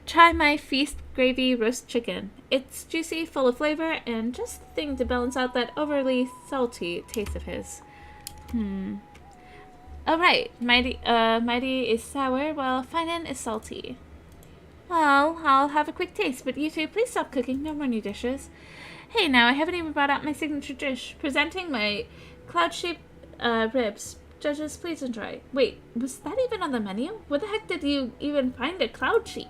Try my feast gravy roast chicken. It's juicy, full of flavor, and just the thing to balance out that overly salty taste of his. Oh right, Mighty is sour, while Finan is salty. Well, I'll have a quick taste, but you two, please stop cooking. No more new dishes. Hey, now, I haven't even brought out my signature dish. Presenting my cloud-shaped ribs. Judges, please enjoy. Wait, was that even on the menu? Where the heck did you even find a cloud sheep?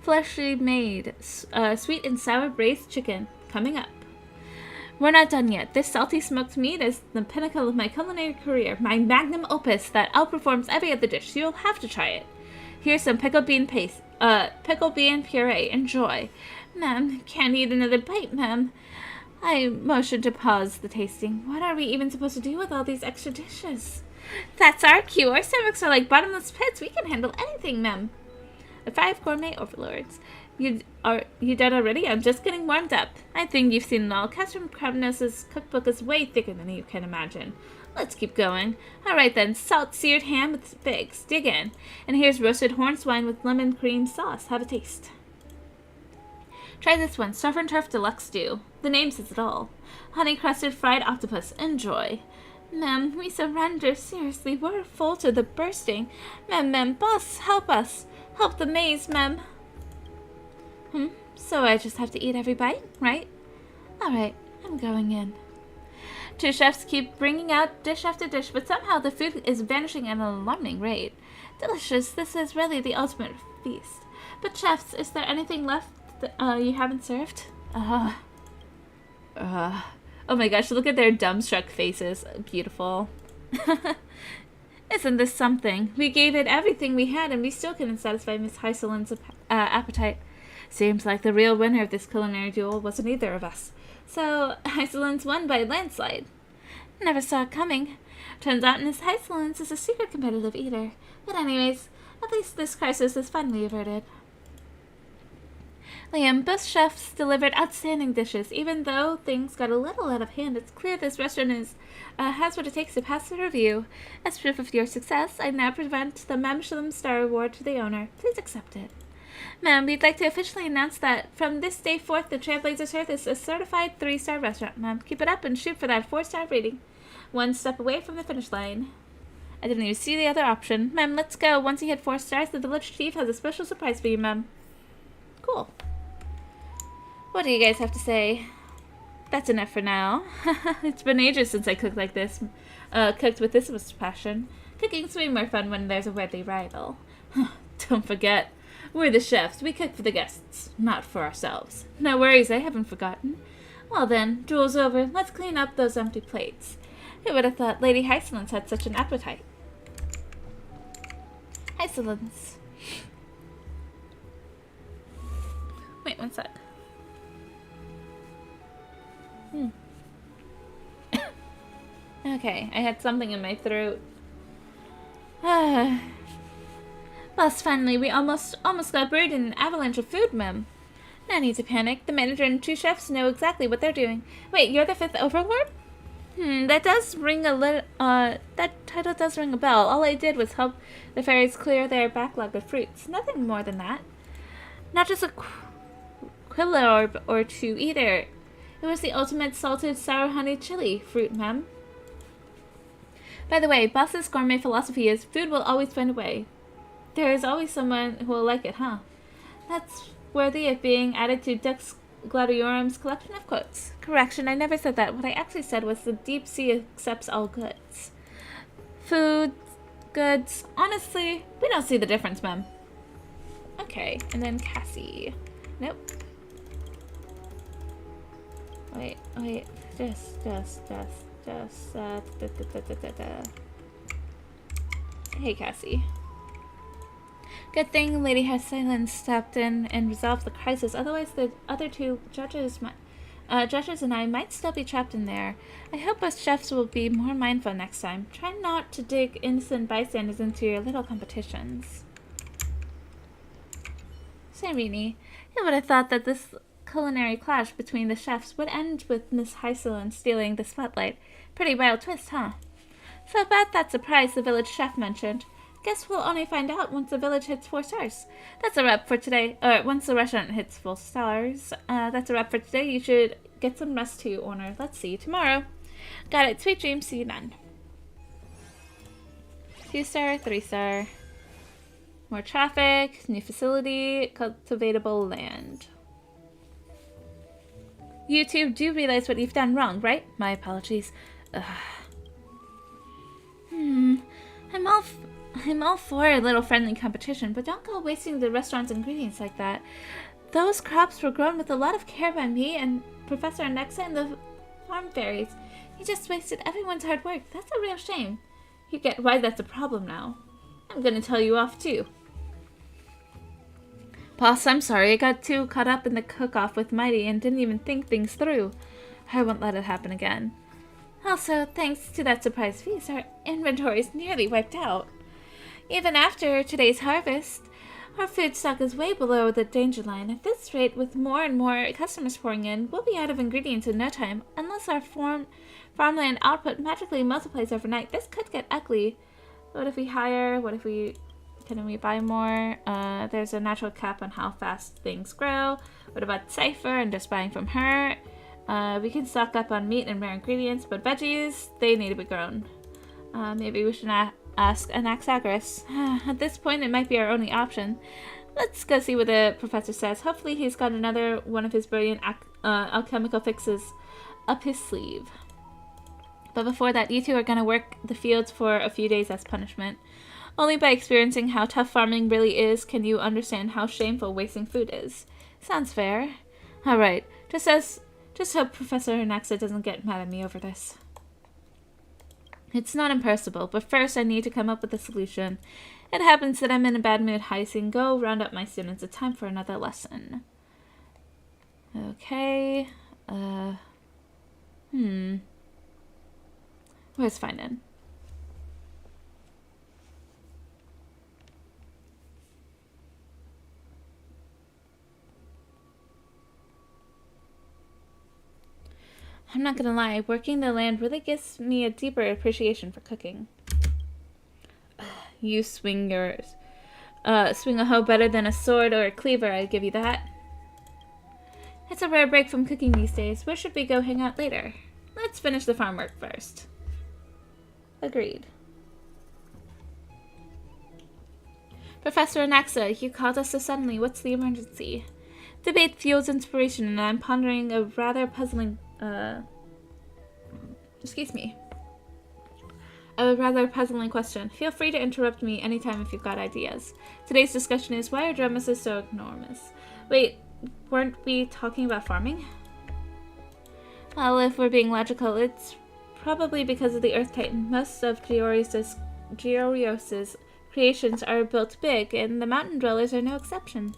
Freshly made, sweet and sour braised chicken. Coming up. We're not done yet. This salty smoked meat is the pinnacle of my culinary career. My magnum opus that outperforms every other dish. You'll have to try it. Here's some pickled bean puree. Enjoy. Ma'am, can't eat another bite, ma'am. I motioned to pause the tasting. What are we even supposed to do with all these extra dishes? That's our cue. Our stomachs are like bottomless pits. We can handle anything, ma'am. The 5 gourmet overlords. You done already? I'm just getting warmed up. I think you've seen it all. Catherine Krabnos' cookbook is way thicker than you can imagine. Let's keep going. All right then, salt-seared ham with figs. Dig in. And here's roasted horn swine with lemon cream sauce. Have a taste. Try this one, surf and turf deluxe stew. The name says it all. Honey-crusted fried octopus. Enjoy. Ma'am, we surrender. Seriously, we're full to the bursting. Ma'am, boss, help us. Help the maze, ma'am. So I just have to eat every bite, right? All right, I'm going in. 2 chefs keep bringing out dish after dish, but somehow the food is vanishing at an alarming rate. Delicious. This is really the ultimate feast. But chefs, is there anything left that you haven't served? Oh my gosh, look at their dumbstruck faces. Beautiful. Isn't this something? We gave it everything we had, and we still couldn't satisfy Miss Heiselin's appetite. Seems like the real winner of this culinary duel wasn't either of us. So, Heiselin's won by a landslide. Never saw it coming. Turns out Miss Heiselins is a secret competitive eater. But anyways, at least this crisis is finally averted. Liam, both chefs delivered outstanding dishes. Even though things got a little out of hand, it's clear this restaurant has what it takes to pass the review. As proof of your success, I now present the Michelin Star Award to the owner. Please accept it. Ma'am, we'd like to officially announce that from this day forth, the Trailblazers Earth is a certified 3-star restaurant, ma'am. Keep it up and shoot for that 4-star rating. 1 step away from the finish line. I didn't even see the other option. Ma'am, let's go. Once you hit 4 stars, the village chief has a special surprise for you, ma'am. Cool. What do you guys have to say? That's enough for now. It's been ages since I cooked like this. Cooked with this much passion. Cooking's way more fun when there's a worthy rival. Don't forget, we're the chefs. We cook for the guests, not for ourselves. No worries, I haven't forgotten. Well then, duel's over. Let's clean up those empty plates. Who would have thought Lady Hysolence had such an appetite? Hysolence. Wait one sec. Okay, I had something in my throat. Boss, finally, we almost got buried in an avalanche of food, ma'am. No need to panic. The manager and 2 chefs know exactly what they're doing. Wait, you're the 5th overlord? That does ring a that title does ring a bell. All I did was help the fairies clear their backlog of fruits. Nothing more than that. Not just a quilla or 2 either. It was the ultimate salted sour honey chili fruit, ma'am. By the way, Boss's gourmet philosophy is food will always find a way. There is always someone who will like it, huh? That's worthy of being added to Dux Gladiorum's collection of quotes. Correction, I never said that. What I actually said was the deep sea accepts all goods. Food, goods, honestly, we don't see the difference, ma'am. Okay, and then Cassie. Nope. Wait, just, Hey, Cassie. Good thing Lady Hysolence stepped in and resolved the crisis. Otherwise, the other 2 judges and I might still be trapped in there. I hope us chefs will be more mindful next time. Try not to dig innocent bystanders into your little competitions. Say, Rini, who would have thought that this culinary clash between the chefs would end with Miss Hysolence stealing the spotlight? Pretty wild twist, huh? So about that surprise the village chef mentioned. Guess we'll only find out once the village hits 4 stars. That's a wrap for today. Once the restaurant hits 4 stars. That's a wrap for today. You should get some rest too, Honor. Let's see you tomorrow. Got it. Sweet dreams. See you then. 2 star, 3 star. More traffic. New facility. Cultivatable land. You two do realize what you've done wrong, right? My apologies. I'm all for a little friendly competition, but don't go wasting the restaurant's ingredients like that. Those crops were grown with a lot of care by me and Professor Nexa and the farm fairies. You just wasted everyone's hard work. That's a real shame. You get why that's a problem now. I'm gonna tell you off too. Boss, I'm sorry. I got too caught up in the cook-off with Mighty and didn't even think things through. I won't let it happen again. Also, thanks to that surprise feast, our inventory's nearly wiped out. Even after today's harvest, our food stock is way below the danger line. At this rate, with more and more customers pouring in, we'll be out of ingredients in no time. Unless our farmland output magically multiplies overnight, this could get ugly. What if we hire? Can we buy more? There's a natural cap on how fast things grow. What about Cypher and just buying from her? We can stock up on meat and rare ingredients, but veggies, they need to be grown. Maybe we should ask Anaxagoras. At this point, it might be our only option. Let's go see what the professor says. Hopefully he's got another one of his brilliant alchemical fixes up his sleeve. But before that, you two are going to work the fields for a few days as punishment. Only by experiencing how tough farming really is can you understand how shameful wasting food is. Sounds fair. Alright, just hope Professor Nexa doesn't get mad at me over this. It's not impossible, but first I need to come up with a solution. It happens that I'm in a bad mood, Hyacinth. Go round up my students. It's time for another lesson. Okay. Where's Finan? I'm not gonna lie, working the land really gives me a deeper appreciation for cooking. You swing a hoe better than a sword or a cleaver, I give you that. It's a rare break from cooking these days. Where should we go hang out later? Let's finish the farm work first. Agreed. Professor Anaxa, you called us so suddenly. What's the emergency? Debate fuels inspiration, and I'm pondering a rather puzzling a rather puzzling question. Feel free to interrupt me anytime if you've got ideas. Today's discussion is why are drummuses so enormous? Wait, weren't we talking about farming? Well, if we're being logical, it's probably because of the Earth Titan. Most of Georios's creations are built big, and the mountain dwellers are no exception.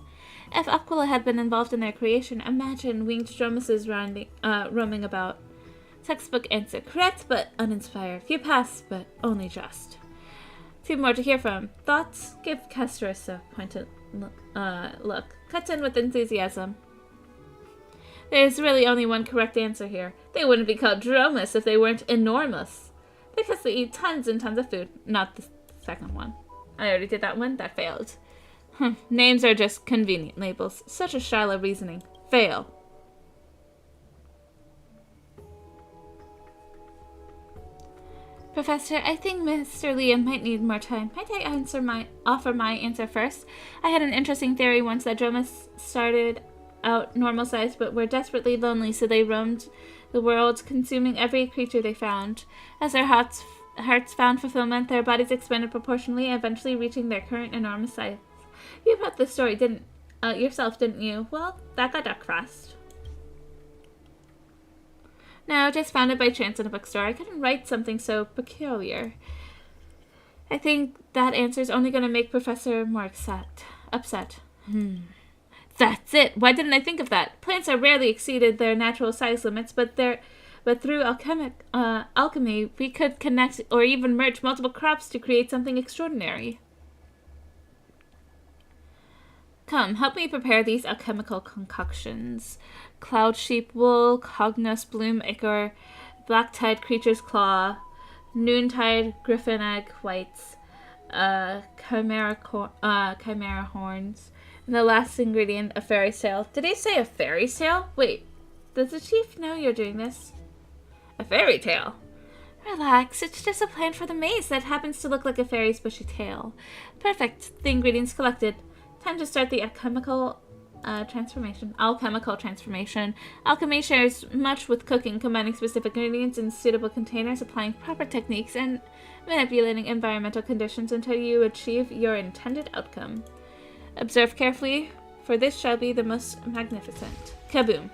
If Aquila had been involved in their creation, imagine winged drummuses roaming about. Textbook answer. Correct, but uninspired. You pass, but only just. Two more to hear from. Thoughts? Give Castros a pointed look. Cuts in with enthusiasm. There's really only one correct answer here. They wouldn't be called dromos if they weren't enormous. Because they eat tons and tons of food. Not the second one. I already did that one. That failed. Names are just convenient labels. Such a shallow reasoning. Fail. Professor, I think Mr. Liam might need more time. Might I offer my answer first? I had an interesting theory once that dromos started out normal sized but were desperately lonely, so they roamed the world, consuming every creature they found. As their hearts found fulfillment, their bodies expanded proportionally, eventually reaching their current enormous size. You wrote this story, yourself, didn't you? Well, that got duck fast. No, just found it by chance in a bookstore. I couldn't write something so peculiar. I think that answer's only going to make Professor more upset. That's it. Why didn't I think of that? Plants are rarely exceeded their natural size limits, but through alchemy, we could connect or even merge multiple crops to create something extraordinary. Come, help me prepare these alchemical concoctions. Cloud sheep wool, cognos bloom ichor, black-tide creature's claw, noontide griffin egg whites, chimera horns, and the last ingredient, a fairy tale. Did he say a fairy tale? Wait, does the chief know you're doing this? A fairy tale? Relax, it's just a plan for the maze that happens to look like a fairy's bushy tail. Perfect, the ingredients collected. Time to start the alchemical transformation. Alchemy shares much with cooking, combining specific ingredients in suitable containers, applying proper techniques, and manipulating environmental conditions until you achieve your intended outcome. Observe carefully, for this shall be the most magnificent. Kaboom.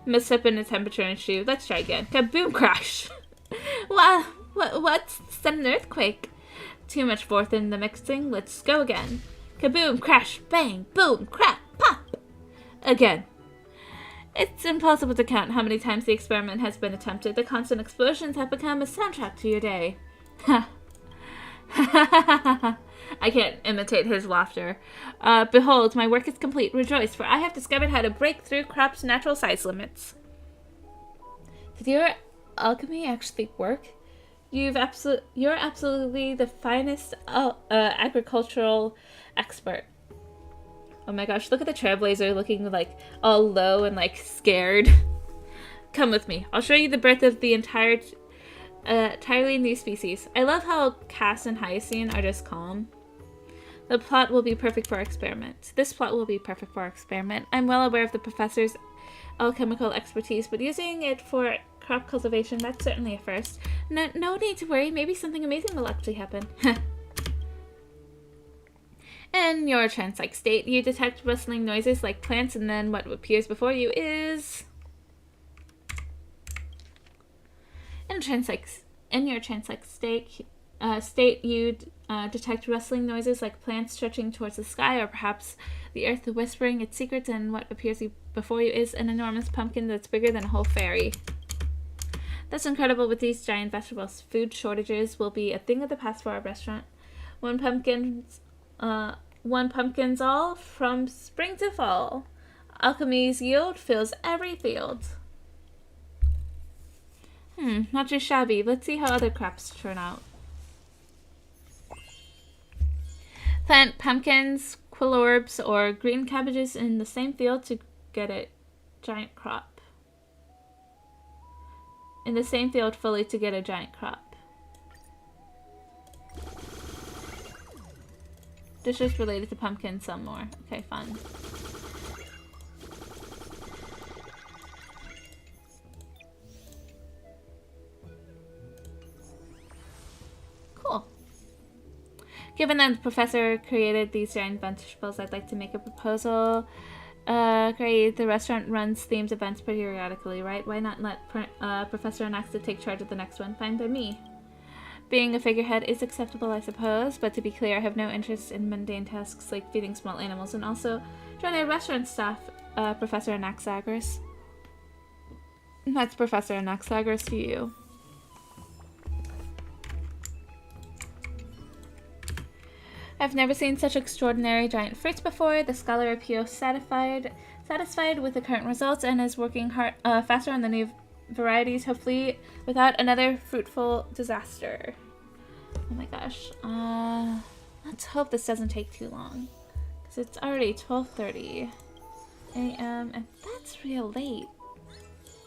Mishap in the temperature and shoe. Let's try again. Kaboom crash. Wow, what's an earthquake? Too much forth in the mixing. Let's go again. Kaboom, crash, bang, boom, crack, pop! Again. It's impossible to count how many times the experiment has been attempted. The constant explosions have become a soundtrack to your day. Ha. I can't imitate his laughter. Behold, my work is complete. Rejoice, for I have discovered how to break through crops' natural size limits. Did your alchemy actually work? You're absolutely the finest agricultural expert. Oh my gosh, look at the trailblazer looking like all low and like scared. Come with me. I'll show you the birth of the entirely new species. I love how Cass and Hyacine are just calm. The plot will be perfect for our experiment. This plot will be perfect for our experiment. I'm well aware of the professor's alchemical expertise, but using it for crop cultivation, that's certainly a first. No need to worry. Maybe something amazing will actually happen. In your trance-like state, you detect rustling noises like plants, and then what appears before you is... In your trance-like state, you detect rustling noises like plants stretching towards the sky, or perhaps the earth whispering its secrets, and what appears before you is an enormous pumpkin that's bigger than a whole fairy. That's incredible with these giant vegetables. Food shortages will be a thing of the past for our restaurant. One pumpkin's all from spring to fall. Alchemy's yield fills every field. Not too shabby. Let's see how other crops turn out. Plant pumpkins, quillorbs, or green cabbages in the same field to get a giant crop. In the same field fully to get a giant crop. Dishes related to pumpkins, some more. Okay, fun. Given that the professor created these giant vegetables, I'd like to make a proposal. Great. The restaurant runs themed events periodically, right? Why not let Professor Anaxa take charge of the next one? Fine by me. Being a figurehead is acceptable, I suppose, but to be clear, I have no interest in mundane tasks like feeding small animals and also joining restaurant staff, Professor Anaxagoras. That's Professor Anaxagoras to you. I've never seen such extraordinary giant fruits before. The scholar appears satisfied with the current results and is working hard, faster on the new varieties, hopefully without another fruitful disaster. Oh my gosh. Let's hope this doesn't take too long, because it's already 12:30 a.m. and that's real late,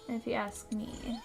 if you ask me.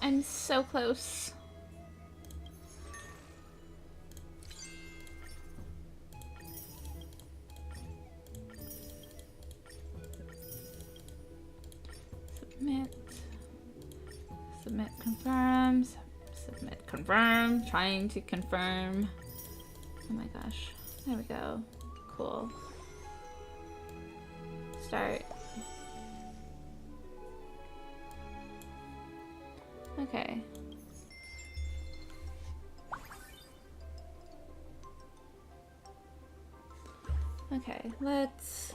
I'm so close. Submit. Submit, confirm. Submit, confirm. Trying to confirm. Oh my gosh. There we go. Cool. Start. Okay. Okay, let's...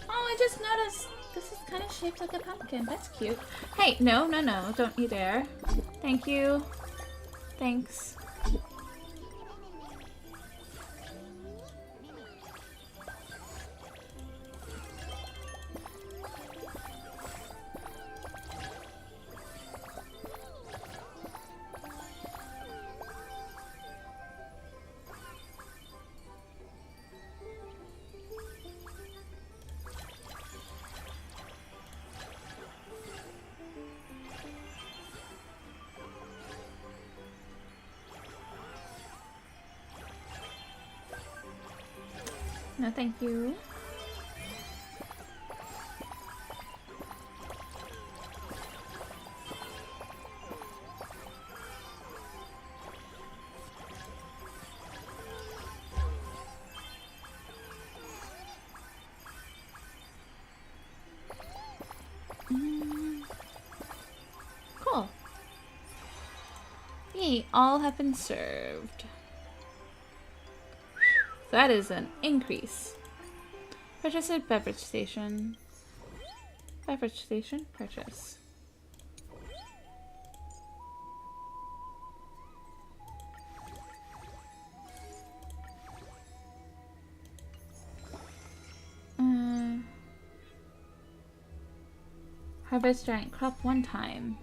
Oh, I just noticed this is kind of shaped like a pumpkin. That's cute. Hey, no, no, no, don't you dare. Thank you. Thanks. No, thank you. Cool. Yay, all have been served. That is an increase. Purchase at beverage station. Beverage station, purchase. Harvest giant crop one time.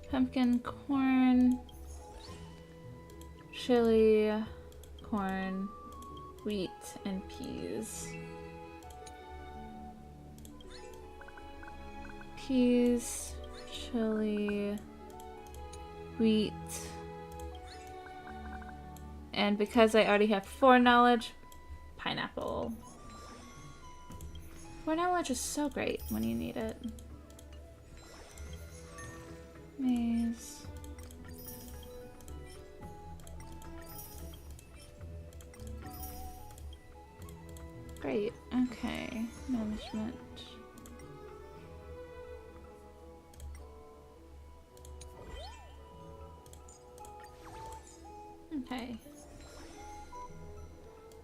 Pumpkin, corn, chili, corn, wheat, and peas. Peas, chili, wheat, and because I already have 4 knowledge, pineapple. 4 knowledge is so great when you need it. Maize. Great. Okay. Management. Okay.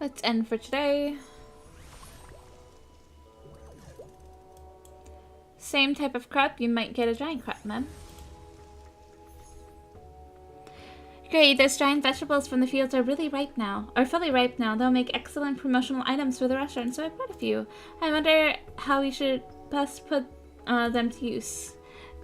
Let's end for today. Same type of crop, you might get a giant crop, ma'am. Great, those giant vegetables from the fields are really ripe now. Are fully ripe now. They'll make excellent promotional items for the restaurant, so I brought a few. I wonder how we should best put them to use.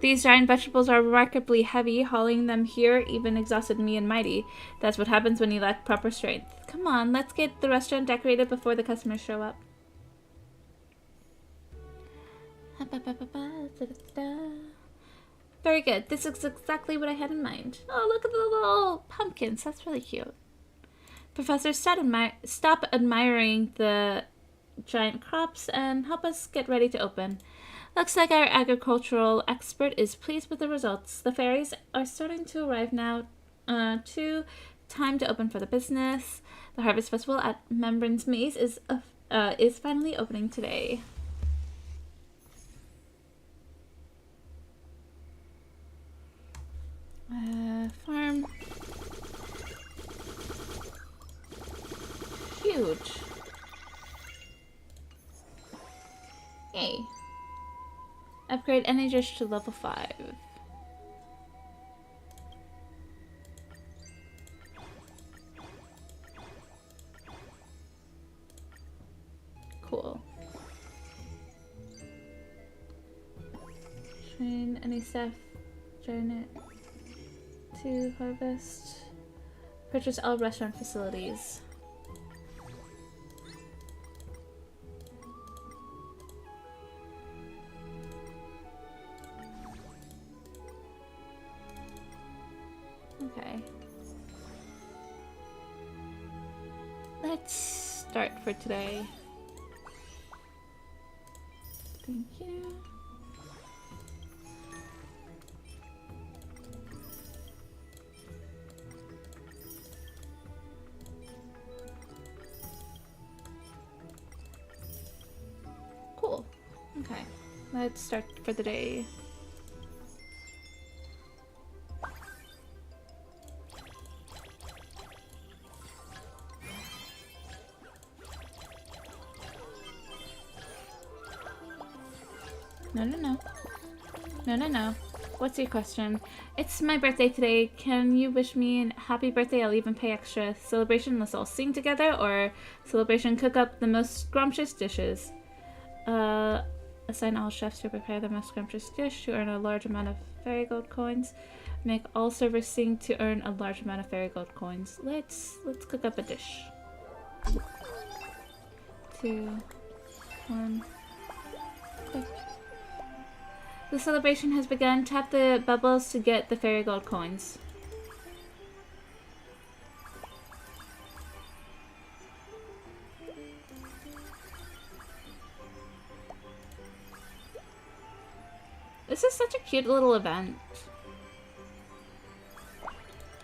These giant vegetables are remarkably heavy. Hauling them here even exhausted me and Mighty. That's what happens when you lack proper strength. Come on, let's get the restaurant decorated before the customers show up. Very good. This is exactly what I had in mind. Oh, look at the little pumpkins. That's really cute. Professor, stop admiring the giant crops and help us get ready to open. Looks like our agricultural expert is pleased with the results. The fairies are starting to arrive now, too. Time to open for the business. The Harvest Festival at Membran's Maze is finally opening today. Farm. Huge. Yay. Upgrade any dish to level 5. Cool. Train any staff. Join it. To harvest. Purchase all restaurant facilities. Okay. Let's start for today. Thank you. Cool. Okay. Let's start for the day. No. What's your question? It's my birthday today. Can you wish me a happy birthday? I'll even pay extra. Celebration, let's all sing together, or celebration, cook up the most scrumptious dishes. Assign all chefs to prepare the most scrumptious dish to earn a large amount of fairy gold coins. Make all servers sing to earn a large amount of fairy gold coins. Let's cook up a dish. 2, 1. Click. The celebration has begun. Tap the bubbles to get the fairy gold coins. This is such a cute little event.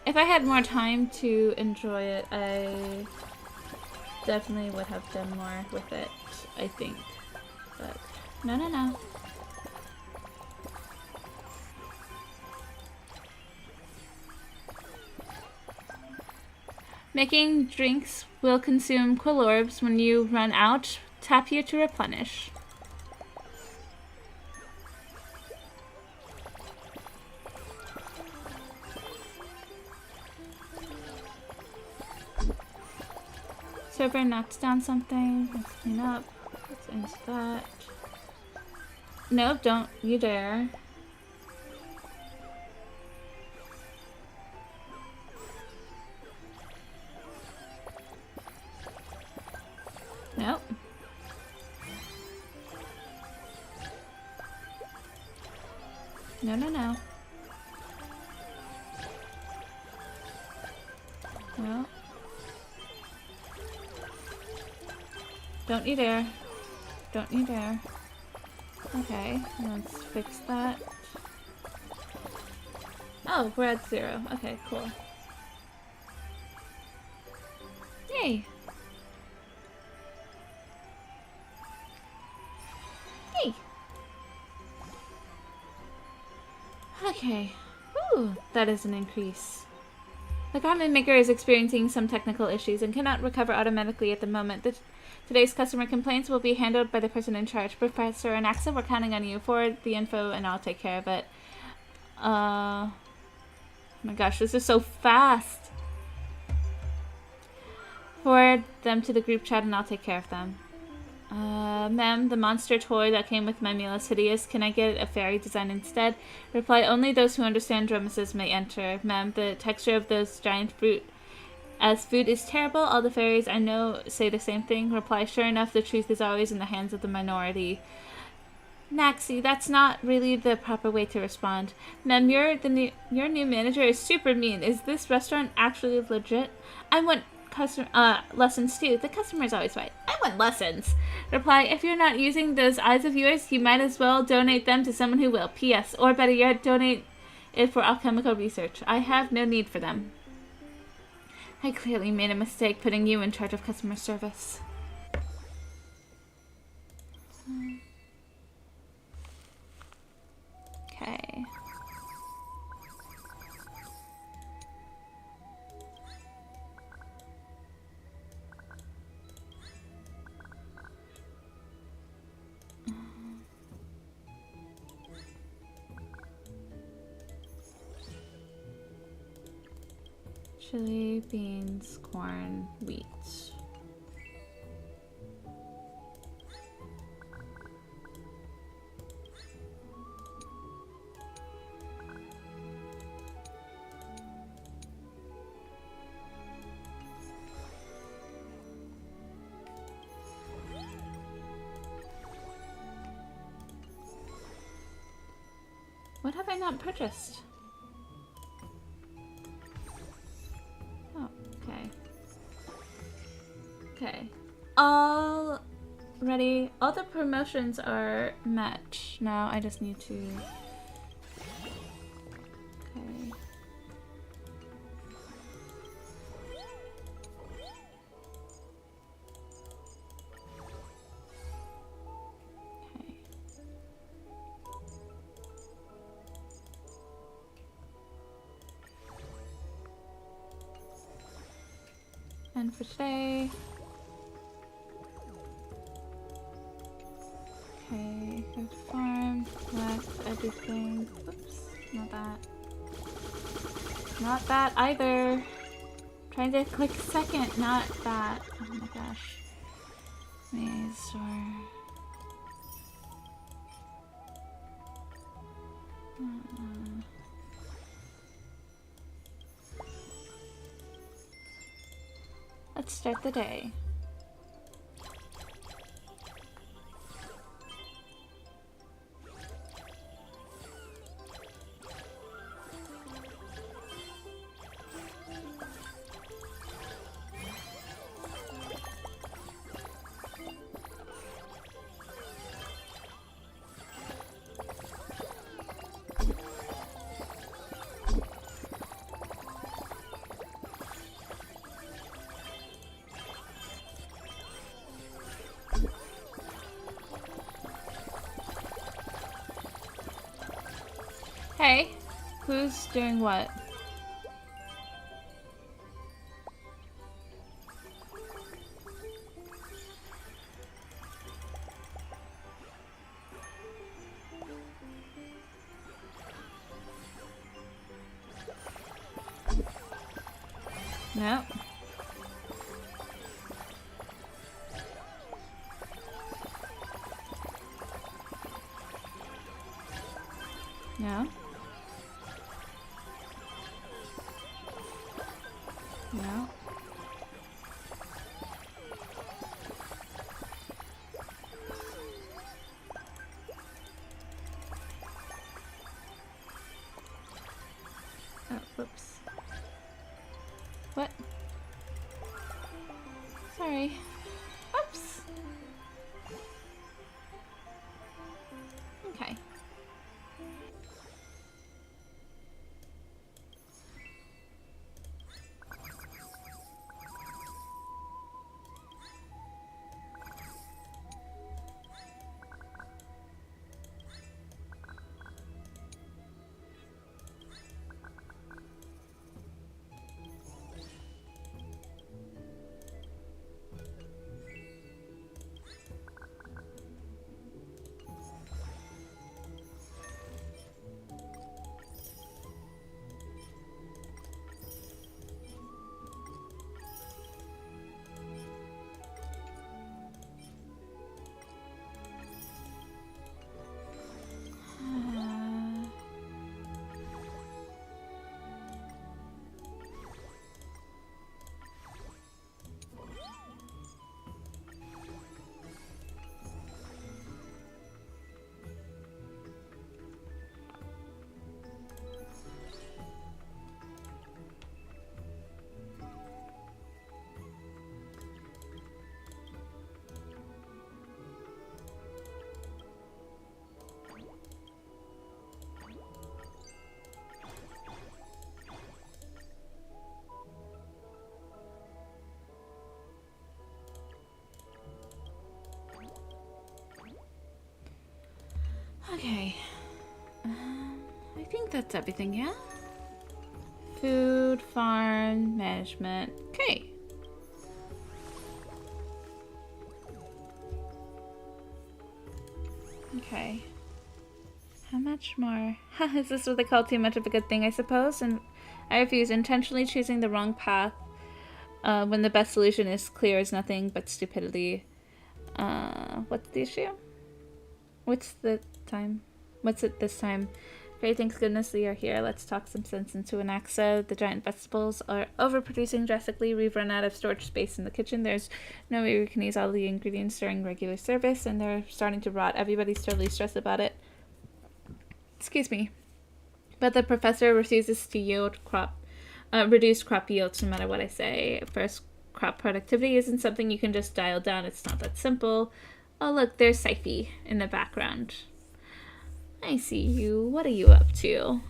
If I had more time to enjoy it, I definitely would have done more with it, I think. But no. Making drinks will consume quill orbs. When you run out, tap here to replenish. Server knocks down something. Let's clean up. Let's into that. Nope, don't you dare. Nope. No. No. Don't you dare. Don't you dare. Okay, let's fix that. Oh, we're at 0. Okay, cool. Yay! Okay. Ooh, that is an increase. The garment maker is experiencing some technical issues and cannot recover automatically at the moment. Today's customer complaints will be handled by the person in charge. Professor Anaxa, we're counting on you. Forward the info and I'll take care of it. Oh my gosh, this is so fast. Forward them to the group chat and I'll take care of them. Ma'am, the monster toy that came with my meal is hideous. Can I get a fairy design instead? Reply, only those who understand Dromuses may enter. Ma'am, the texture of those giant fruit as food is terrible. All the fairies I know say the same thing. Reply, sure enough, the truth is always in the hands of the minority. Naxi, that's not really the proper way to respond. Ma'am, your new manager is super mean. Is this restaurant actually legit? I want lessons too. The customer's always right. I want lessons. Reply, if you're not using those eyes of yours, you might as well donate them to someone who will. P.S. Or better yet, donate it for alchemical research. I have no need for them. I clearly made a mistake putting you in charge of customer service. Okay. Chili, beans, corn, wheat. What have I not purchased? Oh, okay. Okay. All ready. All the promotions are met. Now I just need to... Okay. And for today, okay, go to farm, collect everything. Oops, not that. Not that either. Trying to click second, not that. Oh my gosh. Maze or... Let's start the day. Hey, who's doing what? No. No. No. Oh, whoops. What? Sorry. Oops. Okay. that's everything, yeah? Food, farm, management. Okay. Okay. How much more? Is this what they call too much of a good thing, I suppose? And I refuse, intentionally choosing the wrong path when the best solution is clear as nothing but stupidity. What's the issue? What's the time? What's it this time? Great, thanks goodness we are here. Let's talk some sense into Anaxa. The giant vegetables are overproducing drastically. We've run out of storage space in the kitchen. There's no way we can use all the ingredients during regular service, and they're starting to rot. Everybody's totally stressed about it. Excuse me. But the professor refuses to reduce crop yields no matter what I say. First, crop productivity isn't something you can just dial down. It's not that simple. Oh, look, there's Syphie in the background. I see you. What are you up to?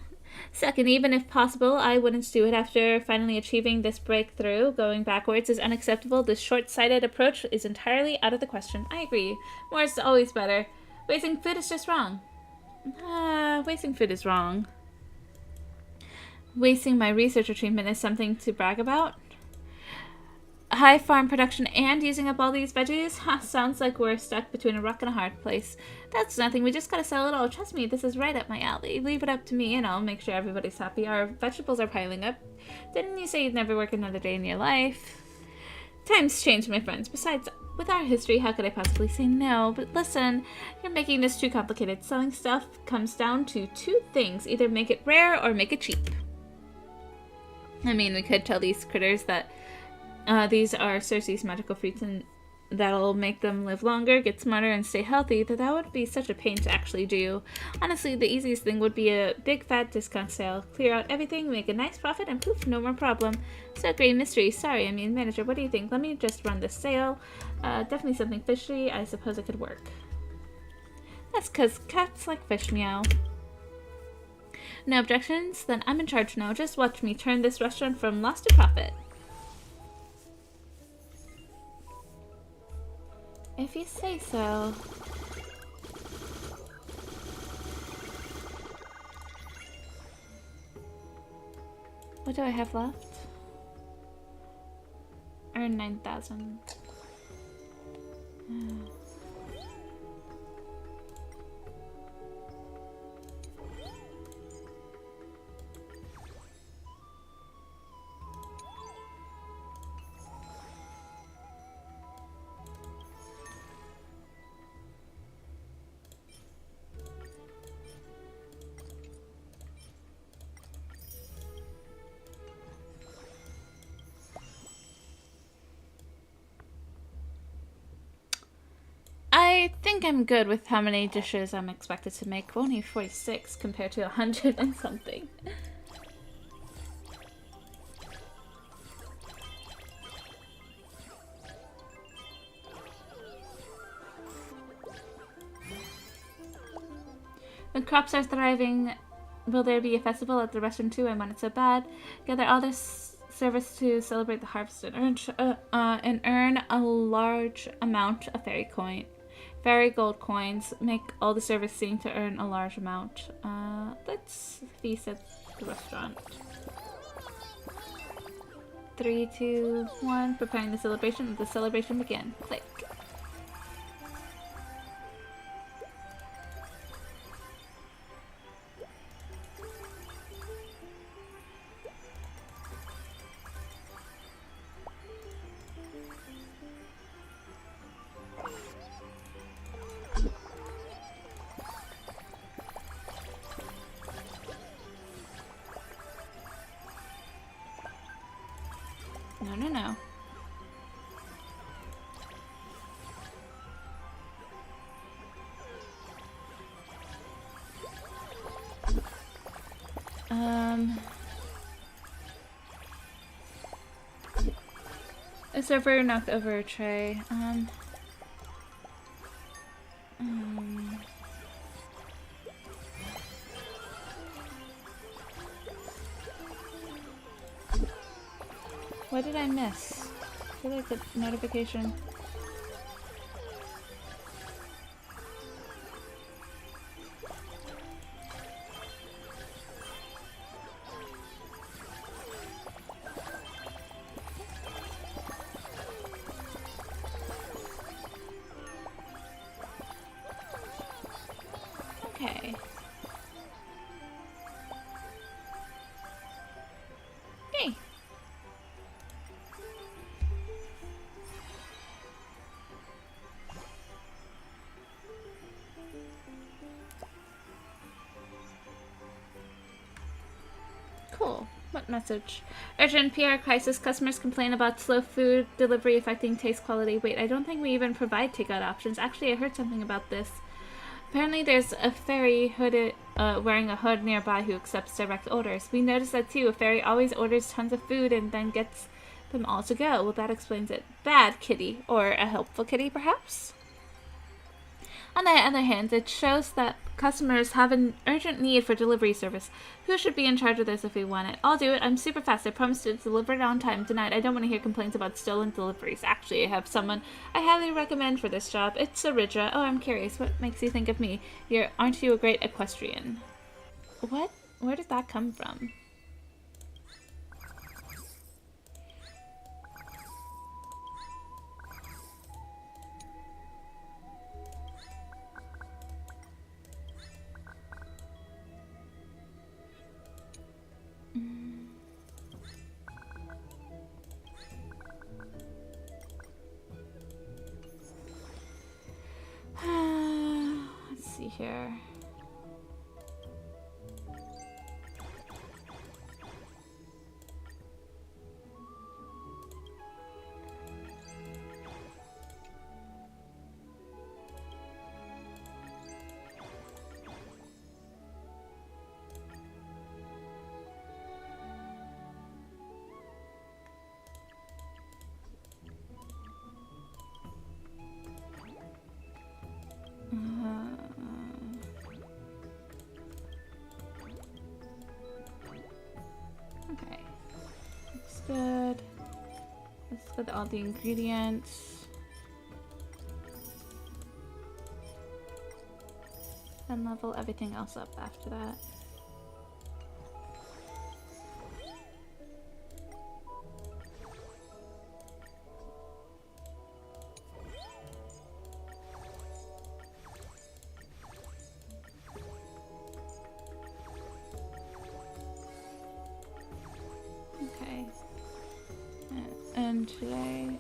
Second, even if possible, I wouldn't do it after finally achieving this breakthrough. Going backwards is unacceptable. This short-sighted approach is entirely out of the question. I agree. More is always better. Wasting food is just wrong. Wasting food is wrong. Wasting my research achievement is something to brag about. High farm production and using up all these veggies? Sounds like we're stuck between a rock and a hard place. That's nothing. We just gotta sell it all. Trust me, this is right up my alley. Leave it up to me and I'll make sure everybody's happy. Our vegetables are piling up. Didn't you say you'd never work another day in your life? Times change, my friends. Besides, with our history, how could I possibly say no? But listen, you're making this too complicated. Selling stuff comes down to two things. Either make it rare or make it cheap. I mean, we could tell these critters that these are Cersei's magical fruits and that'll make them live longer, get smarter, and stay healthy, that would be such a pain to actually do. Honestly, the easiest thing would be a big fat discount sale. Clear out everything, make a nice profit, and poof, no more problem. So great mystery. Sorry, I mean manager, what do you think? Let me just run this sale. Definitely something fishy. I suppose it could work. That's because cats like fish, meow. No objections? Then I'm in charge now. Just watch me turn this restaurant from loss to profit. If you say so. What do I have left? Earn 9,000. I think I'm good with how many dishes I'm expected to make. Only 46 compared to 100 and something. When crops are thriving, will there be a festival at the restaurant too? I want it so bad. Gather all this service to celebrate the harvest and earn a large amount of fairy gold coins. Make all the service seem to earn a large amount. Let's feast at the restaurant. 3, 2, 1. Preparing the celebration. Let the celebration begin. Click. No. A server knocked over a tray. What did I miss? I feel like the notification. What message? Urgent PR crisis. Customers complain about slow food delivery affecting taste quality. Wait, I don't think we even provide takeout options. Actually, I heard something about this. Apparently there's a fairy hooded, wearing a hood nearby who accepts direct orders. We noticed that too. A fairy always orders tons of food and then gets them all to go. Well, that explains it. Bad kitty. Or a helpful kitty, perhaps? On the other hand, it shows that customers have an urgent need for delivery service. Who should be in charge of this if we want it? I'll do it. I'm super fast. I promise to deliver it on time. Tonight, I don't want to hear complaints about stolen deliveries. Actually, I have someone I highly recommend for this job. It's Saridra. Oh, I'm curious. What makes you think of me? Aren't you a great equestrian? What? Where did that come from? Let's see here. Okay, looks good. Let's get all the ingredients. And level everything else up after that. Okay. And today,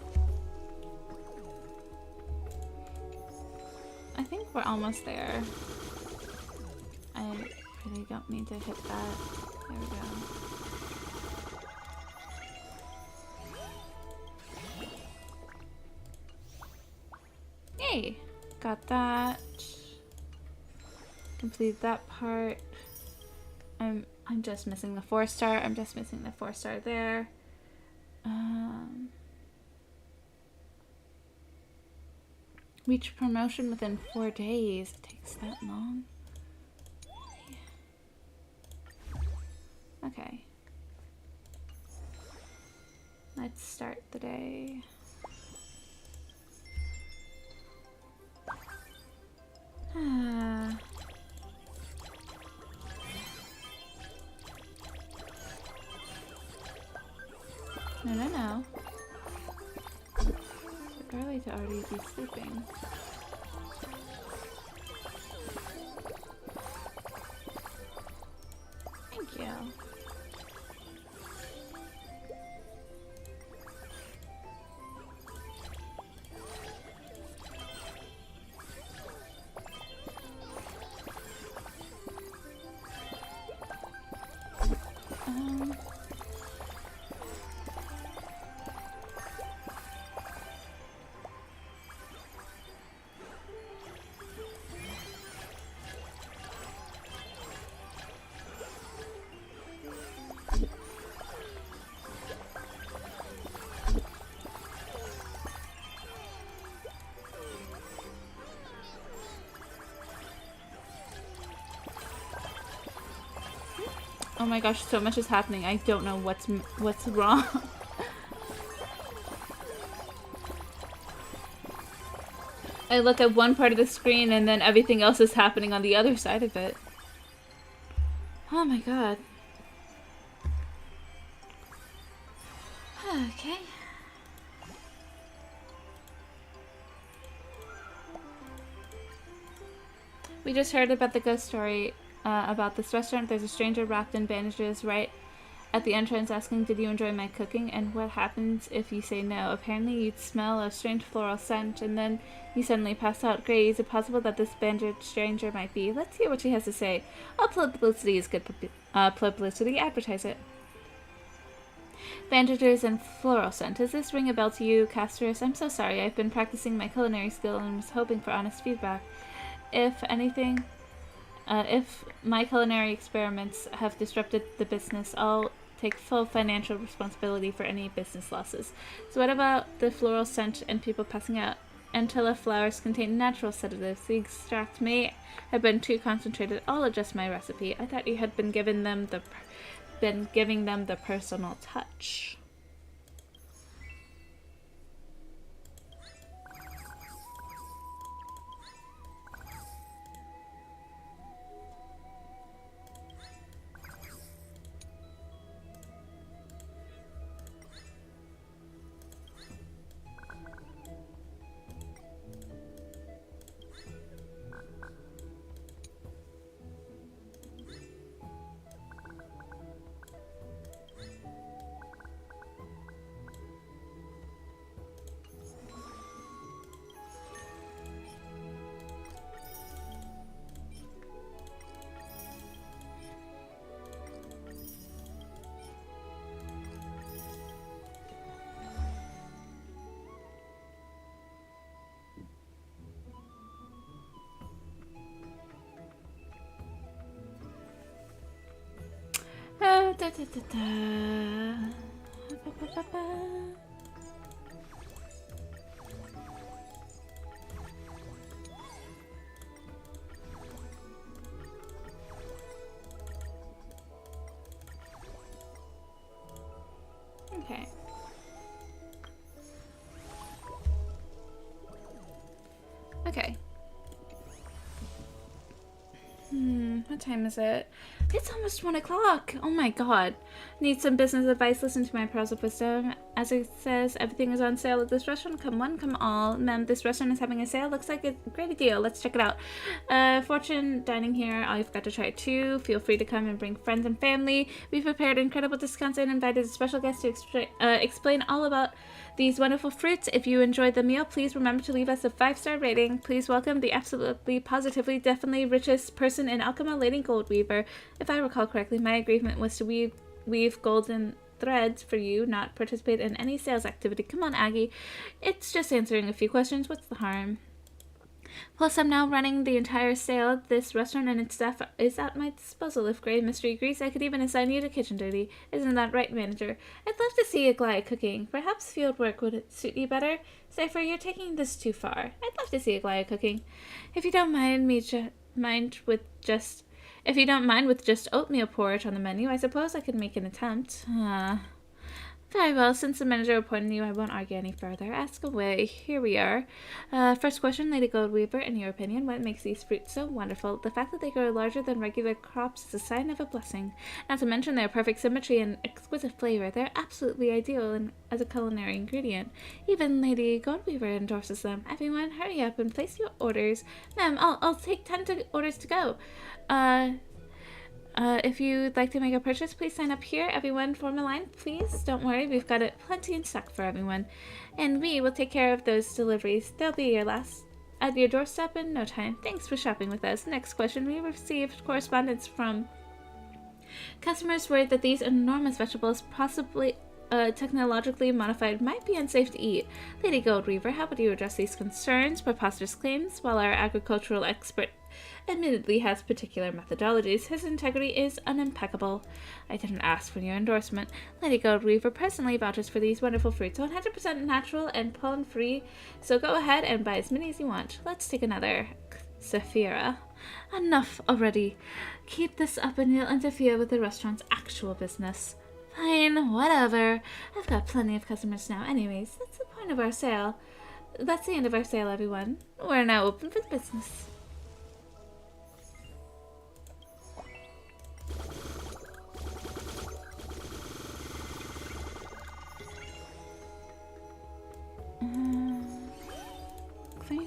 I think we're almost there. I really don't need to hit that. There we go. Yay! Got that. Complete that part. I'm just missing the 4-star. I'm just missing the 4-star there. Reach promotion within 4 days. It takes that long. Okay. Let's start the day. No. It's early to already be sleeping. Thank you. Oh my gosh, so much is happening. I don't know what's wrong. I look at one part of the screen and then everything else is happening on the other side of it. Oh my god. Okay. We just heard about the ghost story about this restaurant. There's a stranger wrapped in bandages right at the entrance asking, "Did you enjoy my cooking?" And what happens if you say no? Apparently you'd smell a strange floral scent and then you suddenly pass out. Great, is it possible that this bandaged stranger might be? Let's hear what she has to say. All publicity is good publicity. Advertise it. bandages, and floral scent. Does this ring a bell to you, Casterus? I'm so sorry. I've been practicing my culinary skill and was hoping for honest feedback. If anything, if my culinary experiments have disrupted the business, I'll take full financial responsibility for any business losses. So what about the floral scent and people passing out? Entilla flowers contain natural sedatives. The extract may have been too concentrated. I'll adjust my recipe. I thought you had been giving them the personal touch. Da, da, da, da. Ba, ba, ba, ba. Okay. Okay. What time is it? It's almost 1 o'clock. Oh my god. Need some business advice? Listen to my pearls of wisdom. As it says, everything is on sale at this restaurant. Come one, come all. Ma'am, this restaurant is having a sale. Looks like a great deal. Let's check it out. Fortune dining here. All you've got to try it too. Feel free to come and bring friends and family. We've prepared incredible discounts and invited a special guest to explain all about these wonderful fruits. If you enjoyed the meal, please remember to leave us a 5-star rating. Please welcome the absolutely, positively, definitely richest person in Alchema, Lady Goldweaver. If I recall correctly, my agreement was to weave golden threads for you, not participate in any sales activity. Come on, Aggie. It's just answering a few questions. What's the harm? Plus, I'm now running the entire sale at this restaurant, and its staff is at my disposal. If Grey Mystery agrees, I could even assign you to kitchen duty. Isn't that right, manager? I'd love to see Aglaia cooking. Perhaps field work would suit you better. Cypher, you're taking this too far. I'd love to see Aglaia cooking. If you don't mind with just oatmeal porridge on the menu, I suppose I could make an attempt. Very well, since the manager appointed you, I won't argue any further. Ask away. Here we are. First question, Lady Goldweaver, in your opinion, what makes these fruits so wonderful? The fact that they grow larger than regular crops is a sign of a blessing. Not to mention their perfect symmetry and exquisite flavor. They're absolutely ideal as a culinary ingredient. Even Lady Goldweaver endorses them. Everyone, hurry up and place your orders. Ma'am, I'll take 10 orders to go. If you'd like to make a purchase, please sign up here. Everyone, form a line, please. Don't worry, we've got it plenty in stock for everyone. And we will take care of those deliveries. They'll be at your doorstep in no time. Thanks for shopping with us. Next question. We received correspondence from customers worried that these enormous vegetables, possibly technologically modified, might be unsafe to eat. Lady Goldweaver, how would you address these concerns? Preposterous claims. While our agricultural expert admittedly has particular methodologies, his integrity is unimpeccable. I didn't ask for your endorsement. Lady Goldweaver personally vouches for these wonderful fruits, 100% natural and pollen-free, so go ahead and buy as many as you want. Let's take another. Saphira. Enough already. Keep this up and you'll interfere with the restaurant's actual business. Fine, whatever. I've got plenty of customers now. Anyways, that's the point of our sale. That's the end of our sale, everyone. We're now open for business. Fine.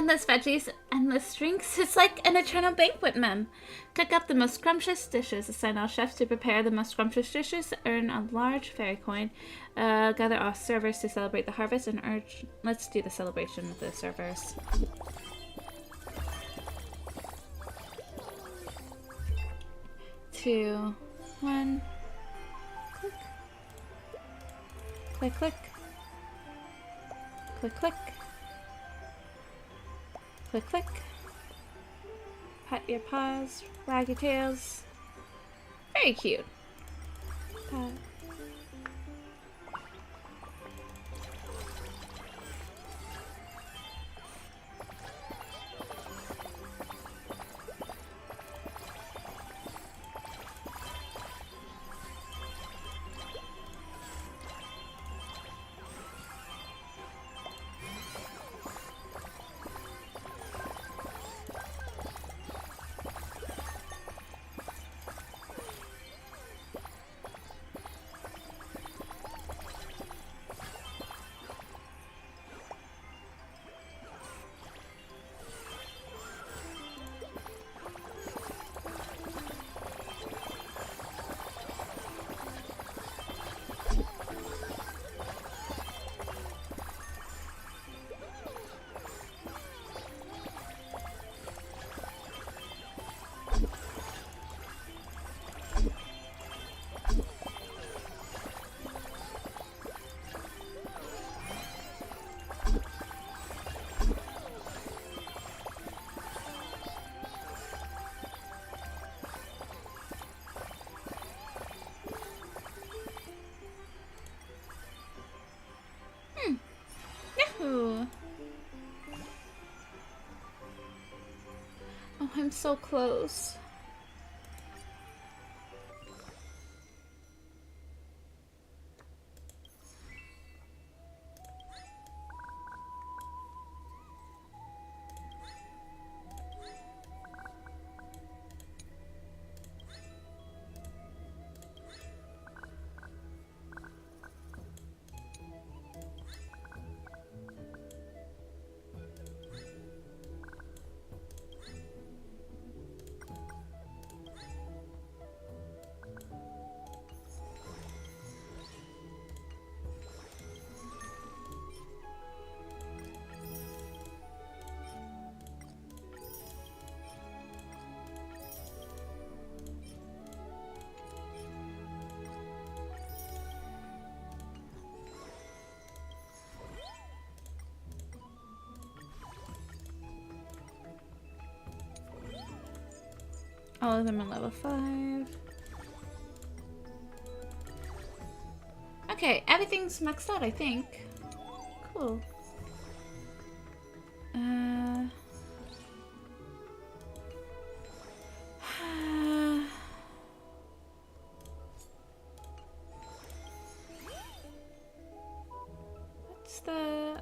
Endless veggies, endless drinks. It's like an eternal banquet, mem. Cook up the most scrumptious dishes. Assign all chefs to prepare the most scrumptious dishes. Earn a large fairy coin. Gather all servers to celebrate the harvest and urge... Let's do the celebration with the servers. Two, one. Click. Click, click. Click, click. Click, click. Pat your paws, wag your tails. Very cute. Pat. Yahoo! Oh, I'm so close. All of them are level 5. Okay, everything's maxed out, I think. Cool. What's the...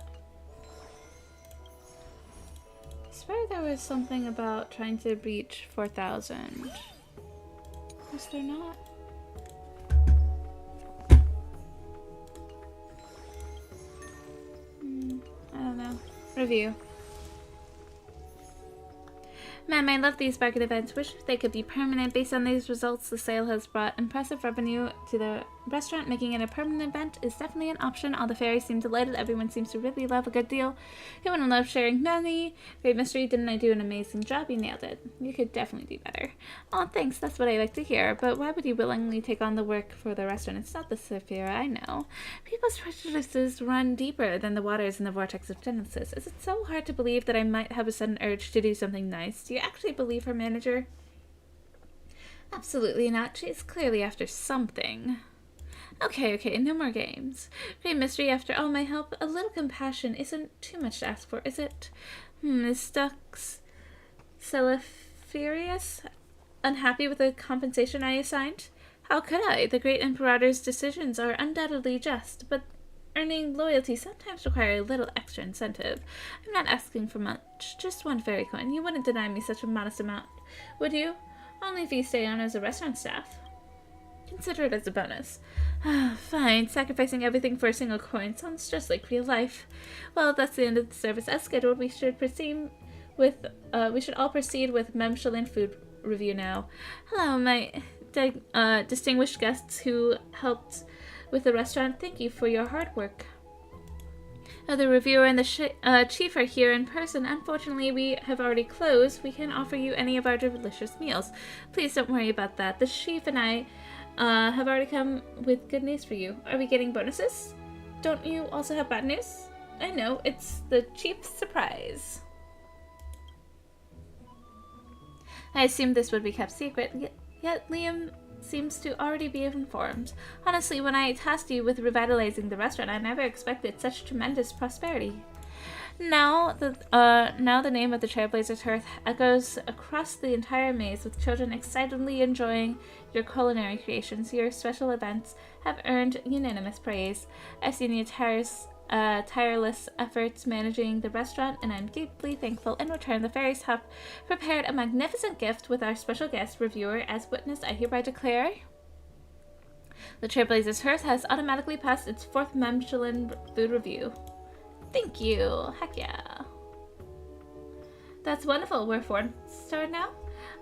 I swear there was something about trying to reach 4,000. Was there not? I don't know. Review. Ma'am, I love these bargain events. Wish they could be permanent. Based on these results, the sale has brought impressive revenue to the restaurant. Making it a permanent event is definitely an option. All the fairies seem delighted. Everyone seems to really love a good deal. Everyone loves sharing money. Great mystery. Didn't I do an amazing job? You nailed it. You could definitely do better. Oh, thanks. That's what I like to hear. But why would you willingly take on the work for the restaurant? It's not the Saphira, I know. People's prejudices run deeper than the waters in the vortex of Genesis. Is it so hard to believe that I might have a sudden urge to do something nice? Do you actually believe her, manager? Absolutely not. She's clearly after something. Okay, no more games. Great mystery, after all my help, a little compassion isn't too much to ask for, is it? Is Stux Celepharius unhappy with the compensation I assigned? How could I? The great Imperator's decisions are undoubtedly just, but earning loyalty sometimes require a little extra incentive. I'm not asking for much, just one fairy coin. You wouldn't deny me such a modest amount, would you? Only if you stay on as a restaurant staff. Consider it as a bonus. Fine, sacrificing everything for a single coin sounds just like real life. Well, that's the end of the service as scheduled. We should all proceed with Michelin food review now. Hello, my distinguished guests who helped with the restaurant. Thank you for your hard work. The reviewer and the chief are here in person. Unfortunately, we have already closed. We can't offer you any of our delicious meals. Please don't worry about that. The chief and I have already come with good news for you. Are we getting bonuses? Don't you also have bad news? I know, it's the chief's surprise. I assumed this would be kept secret, yet Liam seems to already be informed. Honestly, when I tasked you with revitalizing the restaurant, I never expected such tremendous prosperity. Now the name of the Trailblazers Hearth echoes across the entire maze, with children excitedly enjoying your culinary creations. Your special events have earned unanimous praise. I've seen your tireless efforts managing the restaurant, and I'm deeply thankful. In return, the fairies have prepared a magnificent gift with our special guest reviewer as witness. I hereby declare the Trailblazers Hearth has automatically passed its 4th Michelin food review. Thank you. Heck yeah. That's wonderful. We're 4-star now.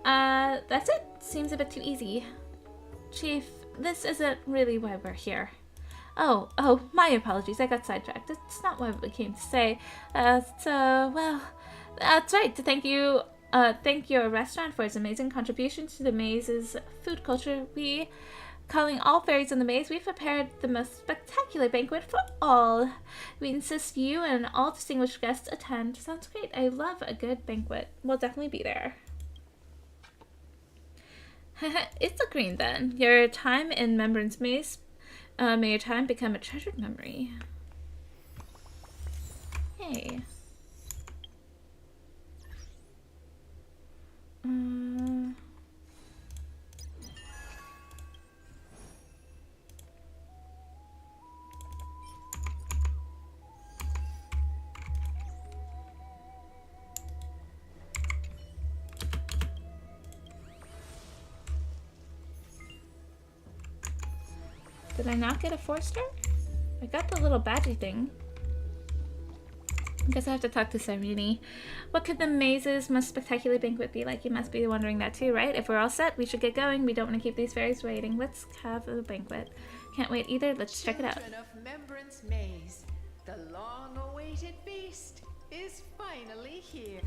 That's it. Seems a bit too easy. Chief, this isn't really why we're here. Oh, my apologies. I got sidetracked. It's not what we came to say. Well, that's right. To thank your restaurant for its amazing contribution to the maze's food culture. Calling all fairies in the maze, we've prepared the most spectacular banquet for all. We insist you and all distinguished guests attend. Sounds great. I love a good banquet. We'll definitely be there. It's a green then. Your time in Membran's Maze, may your time become a treasured memory. Hey. Did I not get a 4-star? I got the little badgy thing. I guess I have to talk to Serene. What could the maze's most spectacular banquet be like? You must be wondering that too, right? If we're all set, we should get going. We don't want to keep these fairies waiting. Let's have a banquet. Can't wait either. Let's check it out. Children of Membran's Maze, the long-awaited feast is finally here.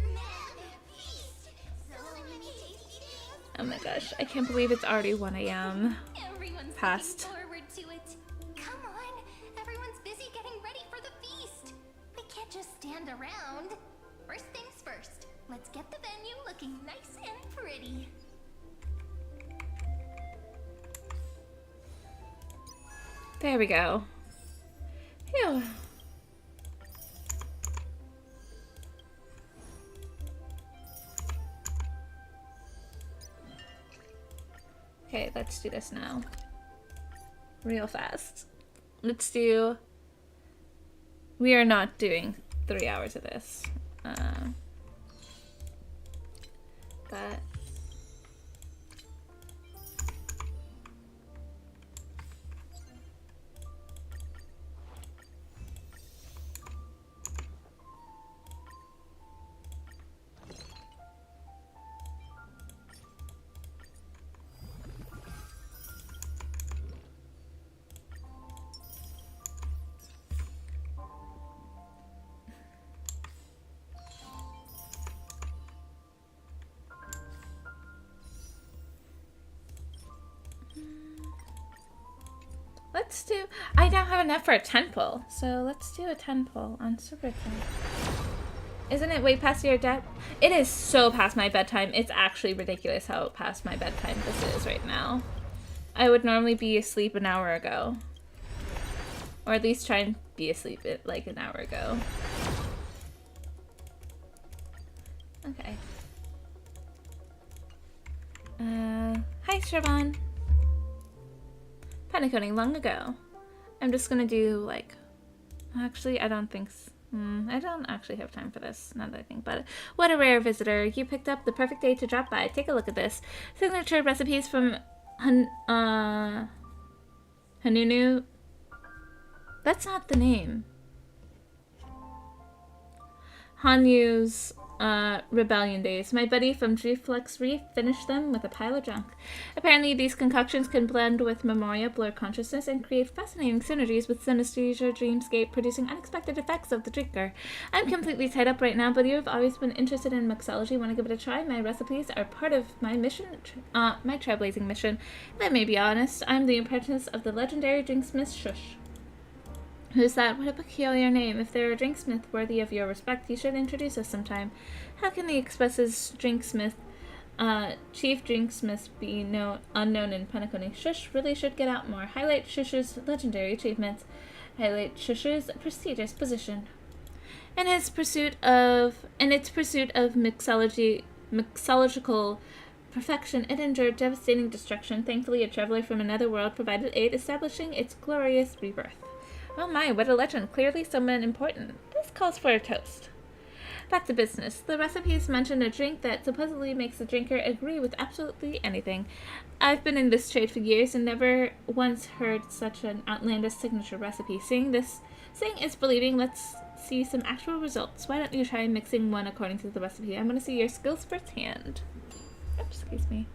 Oh my gosh, I can't believe it's already 1 a.m. Everyone's Past. looking forward to it. Come on, everyone's busy getting ready for the feast. We can't just stand around. First things first, let's get the venue looking nice and pretty. There we go. Phew. Okay, let's do this now. Real fast. Let's do... We are not doing 3 hours of this. But... Let's do... I don't have enough for a 10 pull, so let's do a 10 pull on Super 10. Isn't it way past your debt? It is so past my bedtime. It's actually ridiculous how past my bedtime this is right now. I would normally be asleep an hour ago. Or at least try and be asleep like an hour ago. Okay. Hi, Siobhan. Panic-coding long ago. I'm just gonna do, like... Actually, I don't think... I don't actually have time for this, now that I think about it. What a rare visitor. You picked up the perfect day to drop by. Take a look at this. Signature recipes from Hanunu. That's not the name. Hanyu's rebellion days. My buddy from Reflex Reef finished them with a pile of junk. Apparently, these concoctions can blend with Memoria, blur consciousness, and create fascinating synergies with synesthesia, dreamscape, producing unexpected effects of the drinker. I'm completely tied up right now, but you've always been interested in mixology. Want to give it a try? My recipes are part of my mission, my trailblazing mission. Let me be honest, I'm the apprentice of the legendary drinksmith Shush. Who's that? What a peculiar name. If there are drinksmith worthy of your respect, you should introduce us sometime. How can the Express's drinksmith, chief drinksmith be unknown in Penacony? Shush really should get out more. Highlight Shush's legendary achievements. Highlight Shush's prestigious position. In its pursuit of mixological perfection, it endured devastating destruction. Thankfully, a traveler from another world provided aid, establishing its glorious rebirth. Oh my, what a legend. Clearly someone important. This calls for a toast. Back to business. The recipes mention a drink that supposedly makes the drinker agree with absolutely anything. I've been in this trade for years and never once heard such an outlandish signature recipe. Seeing is believing. Let's see some actual results. Why don't you try mixing one according to the recipe? I'm going to see your skills firsthand. Oops, excuse me.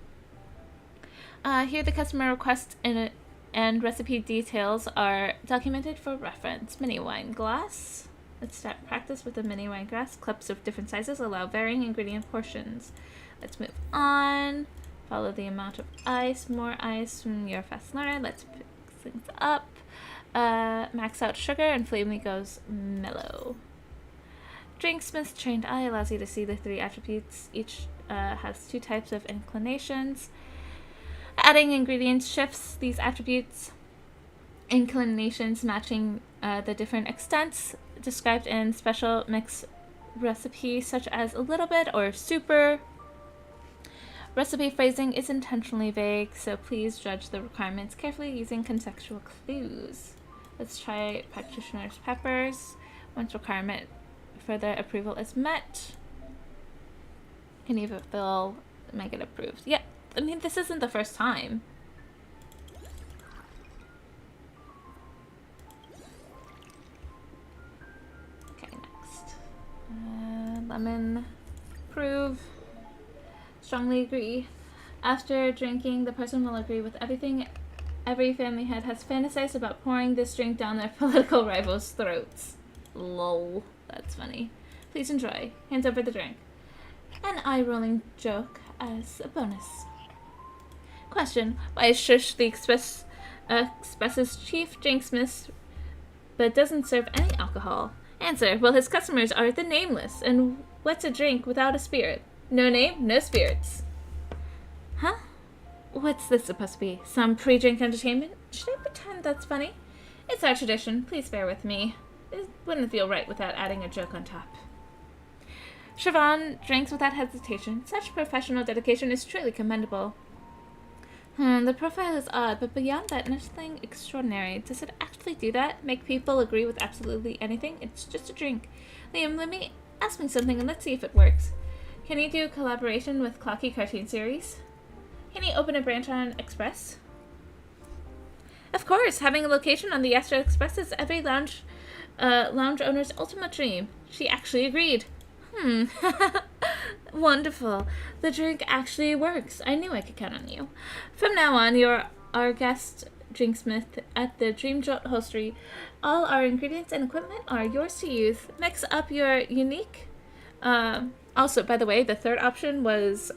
Here the customer requests and recipe details are documented for reference. Mini wine glass. Let's start practice with a mini wine glass. Cups of different sizes allow varying ingredient portions. Let's move on. Follow the amount of ice. More ice from your fast learner. Let's pick things up. Max out sugar and Flamely goes mellow. Drinksmith's trained eye allows you to see the 3 attributes. Each has 2 types of inclinations. Adding ingredients shifts these attributes, inclinations matching the different extents described in special mix recipes such as a little bit or super. Recipe phrasing is intentionally vague, so please judge the requirements carefully using contextual clues. Let's try practitioner's peppers. Once requirement further approval is met, can you fulfill, make it approved? Yep. I mean, this isn't the first time. Okay, next. Lemon. Approve. Strongly agree. After drinking, the person will agree with everything every family head has fantasized about pouring this drink down their political rivals' throats. Lol. That's funny. Please enjoy. Hands over the drink. An eye-rolling joke as a bonus. Question: why is Shush the Express's chief drinksmith but doesn't serve any alcohol? Answer: well, his customers are the nameless, and what's a drink without a spirit? No name, no spirits. Huh? What's this supposed to be? Some pre-drink entertainment? Should I pretend that's funny? It's our tradition. Please bear with me. It wouldn't feel right without adding a joke on top. Siobhan drinks without hesitation. Such professional dedication is truly commendable. The profile is odd, but beyond that, nothing extraordinary. Does it actually do that? Make people agree with absolutely anything? It's just a drink. Liam, let me ask me something and let's see if it works. Can you do a collaboration with Clocky Cartoon Series? Can you open a branch on Express? Of course, having a location on the Astro Express is every lounge owner's ultimate dream. She actually agreed. Wonderful. The drink actually works. I knew I could count on you. From now on, you're our guest drinksmith at the Dream Jolt Hostery. All our ingredients and equipment are yours to use. Mix up your unique... also, by the way, the third option was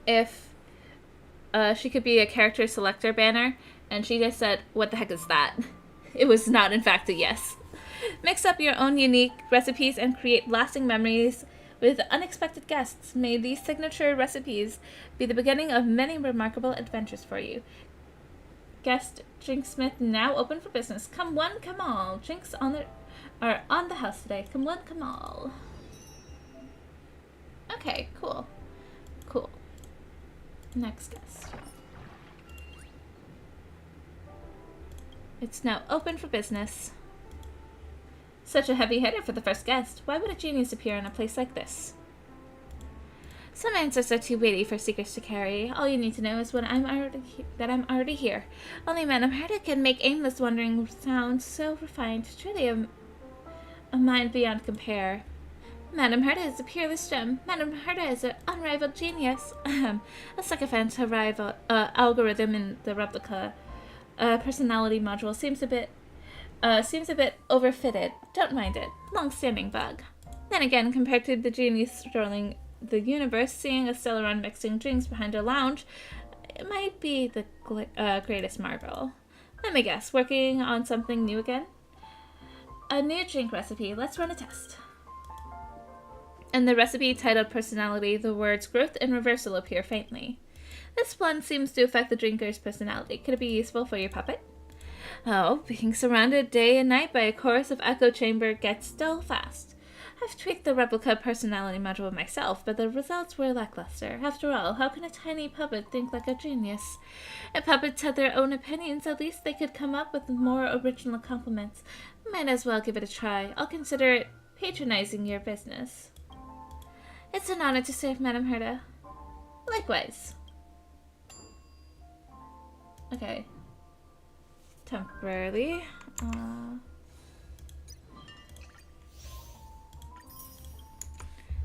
if she could be a character selector banner, and she just said, what the heck is that? It was not, in fact, a yes. Mix up your own unique recipes and create lasting memories with unexpected guests. May these signature recipes be the beginning of many remarkable adventures for you. Guest Drinksmith now open for business. Come one, come all. Drinks are on the house today. Come one, come all. Okay, cool. Cool. Next guest. It's now open for business. Such a heavy hitter for the first guest. Why would a genius appear in a place like this? Some answers are too weighty for secrets to carry. All you need to know is that I'm already here. Only Madame Herta can make aimless wandering sound so refined. Truly a mind beyond compare. Madame Herta is a peerless gem. Madame Herta is an unrivaled genius. A sycophant algorithm in the replica personality module seems a bit overfitted. Don't mind it. Long-standing bug. Then again, compared to the genius strolling the universe, seeing a Stellaron mixing drinks behind a lounge, it might be the greatest marvel. Let me guess, working on something new again? A new drink recipe. Let's run a test. In the recipe titled Personality, the words growth and reversal appear faintly. This blend seems to affect the drinker's personality. Could it be useful for your puppet? Oh, being surrounded day and night by a chorus of echo chamber gets dull fast. I've tweaked the replica personality module myself, but the results were lackluster. After all, how can a tiny puppet think like a genius? If puppets had their own opinions, at least they could come up with more original compliments. Might as well give it a try. I'll consider it patronizing your business. It's an honor to serve, Madame Herta. Likewise. Okay. Temporarily.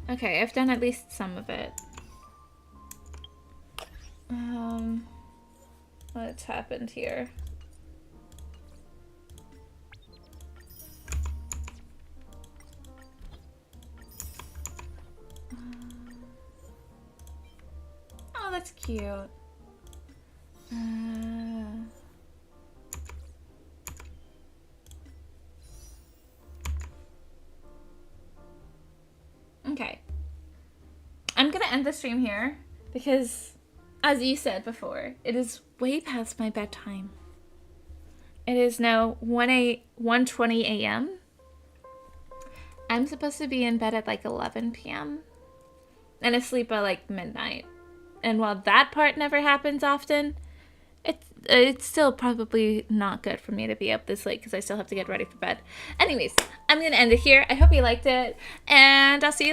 Okay, I've done at least some of it. What's happened here? Oh, that's cute. Okay. I'm gonna end the stream here because, as you said before, it is way past my bedtime. It is now 1:20 a.m. I'm supposed to be in bed at like 11 p.m. and asleep by like midnight. And while that part never happens often, it's still probably not good for me to be up this late because I still have to get ready for bed. Anyways, I'm going to end it here. I hope you liked it, and I'll see you